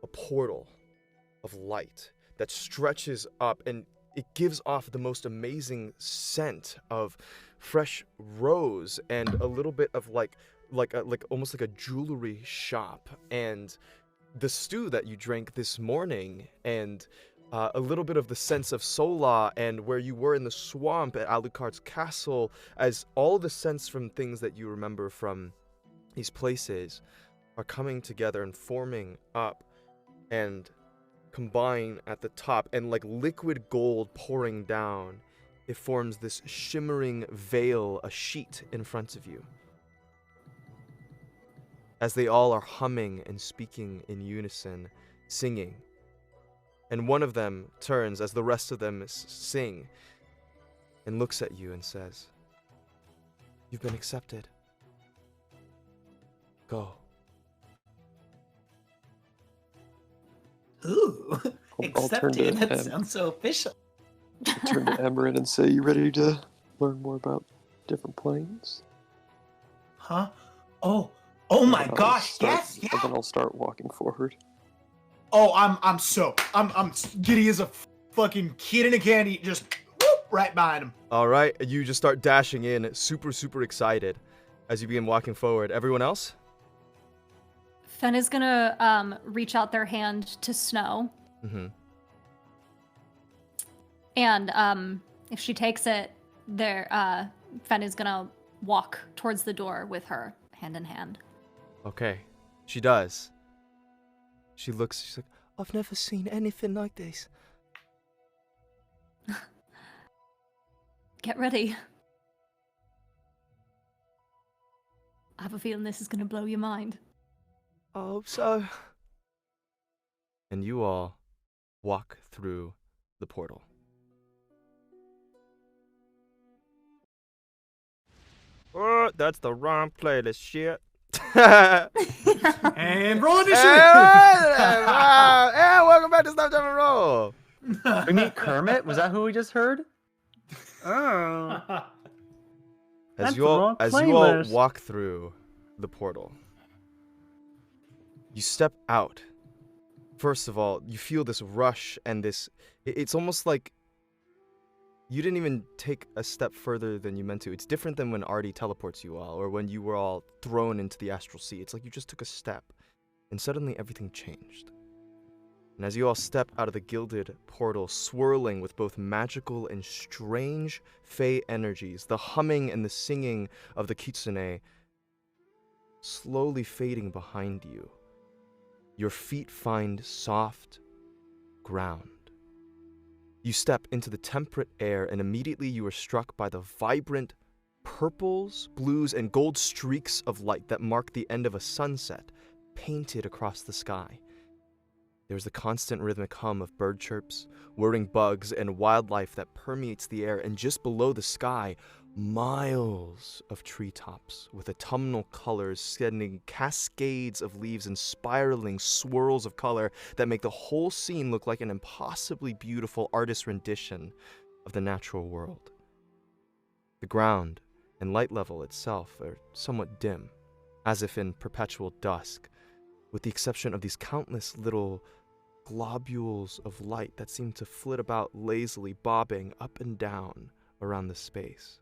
a portal of light that stretches up, and it gives off the most amazing scent of fresh rose and a little bit of like almost like a jewelry shop, and the stew that you drank this morning, and a little bit of the sense of Sola and where you were in the swamp at Alucard's castle, as all the scents from things that you remember from these places are coming together and forming up and combine at the top, and like liquid gold pouring down, it forms this shimmering veil, a sheet in front of you. As they all are humming and speaking in unison, singing. And one of them turns as the rest of them sing and looks at you and says, "You've been accepted. Go." Ooh, I'll turn to accepted. That him. sounds so official. I'll turn to Emerin and say, "You ready to learn more about different planes?" Huh? Oh my gosh! Yes, And yeah. then I'll start walking forward. Oh, I'm giddy as a fucking kid in a candy. Just whoop, right behind him. All right, you just start dashing in, super excited as you begin walking forward. Everyone else? Fen is gonna reach out their hand to Snow, Mm-hmm. and if she takes it, Fen is gonna walk towards the door with her, hand in hand. Okay, she does. She looks, she's like, "I've never seen anything like this." Get ready. I have a feeling this is gonna blow your mind. "I hope so." And you all walk through the portal. Oh, that's the wrong playlist, shit. And roll initiative. Hey, welcome back to Stop Time and Roll. We meet Kermit? Was that who we just heard? Oh. As That's you the all wrong walk playlist. through the portal, you step out. First of all, you feel this rush and this. It's almost like you didn't even take a step further than you meant to. It's different than when Artie teleports you all, or when you were all thrown into the astral sea. It's like you just took a step, and suddenly everything changed. And as you all step out of the gilded portal, swirling with both magical and strange fey energies, the humming and the singing of the kitsune slowly fading behind you, your feet find soft ground. You step into the temperate air, and immediately you are struck by the vibrant purples, blues, and gold streaks of light that mark the end of a sunset painted across the sky. There's the constant rhythmic hum of bird chirps, whirring bugs, and wildlife that permeates the air, and just below the sky, miles of treetops with autumnal colors sending cascades of leaves and spiraling swirls of color that make the whole scene look like an impossibly beautiful artist's rendition of the natural world. The ground and light level itself are somewhat dim, as if in perpetual dusk, with the exception of these countless little globules of light that seem to flit about lazily, bobbing up and down around the space.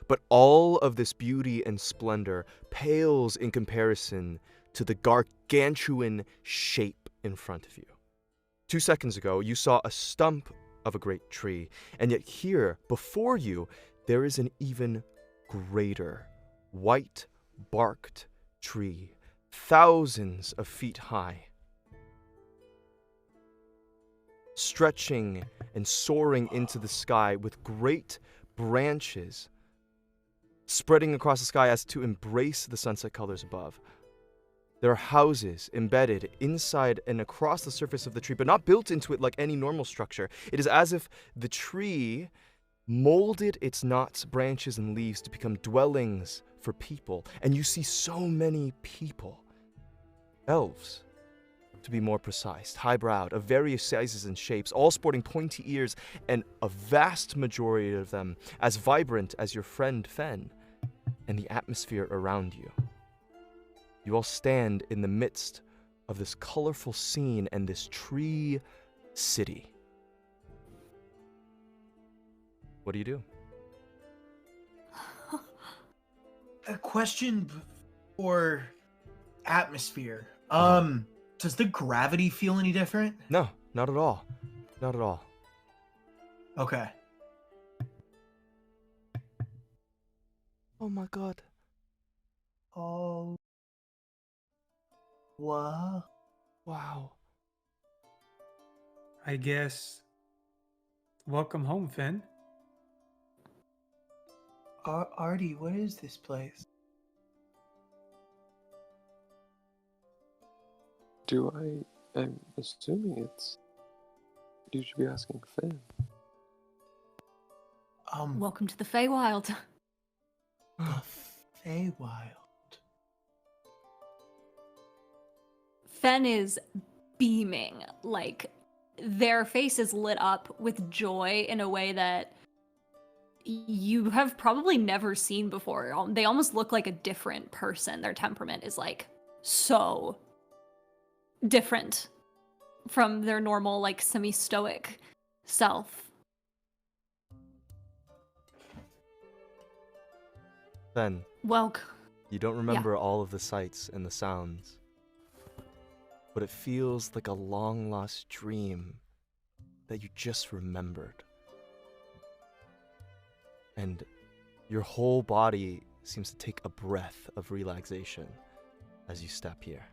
But all of this beauty and splendor pales in comparison to the gargantuan shape in front of you. 2 seconds ago, you saw a stump of a great tree, and yet here, before you, there is an even greater, white-barked tree, thousands of feet high, stretching and soaring into the sky with great branches spreading across the sky as to embrace the sunset colors above. There are houses embedded inside and across the surface of the tree, but not built into it like any normal structure. It is as if the tree molded its knots, branches, and leaves to become dwellings for people. And you see so many people. Elves, to be more precise, high-browed, of various sizes and shapes, all sporting pointy ears, and a vast majority of them as vibrant as your friend Fen and the atmosphere around you. You all stand in the midst of this colorful scene and this tree city. What do you do? A question for atmosphere. Does the gravity feel any different? No, not at all. Not at all. Okay. Oh my god. Oh. Wow. Wow. I guess. Welcome home, Finn. Artie, what is this place? I'm assuming it's. You should be asking Finn. Welcome to the Feywild. The Feywild. Fen is beaming, like their face is lit up with joy in a way that you have probably never seen before. They almost look like a different person. Their temperament is like so different from their normal, like semi-stoic self. Then, Welcome. you don't remember all of the sights and the sounds, but it feels like a long-lost dream that you just remembered. And your whole body seems to take a breath of relaxation as you step here.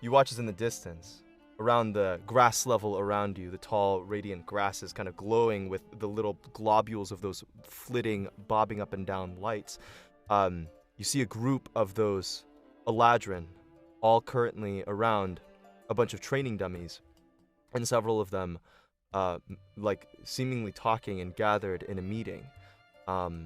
You watch as in the distance, around the grass level around you, the tall, radiant grasses kind of glowing with the little globules of those flitting, bobbing up and down lights. You see a group of those Eladrin, all currently around a bunch of training dummies, and several of them, like, seemingly talking and gathered in a meeting.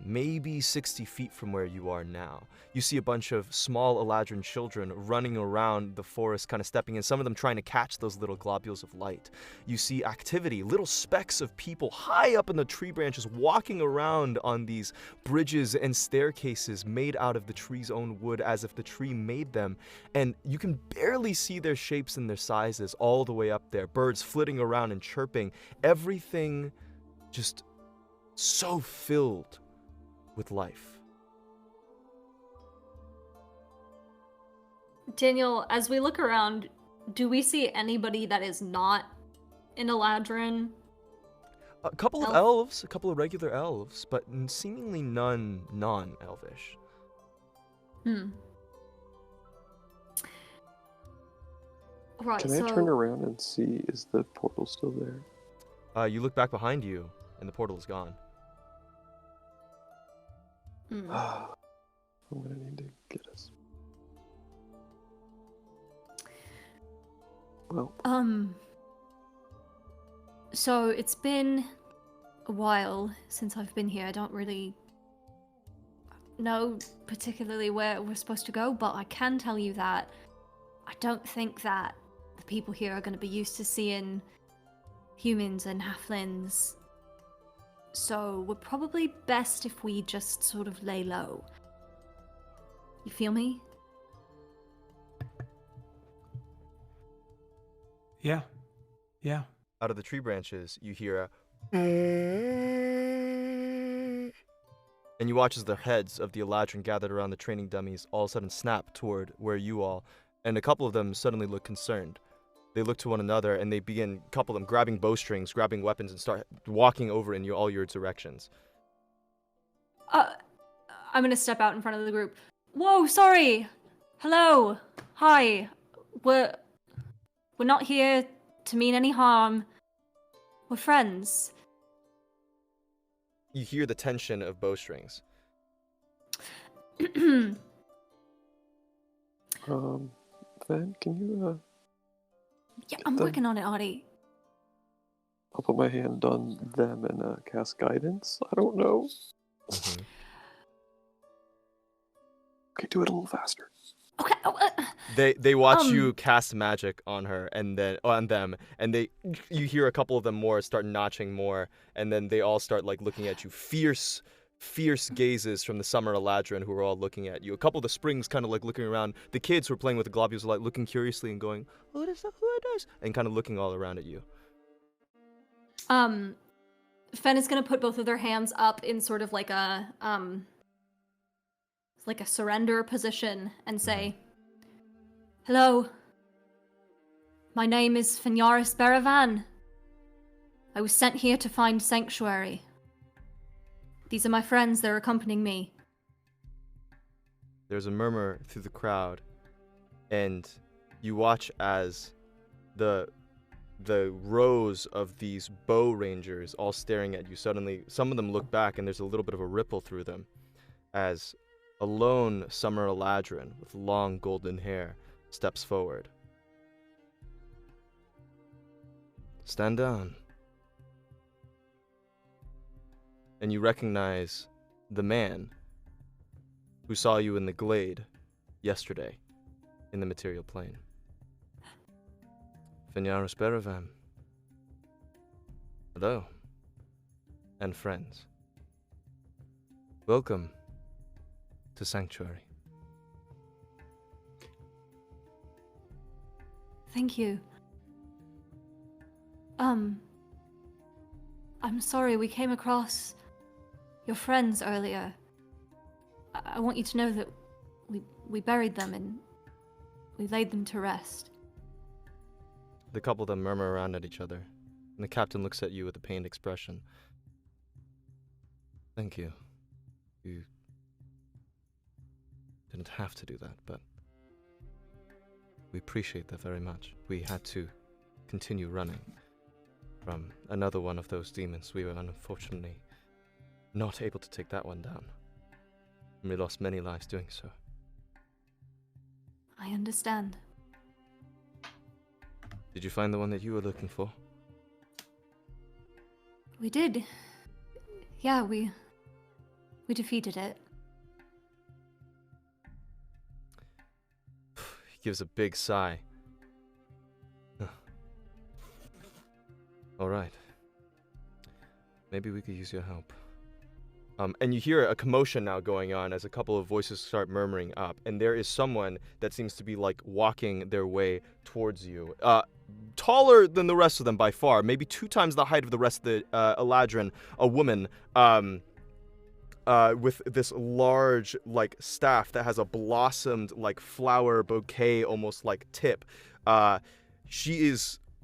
Maybe 60 feet from where you are now. You see a bunch of small Eladrin children running around the forest, kind of stepping in, some of them trying to catch those little globules of light. You see activity, little specks of people high up in the tree branches walking around on these bridges and staircases made out of the tree's own wood as if the tree made them. And you can barely see their shapes and their sizes all the way up there. Birds flitting around and chirping. Everything just so filled with life. Daniel, as we look around, do we see anybody that is not an Eladrin? A couple of elves, a couple of regular elves, but seemingly none non-elvish. Right, Can I turn around and see, is the portal still there? You look back behind you, and the portal is gone. I'm gonna need to get us. Well, So it's been a while since I've been here. I don't really know particularly where we're supposed to go, but I can tell you that I don't think that the people here are going to be used to seeing humans and halflings. So we're probably best if we just sort of lay low. You feel me? Yeah. Yeah. Out of the tree branches, you hear a... And you watch as the heads of the Eladrin gathered around the training dummies all of a sudden snap toward where you all, and a couple of them suddenly look concerned. They look to one another, and they begin, a couple of them, grabbing bowstrings, grabbing weapons, and start walking over in all your directions. I'm gonna step out in front of the group. Whoa, sorry! Hello! Hi! We're not here to mean any harm. We're friends. You hear the tension of bowstrings. Fen, can you, Yeah, I'm working on it, Artie. I'll put my hand on them and cast guidance? I don't know. Mm-hmm. Okay, do it a little faster. Okay. They watch you cast magic on her and then on them, and you hear a couple of them more start notching more, and then they all start like looking at you, fierce gazes from the summer Eladrin who are all looking at you. A couple of the springs kind of like looking around. The kids who are playing with the globules are like looking curiously and going, "What is that? Who it is?" And kind of looking all around at you. Fen is gonna put both of their hands up in sort of like a surrender position and say, "Hello. My name is Fenyaris Beravan. I was sent here to find sanctuary. These are my friends. They're accompanying me." There's a murmur through the crowd, and you watch as the rows of these bow rangers all staring at you. Suddenly, some of them look back, and there's a little bit of a ripple through them as a lone summer Eladrin with long golden hair steps forward. Stand down. And you recognize the man who saw you in the glade yesterday in the material plane. Fenyaris Beravan. Hello. And friends. Welcome to Sanctuary. Thank you. I'm sorry we came across your friends earlier. I want you to know that we buried them and we laid them to rest. The couple of them murmur around at each other, and the captain looks at you with a pained expression. Thank you. You didn't have to do that, but we appreciate that very much. We had to continue running from another one of those demons. We were unfortunately not able to take that one down. And we lost many lives doing so. I understand. Did you find the one that you were looking for? We did. Yeah, we defeated it. He gives a big sigh. All right. Maybe we could use your help. And you hear a commotion now going on as a couple of voices start murmuring up, and there is someone that seems to be like walking their way towards you. Taller than the rest of them by far, maybe 2 times the height of the rest of the Eladrin, a woman with this large like staff that has a blossomed like flower bouquet almost like tip. She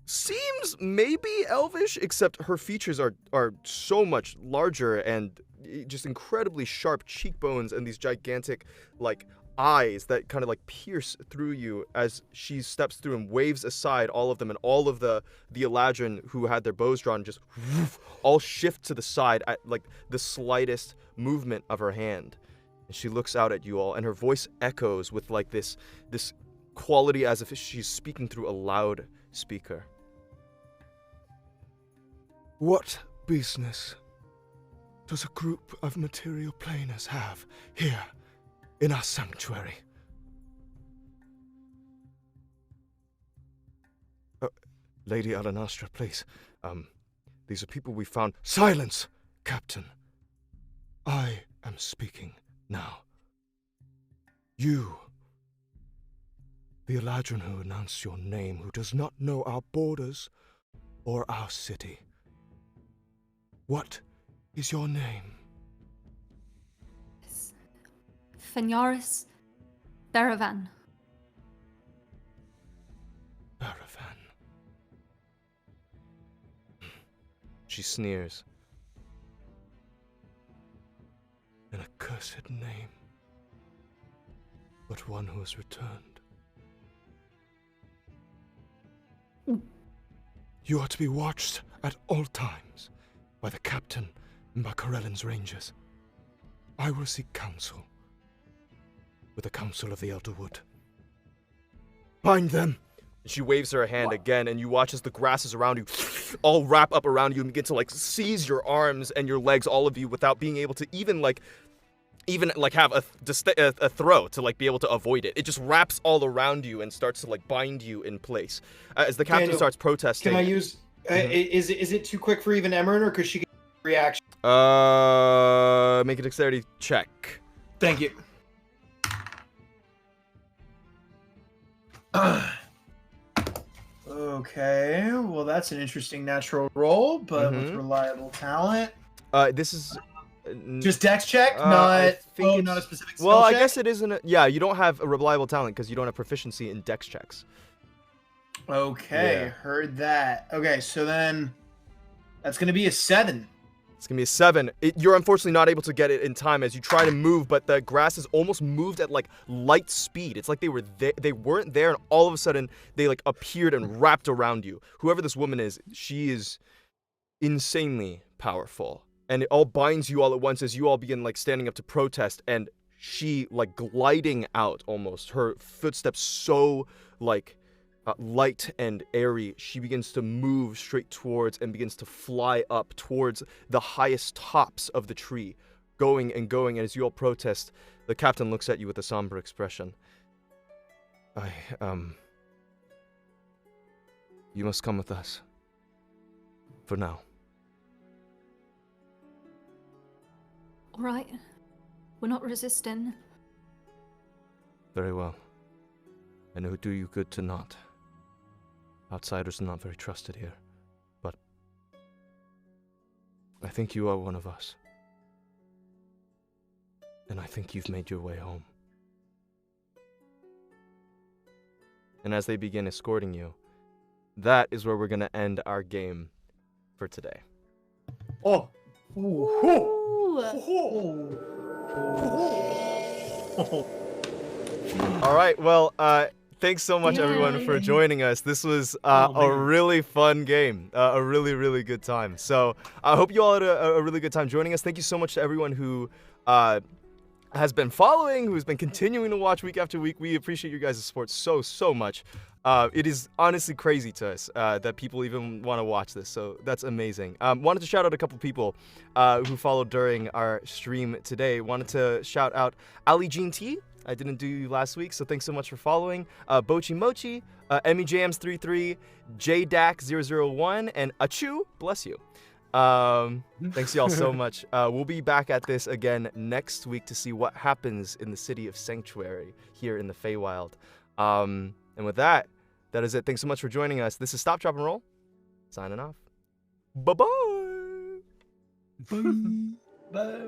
seems maybe elvish, except her features are so much larger and just incredibly sharp cheekbones and these gigantic like eyes that kind of like pierce through you as she steps through and waves aside all of them, and all of the Eladrin who had their bows drawn just all shift to the side at like the slightest movement of her hand. And she looks out at you all, and her voice echoes with like this quality as if she's speaking through a loud speaker. What business does a group of material planers have here in our sanctuary? Lady Alanastra, please. These are people we found. Silence, Captain. I am speaking now. You, the Eladrin who announced your name, who does not know our borders or our city. What is your name? Fenyaris Theravan. Paravan. She sneers. An accursed name, but one who has returned. You are to be watched at all times by the captain and by Corellin's rangers. I will seek counsel with the council of the Elderwood. Bind them! She waves her hand again, and you watch as the grasses around you all wrap up around you and begin to like seize your arms and your legs, all of you, without being able to even have a throw to like be able to avoid it. It just wraps all around you and starts to like bind you in place. As the captain starts protesting. Can I use? Is it too quick for even Emerin, or could she get a reaction? Make a dexterity check. Thank you. Okay, well that's an interesting natural roll, but with reliable talent. This is just dex check, not a specific skill well, check? I guess it isn't. Yeah, you don't have a reliable talent because you don't have proficiency in dex checks. Okay, Yeah. heard that. Okay, so then that's gonna be a 7. It's gonna be a 7. You're unfortunately not able to get it in time as you try to move, but the grasses almost moved at like light speed. It's like they weren't there, and all of a sudden they like appeared and wrapped around you. Whoever this woman is, she is insanely powerful, and it all binds you all at once as you all begin like standing up to protest, and she like gliding out almost. Her footsteps so like light and airy, she begins to move straight towards and begins to fly up towards the highest tops of the tree, going and going. And as you all protest, the captain looks at you with a somber expression. You must come with us. For now. All right. We're not resisting. Very well. And it would do you good to not. Outsiders are not very trusted here, but I think you are one of us. And I think you've made your way home. And as they begin escorting you, that is where we're going to end our game for today. Oh. All right, well, thanks so much, everyone, for joining us. This was a really fun game, a really, really good time. So I hope you all had a really good time joining us. Thank you so much to everyone who has been following, who's been continuing to watch week after week. We appreciate you guys' support so, so much. It is honestly crazy to us that people even want to watch this, so that's amazing. Wanted to shout out a couple people who followed during our stream today. Wanted to shout out Ali Jean T. I didn't do you last week, so thanks so much for following. Bochi Mochi, EmiJams33, JDAC001, and Achu, bless you. Thanks y'all so much. We'll be back at this again next week to see what happens in the city of Sanctuary here in the Feywild. And with that, that is it. Thanks so much for joining us. This is Stop, Drop, and Roll. Signing off. Bye-bye. Bye.